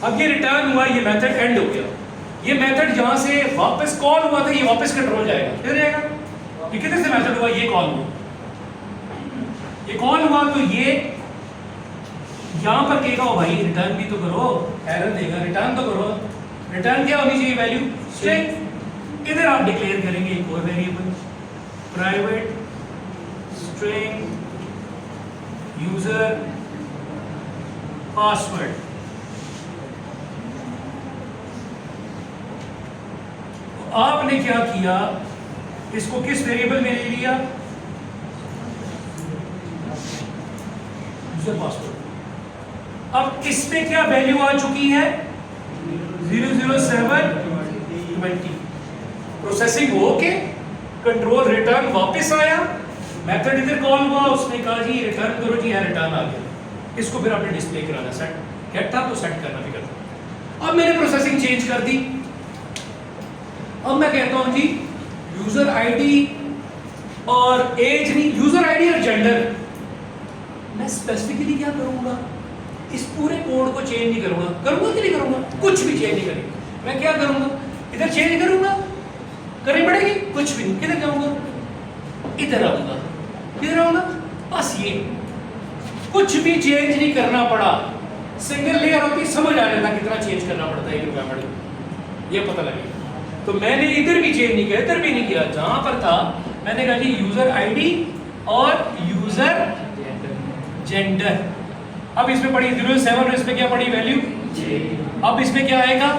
अब ये रिटर्न हुआ, ये मेथड एंड हो गया। ये मेथड जहां से वापस कॉल हुआ था, ये वापस कंट्रोल जाएगा, किधर जाएगा? ये किधर से मेथड हुआ? ये कॉल हुआ, ये कॉल हुआ, तो ये यहां पर कहेगा ओ भाई रिटर्न भी तो करो, एरर देगा, रिटर्न तो करो। रिटर्न क्या होनी चाहिए? Value string. इधर आप डिक्लेयर करेंगे एक और variable, private string user password. आपने क्या किया? इसको किस वेरिएबल में ले लिया? User password. अब इसमें क्या वैल्यू आ चुकी है? 007 20। प्रोसेसिंग होके कंट्रोल रिटर्न वापस आया, मेथड इधर कॉल हुआ, उसने कहा जी रिटर्न करो, जी यहाँ रिटर्न आ गया। इसको फिर आपने डिस्प्ले कराना, सेट गेट था तो सेट करना भी करना। अब मैंने प्रोसेसिंग चेंज कर दी। अब मैं कहता हूं जी यूजर आईडी और एज नहीं, यूजर आईडी और जेंडर। मैं स्पेसिफिकली क्या करूंगा? इस पूरे कोड को चेंज नहीं करूंगा। करूंगा कि नहीं करूंगा? कुछ भी चेंज नहीं करेंगे। मैं क्या करूंगा? इधर चेंज करूंगा, करनी पड़ेगी? कुछ भी नहीं। किधर जाऊंगा? इधर आऊंगा। किधर आऊंगा? बस ये, कुछ भी चेंज नहीं करना पड़ा। सिंगल लेयर होती, समझ आ जाता कितना चेंज करना पड़ता है प्रोग्रामर, ये पता लगेगा। तो मैंने इधर भी चेंज नहीं किया, इधर भी नहीं किया, जहां पर था मैंने कहा जी यूजर आईडी और यूजर जेंडर। अब इसमें पड़ी 007 और इसमें क्या पड़ी वैल्यू? अब इसमें क्या आएगा?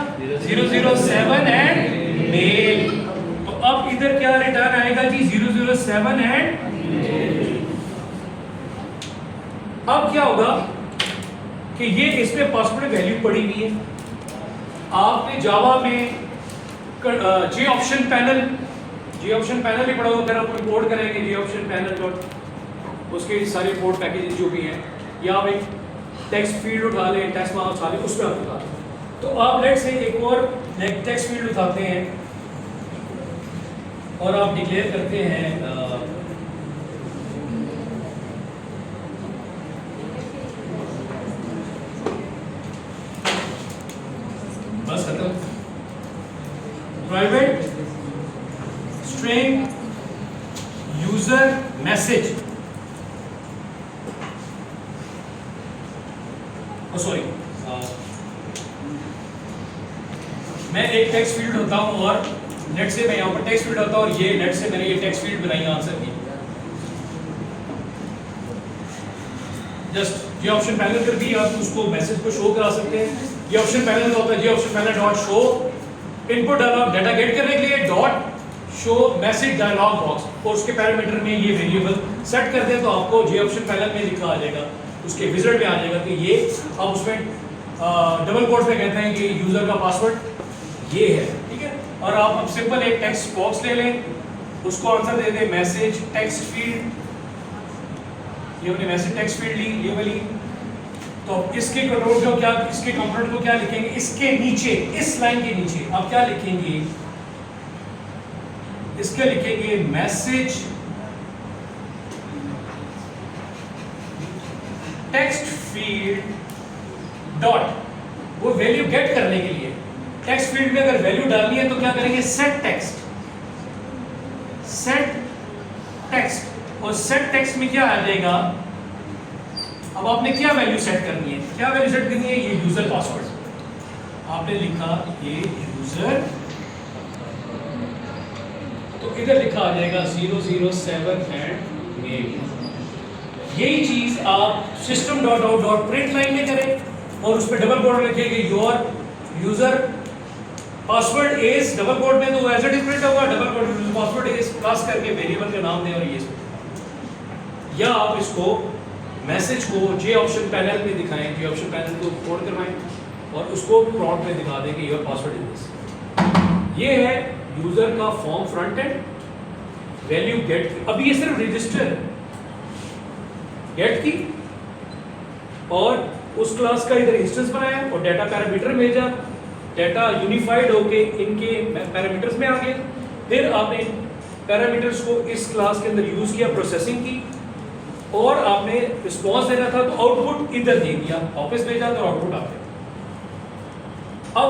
007 एंड मेल। तो अब इधर क्या रिटर्न आएगा जी? 007 एंड। अब क्या होगा कि ये इसमें पासवर्ड वैल्यू पड़ी हुई है। आपने जावा में जी ऑप्शन पैनल ही पढ़ा होगा, अगर आप इंपोर्ट करेंगे जी ऑप्शन पैनल डॉट, उसके सारे इंपोर्ट पैकेजेस जो भी हैं, या आप एक टेक्स्ट फील्ड उठा लें, टेक्स्ट मार्क्स उठा लें, उसमें आप उठा लें। तो आप लेट से एक और टेक्स्ट फील्ड उठाते हैं और आप डिक्लेयर करते हैं बस खत्म, private string user message, sorry, मैं एक टेक्स्ट फील्ड होता हूं और नेट से मैं यहाँ पर टेक्स्ट फील्ड होता हूं और ये नेट से मैंने ये टेक्स्ट फील्ड बनाई आंसर की। जस्ट ये ऑप्शन पैनल पर भी आप उसको मैसेज को शो करा सकते हैं। ये ऑप्शन पैनल का होता है, ये option panel dot show input dialog data get करने के लिए dot show message dialog box और उसके पैरामीटर में ये वेरिएबल सेट कर दें तो आपको जे ऑप्शन पैनल में लिखा आ जाएगा, उसके विजिट में आ जाएगा कि ये अब उसमें डबल कोट्स में कहते हैं कि यूजर का पासवर्ड ये है, ठीक है। और आप अब सिंपल एक टेक्स्ट बॉक्स ले लें, उसको आंसर दे दें मैसेज टेक्स्ट फील्ड, ये हमने मैसेज टेक्स्ट फील्ड ली, ये वाली। तो इसके कंट्रोल को क्या, इसके कंपोनेंट को क्या लिखेंगे, इसके नीचे, इस लाइन के नीचे आप क्या लिखेंगे, इसके लिखेंगे मैसेज टेक्स्ट फील्ड डॉट, वो वैल्यू गेट करने के लिए टेक्स्ट फील्ड में अगर वैल्यू डालनी है तो क्या करेंगे, सेट टेक्स्ट, सेट टेक्स्ट, और सेट टेक्स्ट में क्या आ जाएगा, अब आपने क्या वैल्यू सेट करनी है, क्या वैल्यू सेट करनी है, ये यूजर पासवर्ड आपने लिखा, ये यूजर, तो इधर लिखा आ जाएगा 007 एंड मेल। यही चीज आप system dot out dot print line में करें और उस पर डबल कोट लिखेंगे your user password is, double quote में तो एज इट इज प्रिंट होगा, डबल कोट में पासवर्ड इज पास करके वेरिएबल का नाम दें और ये, या आप इसको मैसेज को जे ऑप्शन पैनल में दिखाएं, जे ऑप्शन पैनल को कोड करवाएं और उसको प्रॉम्प्ट में दिखा दें कि योर पासवर्ड इज दिस। ये है यूजर का form front and, value gate, अब ये सिर्फ रजिस्टर गेट की और उस क्लास का इधर इंस्टेंस बनाया और डाटा पैरामीटर भेजा, डाटा यूनिफाइड होके इनके पैरामीटर्स में आ गए, फिर आपने पैरामीटर्स को इस क्लास के अंदर यूज किया, प्रोसेसिंग की और आपने रिस्पॉन्स देना था तो आउटपुट इधर दे दिया, वापस भेजा तो आउटपुट आ गया। अब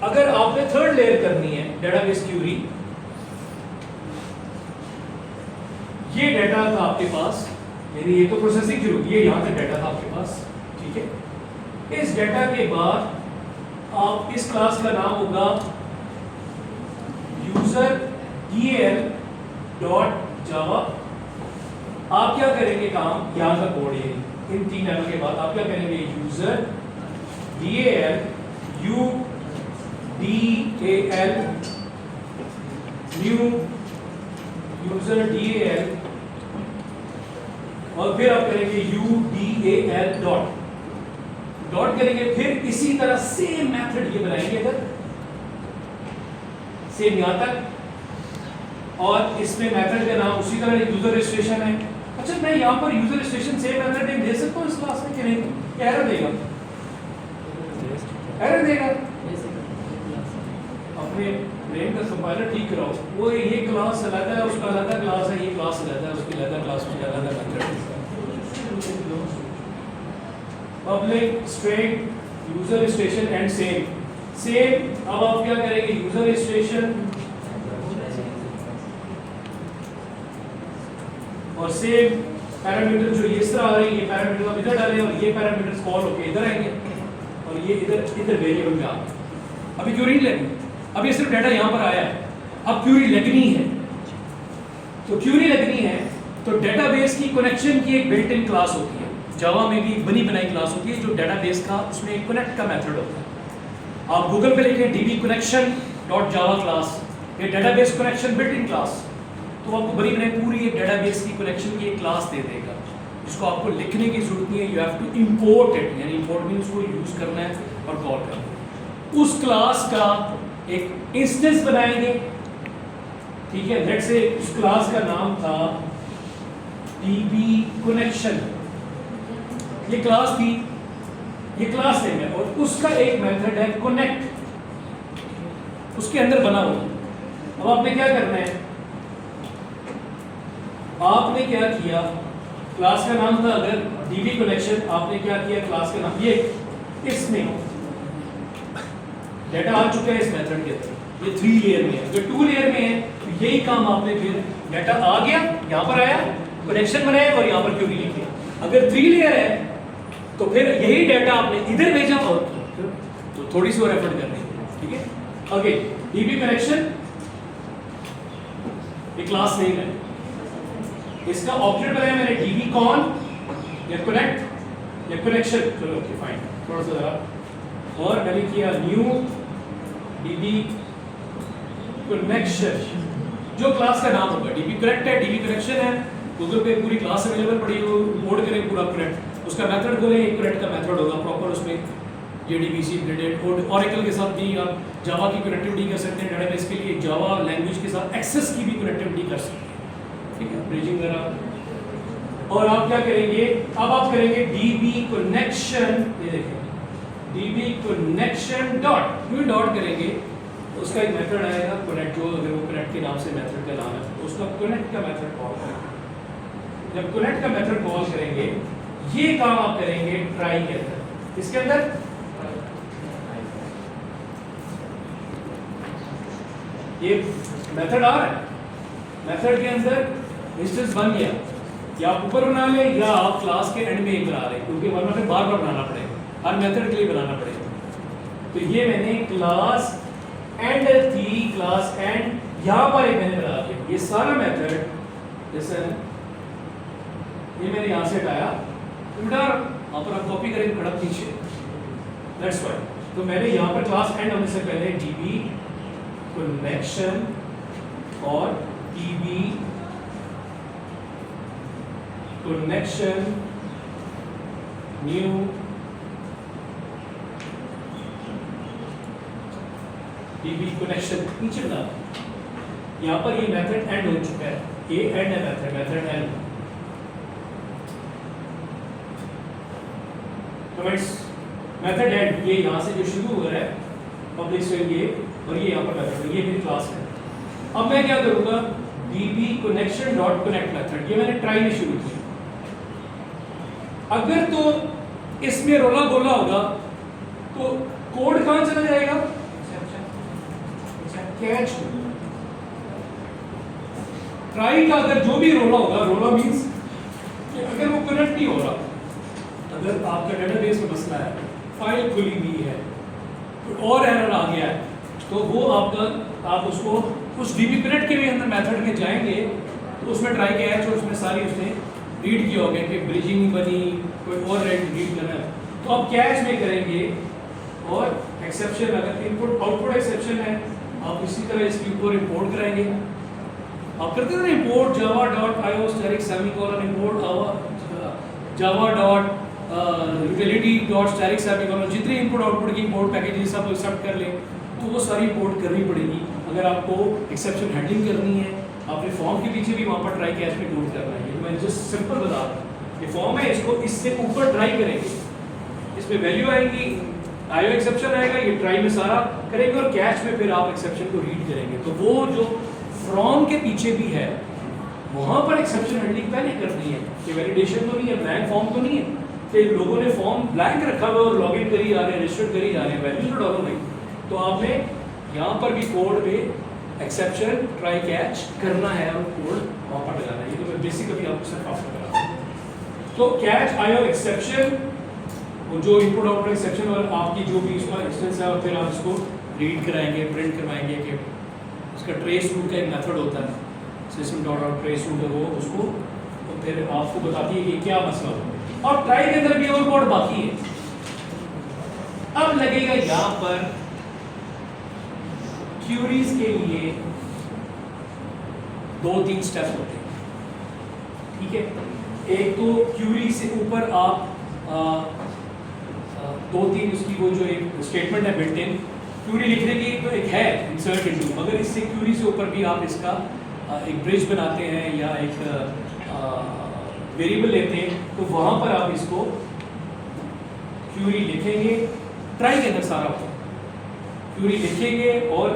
अगर आपने थर्ड लेयर करनी है डेटाबेस क्यूरी, ये डाटा था आपके पास, यानी ये तो प्रोसेसिंग शुरू की है, यहाँ तक डाटा था आपके पास, ठीक है। इस डाटा के बाद आप इस क्लास का नाम होगा यूजर DAL डॉट जावा। आप क्या करेंगे काम, यहाँ का कोड ये, इन तीन लाइनों के बाद आप क्या करेंगे, user DAL UDAL new user DAL और फिर आप करेंगे UDAL डॉट डॉट करेंगे, फिर इसी तरह सेम मेथड ये बनाएंगे इधर सेम यहां तक और इसमें मेथड का नाम उसी तरह यूजर रजिस्ट्रेशन है। अच्छा मैं यहां पर user registration same method name दे सकता हूं इस क्लास में कि नहीं, एरर देगा, एरर देगा, अपने ब्रेन का कंपाइलर ठीक कराओ, वो ये क्लास अलग है, उसका अलग क्लास है, ये क्लास अलग है, उसकी अलग क्लास में अलग method. Public string user registration and same same, अब आप क्या करेंगे, यूजर रजिस्ट्रेशन और सेम पैरामीटर जो इस तरह आ रही है, ये पैरामीटर आप इधर डालें और ये पैरामीटर्स कॉल होके इधर आएंगे और ये इधर वेरिएबल में आ गए। अभी क्यूरी लगनी, अब ये सिर्फ डाटा यहाँ पर आया है, अब क्यूरी लगनी है, तो क्यूरी लगनी है तो डेटाबेस की कनेक्शन की एक बिल्ट इन क्लास होती है, जावा में भी बनी बनाई क्लास होती है जो डेटाबेस का, उसमें एक कनेक्ट का मेथड होता है। आप गूगल पे लिखें db connection dot Java class, ये database connection built in class, तो आपको बनी बनाई पूरी एक डेटाबेस की कनेक्शन की एक क्लास दे देगा जिसको आपको लिखने की जरूरत नहीं है, you have to import it, यानी इंपोर्ट मींस उसको यूज करना है और कॉल करना है। उस क्लास का एक इंस्टेंस बनाएंगे, ठीक है, लेट्स से उस क्लास का नाम था db connection, ये क्लास थी, ये क्लास नेम है और उसका एक मेथड है कनेक्ट, उसके अंदर बना हुआ। अब आपने क्या करना है, आपने क्या किया, क्लास का नाम था अगर db connection, आपने क्या किया, क्लास का नाम ये, इसमें डाटा आ चुका है इस मेथड के अंदर, ये 3 लेयर में है। अगर 2 लेयर में है तो यही काम आपने फिर डाटा आ गया यहाँ पर आया, कनेक्शन बनाया और यहाँ पर क्यूरी लिख दिया। अगर 3 लेयर है तो फिर यही डाटा आपने इधर भेजा और तो थोड़ी सी और एफर्ट करनी है, ठीक है। ओके, डीबी कनेक्शन ये क्लास नेम है, इसका ऑब्जेक्ट बनाया मैंने डीबी कॉन या कनेक्ट या कनेक्शन, चलो ओके फाइन, थोड़ा सा जरा और मैंने किया न्यू डीबी कनेक्शन, जो क्लास का नाम होगा। डीबी कनेक्ट है, डीबी कनेक्शन है, गूगल पे पूरी क्लास अवेलेबल पड़ी हो, कोड करें पूरा कनेक्ट, उसका मेथड बोले एक कनेक्ट का मेथड होगा प्रॉपर, उसमें JDBC ग्रेडेड और ऑरेकल के साथ भी आप जावा की कनेक्टिविटी कर सकते हैं, डेटाबेस के लिए जावा लैंग्वेज के साथ एक्सेस की भी कनेक्टिविटी कर सकते हैं, ठीक है, ब्रिजिंग वगैरह। और आप क्या करेंगे, अब आप करेंगे डीबी कनेक्शन, ये देखें डीबी कनेक्शन डॉट, क्यों डॉट करेंगे, उसका एक मेथड आएगा कनेक्ट, जो अगर वो कनेक्ट के नाम से मेथड का नाम है तो उसका कनेक्ट का मेथड कॉल करेंगे। जब कनेक्ट का मेथड कॉल करेंगे ये काम आप करेंगे ट्राई के अंदर, इसके अंदर ये मेथड आ रहा है, मेथड के अंदर इंस्टेंस बन गया, या आप ऊपर बना ले या आप क्लास के एंड में एक बना ले, क्योंकि वरना फिर बार बार बनाना पड़ेगा, हर मेथड के लिए बनाना पड़ेगा। तो ये मैंने क्लास एंड थी, क्लास एंड यहाँ पर एक मैंने बना दिया, ये सारा मेथड जैसे ये मैंने यहाँ से हटाया, यहाँ पर आप कॉपी करेंगे खड़ा पीछे, दैट्स व्हाई। तो मैंने यहाँ पर क्लास एंड होने से पहले डीबी कनेक्शन और dB connection new dB connection नीचे बना, यहाँ पर ये मेथड एंड हो चुका है, ये एंड है method, method and comments, method and, ये यहाँ से जो शुरू हो रहा है पब्लिक स्ट्रिंग ये, और ये यहाँ पर मेथड, ये मेरी क्लास है। अब मैं क्या करूँगा, db connection dot connect method, ये मैंने ट्राई में शुरू किया। अगर तो इसमें रोला गोला होगा तो कोड कहाँ चला जाएगा, कैच ट्राई का अगर जो भी रोला होगा, रोला मींस कि अगर वो कनेक्ट नहीं हो रहा, अगर आपका डेटाबेस में मसला है, फाइल खुली हुई है और एरर आ गया है, तो वो आपका आप उसको उस डीबी कनेक्ट के भी अंदर मेथड में जाएंगे तो उसमें ट्राई कैच और उसमें सारी उसने रीड किया होगा कि ब्रिजिंग बनी, कोई और रीड करना है, तो आप कैच में करेंगे और एक्सेप्शन, अगर इनपुट आउटपुट एक्सेप्शन है आप इसी तरह इसके ऊपर इंपोर्ट कराएंगे। आप करते हैं import Java dot IO static semicolon, import Java dot utility dot static semicolon, जितने इनपुट आउटपुट की इंपोर्ट पैकेज सब एक्सेप्ट कर लें तो वो सारी इंपोर्ट करनी पड़ेगी। अगर आपको एक्सेप्शन हैंडलिंग करनी है, आपने फॉर्म के पीछे भी वहाँ पर ट्राई कैच में इंक्लूड करना है, मैं जस्ट सिंपल बता रहा हूँ, ये फॉर्म है, इसको इससे ऊपर ट्राई करेंगे, इसमें वैल्यू आएगी, आईओ एक्सेप्शन आएगा, ये ट्राई में सारा करेंगे और कैच में फिर आप एक्सेप्शन को रीड करेंगे। तो वो जो फ्रॉम के पीछे भी है वहाँ पर एक्सेप्शन हैंडलिंग पहले करनी है, कि वैलिडेशन तो नहीं है, ब्लैंक फॉर्म तो नहीं है कि लोगों ने फॉर्म ब्लैंक रखा हुआ और लॉगिन करी जा रहे हैं, रजिस्टर करी जा रहे हैं, वैल्यू तो डालो नहीं। तो आपने यहाँ पर भी कोड में एक्सेप्शन ट्राई कैच करना है और कोड वहाँ पर लगाना है, ये तो मैं बेसिकली आपको सिर्फ आपको करा। तो कैच आईओ एक्सेप्शन, वो जो इनपुट आउटपुट एक्सेप्शन और आपकी जो भी इसका इंस्टेंस है, और फिर आप इसको रीड कराएंगे, प्रिंट करवाएंगे कि उसका ट्रेस रूट का एक मेथड होता है, system dot out trace root है वो, उसको तो फिर आपको बताती है कि क्या मसला हो। और ट्राई के अंदर भी और कोड बाकी है। अब लगेगा यहाँ पर क्यूरीज के लिए 2-3 स्टेप होते हैं, ठीक है। एक तो क्यूरी से ऊपर आप 2-3 उसकी वो जो एक स्टेटमेंट है बिल्ट इन क्यूरी लिखने की तो एक है इंसर्ट इनटू, मगर इससे क्यूरी से ऊपर भी आप इसका एक ब्रिज बनाते हैं या एक वेरिएबल लेते हैं, तो वहाँ पर आप इसको क्यूरी लिखेंगे, ट्राई के अंदर सारा क्यूरी लिखेंगे और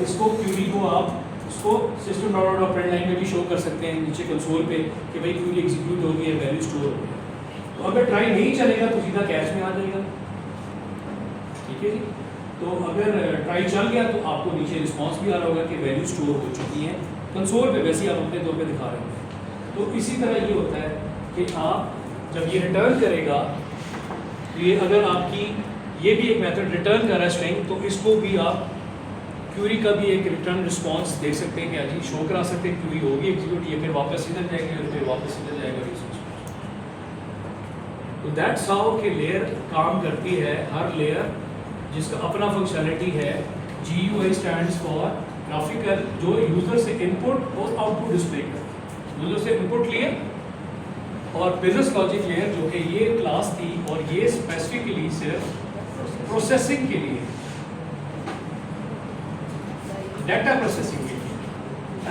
इसको क्यूरी को आप उसको system dot out print line में भी शो कर सकते हैं नीचे कंसोल पे कि भाई क्यूरी एग्जीक्यूट हो गई है, वैल्यू स्टोर हो गई है। तो अगर ट्राई नहीं चलेगा तो सीधा कैश में आ जाएगा, ठीक है जी। तो अगर ट्राई चल गया तो आपको नीचे रिस्पांस भी आ रहा होगा कि वैल्यू स्टोर हो चुकी है कंसोल पे, वैसे ही आप अपने तौर पे दिखा रहे हैं। तो इसी तरह ये होता है कि आप जब ये रिटर्न करेगा तो ये अगर आपकी ये भी एक मेथड रिटर्न कर रहा है स्ट्रिंग, तो इसको भी आप क्यूरी का भी एक रिटर्न रिस्पांस दे सकते हैं कि अजी शो करा सकते हैं क्यूरी होगी एग्जीक्यूट, ये फिर वापस इधर जाएंगे और फिर वापस इधर जाएगा। तो दैट्स हाउ कि लेयर काम करती है। हर लेयर जिसका अपना फंक्शनलिटी है, GUI स्टैंड्स फॉर ग्राफिकल, जो यूजर से इनपुट और आउटपुट डिस्प्ले कर, यूजर से इनपुट लिए, और बिजनेस लॉजिक लेयर जो कि ये क्लास थी और ये स्पेसिफिकली सिर्फ प्रोसेसिंग के लिए, डाटा प्रोसेसिंग के लिए,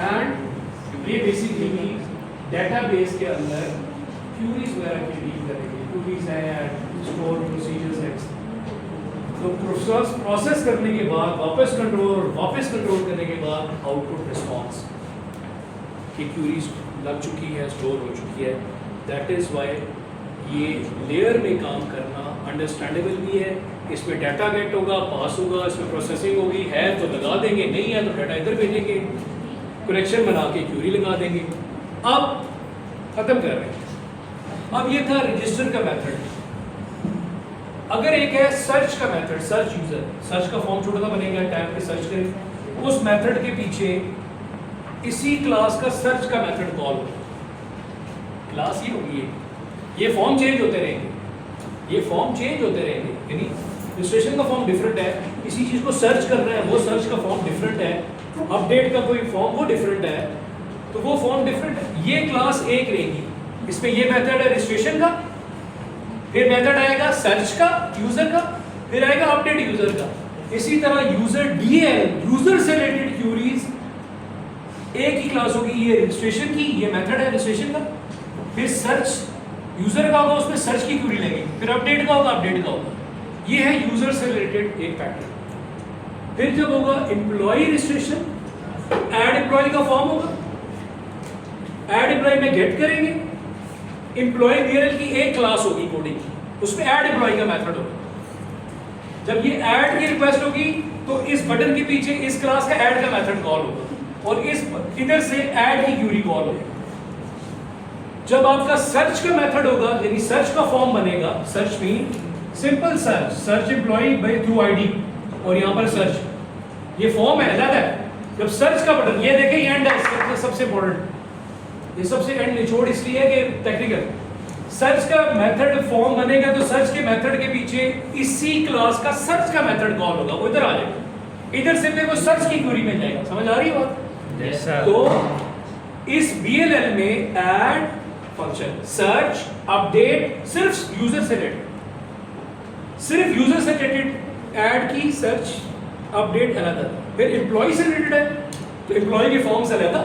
एंड ये बेसिकली डेटाबेस के अंदर क्यूरीज वगैरह की डील करेंगे। क्यूरीज है, स्टोर प्रोसीजर्स है, तो प्रोसेस करने के बाद वापस कंट्रोल करने के बाद आउटपुट रिस्पांस कि क्यूरीज लग चुकी है, स्टोर हो चुकी है। दैट इज़ वाई ये लेयर में काम करना अंडरस्टैंडेबल भी है। इसमें डाटा गेट होगा, पास होगा, इसमें प्रोसेसिंग होगी, है तो लगा देंगे, नहीं है तो डाटा इधर भेजेंगे, कनेक्शन बना के क्यूरी लगा देंगे। अब खत्म कर रहे हैं। अब ये था रजिस्टर का मेथड। अगर एक है सर्च का मेथड, सर्च यूजर, सर्च का फॉर्म छोटा सा बनेगा, टैब पे सर्च करें, उस मेथड के पीछे इसी क्लास का सर्च का मेथड कॉल होगा। क्लास ही होगी ये फॉर्म चेंज होते रहेंगे, ये फॉर्म चेंज होते रहेंगे, यानी रजिस्ट्रेशन का फॉर्म डिफरेंट है, इसी चीज को सर्च कर रहे हैं वो सर्च का फॉर्म डिफरेंट है, अपडेट का कोई फॉर्म वो डिफरेंट है, तो वो फॉर्म डिफरेंट है। ये क्लास एक रहेगी, इसमें ये मेथड है रजिस्ट्रेशन का, फिर मेथड आएगा सर्च का यूजर का, फिर आएगा अपडेट यूजर का। इसी तरह यूजर DL, यूजर से रिलेटेड क्यूरीज एक ही क्लास होगी, ये रजिस्ट्रेशन की, ये मेथड है रजिस्ट्रेशन का, फिर सर्च यूजर का होगा, उसमें सर्च की क्यूरी लगेगी, फिर अपडेट का होगा, अपडेट का होगा। ये है यूजर से रिलेटेड एक पैटर्न। फिर जब होगा एम्प्लॉय रजिस्ट्रेशन, ऐड एम्प्लॉय का फॉर्म होगा, ऐड एम्प्लॉय में गेट करेंगे, एम्प्लॉय DL की एक क्लास होगी कोडिंग की, उसमें ऐड एम्प्लॉय का मेथड होगा। जब ये ऐड की रिक्वेस्ट होगी तो इस बटन के पीछे इस क्लास का ऐड का मेथड कॉल होगा और इस इधर से ऐड की क्यूरी कॉल होगी। जब आपका सर्च का मेथड होगा, यानी सर्च का फॉर्म बनेगा, search mean simple search, search employ by through ID और यहाँ पर सर्च, ये फॉर्म है, अलग है। जब सर्च का बटन, ये देखें ये एंड है सबसे इंपॉर्टेंट, ये सबसे एंड निचोड़ इसलिए है कि टेक्निकल, सर्च का मेथड फॉर्म बनेगा तो सर्च के मेथड के पीछे इसी क्लास का सर्च का मेथड कॉल होगा, वो इधर आ जाएगा, इधर से वो सर्च की क्वेरी में जाएगा। समझ आ रही है बात? Yes, sir. तो इस BLL में ऐड फंक्शन, सर्च, अपडेट सिर्फ यूजर से रिलेटेड, सिर्फ यूजर से रिलेटेड ऐड की, सर्च, अपडेट अलग, फिर एम्प्लॉय से रिलेटेड है तो एम्प्लॉय के फॉर्म से अलग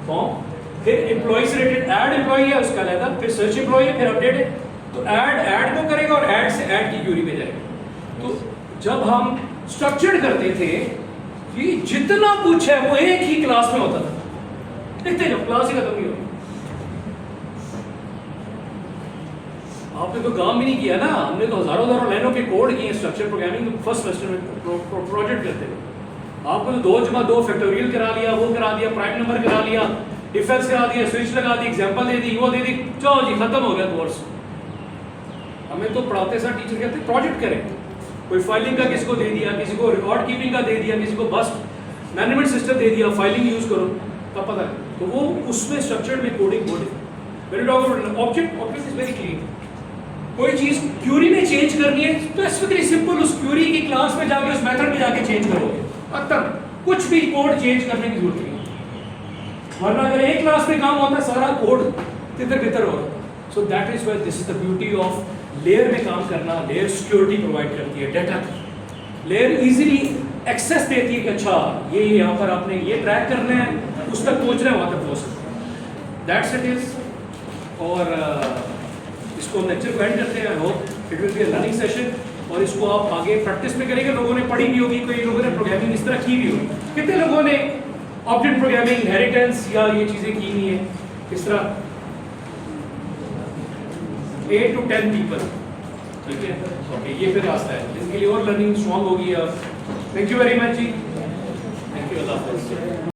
फॉर्म, फिर एम्प्लॉय से रिलेटेड ऐड एम्प्लॉय है उसका अलग, फिर सर्च एम्प्लॉय है, फिर अपडेट है, तो ऐड को करेगा और ऐड से ऐड की क्यूरी में जाएगा। तो जब हम स्ट्रक्चर्ड करते थे कि जितना कुछ है वो एक ही क्लास में होता था, देखते जब क्लास ही खत्म नहीं होगी। आपने तो काम भी नहीं किया ना, हमने तो हजारों लाइनों के कोड किए स्ट्रक्चर प्रोग्रामिंग फर्स्ट सेमेस्टर में प्रोजेक्ट करते थे। आपको तो 2 जमा 2 फैक्टोरियल करा लिया, वो करा दिया, प्राइम नंबर करा लिया, डिफरेंस करा दिया, स्विच लगा दी, एग्जांपल दे दी, वो दे दी, चलो जी खत्म हो गया कोर्स। हमें तो पढ़ाते साथ टीचर कहते प्रोजेक्ट करें, कोई फाइलिंग का किसी को दे दिया, किसी को रिकॉर्ड कीपिंग का दे दिया, किसी को बस मैनेजमेंट सिस्टम दे दिया, फाइलिंग यूज करो, तब पता नहीं। तो वो उसमें स्ट्रक्चर्ड में कोडिंग कोड है। When you talk about object is very clean. कोई चीज क्यूरी में चेंज करनी है, स्पेसिफिकली सिंपल उस क्यूरी की क्लास में जाके उस मेथड में जाके चेंज करोगे, तब कुछ भी कोड चेंज करने की जरूरत नहीं। वरना अगर एक क्लास में काम होता है सारा कोड तितर बितर होगा। So that is why this is the beauty of layer में काम करना। लेयर सिक्योरिटी प्रोवाइड करती है डाटा की, लेयर इजीली एक्सेस देती है कि अच्छा ये यहाँ पर आपने ये ट्रैक करना है, उस तक पहुँचना है, वहाँ तक पहुँच सकते हैं। That's it is. और इसको हम लेक्चर को एंड करते हैं। I hope it will be a learning session और इसको आप आगे प्रैक्टिस में करेंगे। लोगों ने पढ़ी भी होगी, कई लोगों ने प्रोग्रामिंग इस तरह की भी होगी। कितने लोगों ने ऑब्जेक्ट प्रोग्रामिंग, इनहेरिटेंस या ये चीज़ें की नहीं है इस तरह? 8 to 10 पीपल। ठीक है, ओके, ये फिर रास्ता है जिनके लिए और लर्निंग स्ट्रॉन्ग होगी अब। थैंक यू वेरी मच जी, थैंक यू, अल्लाह हाफ़िज़।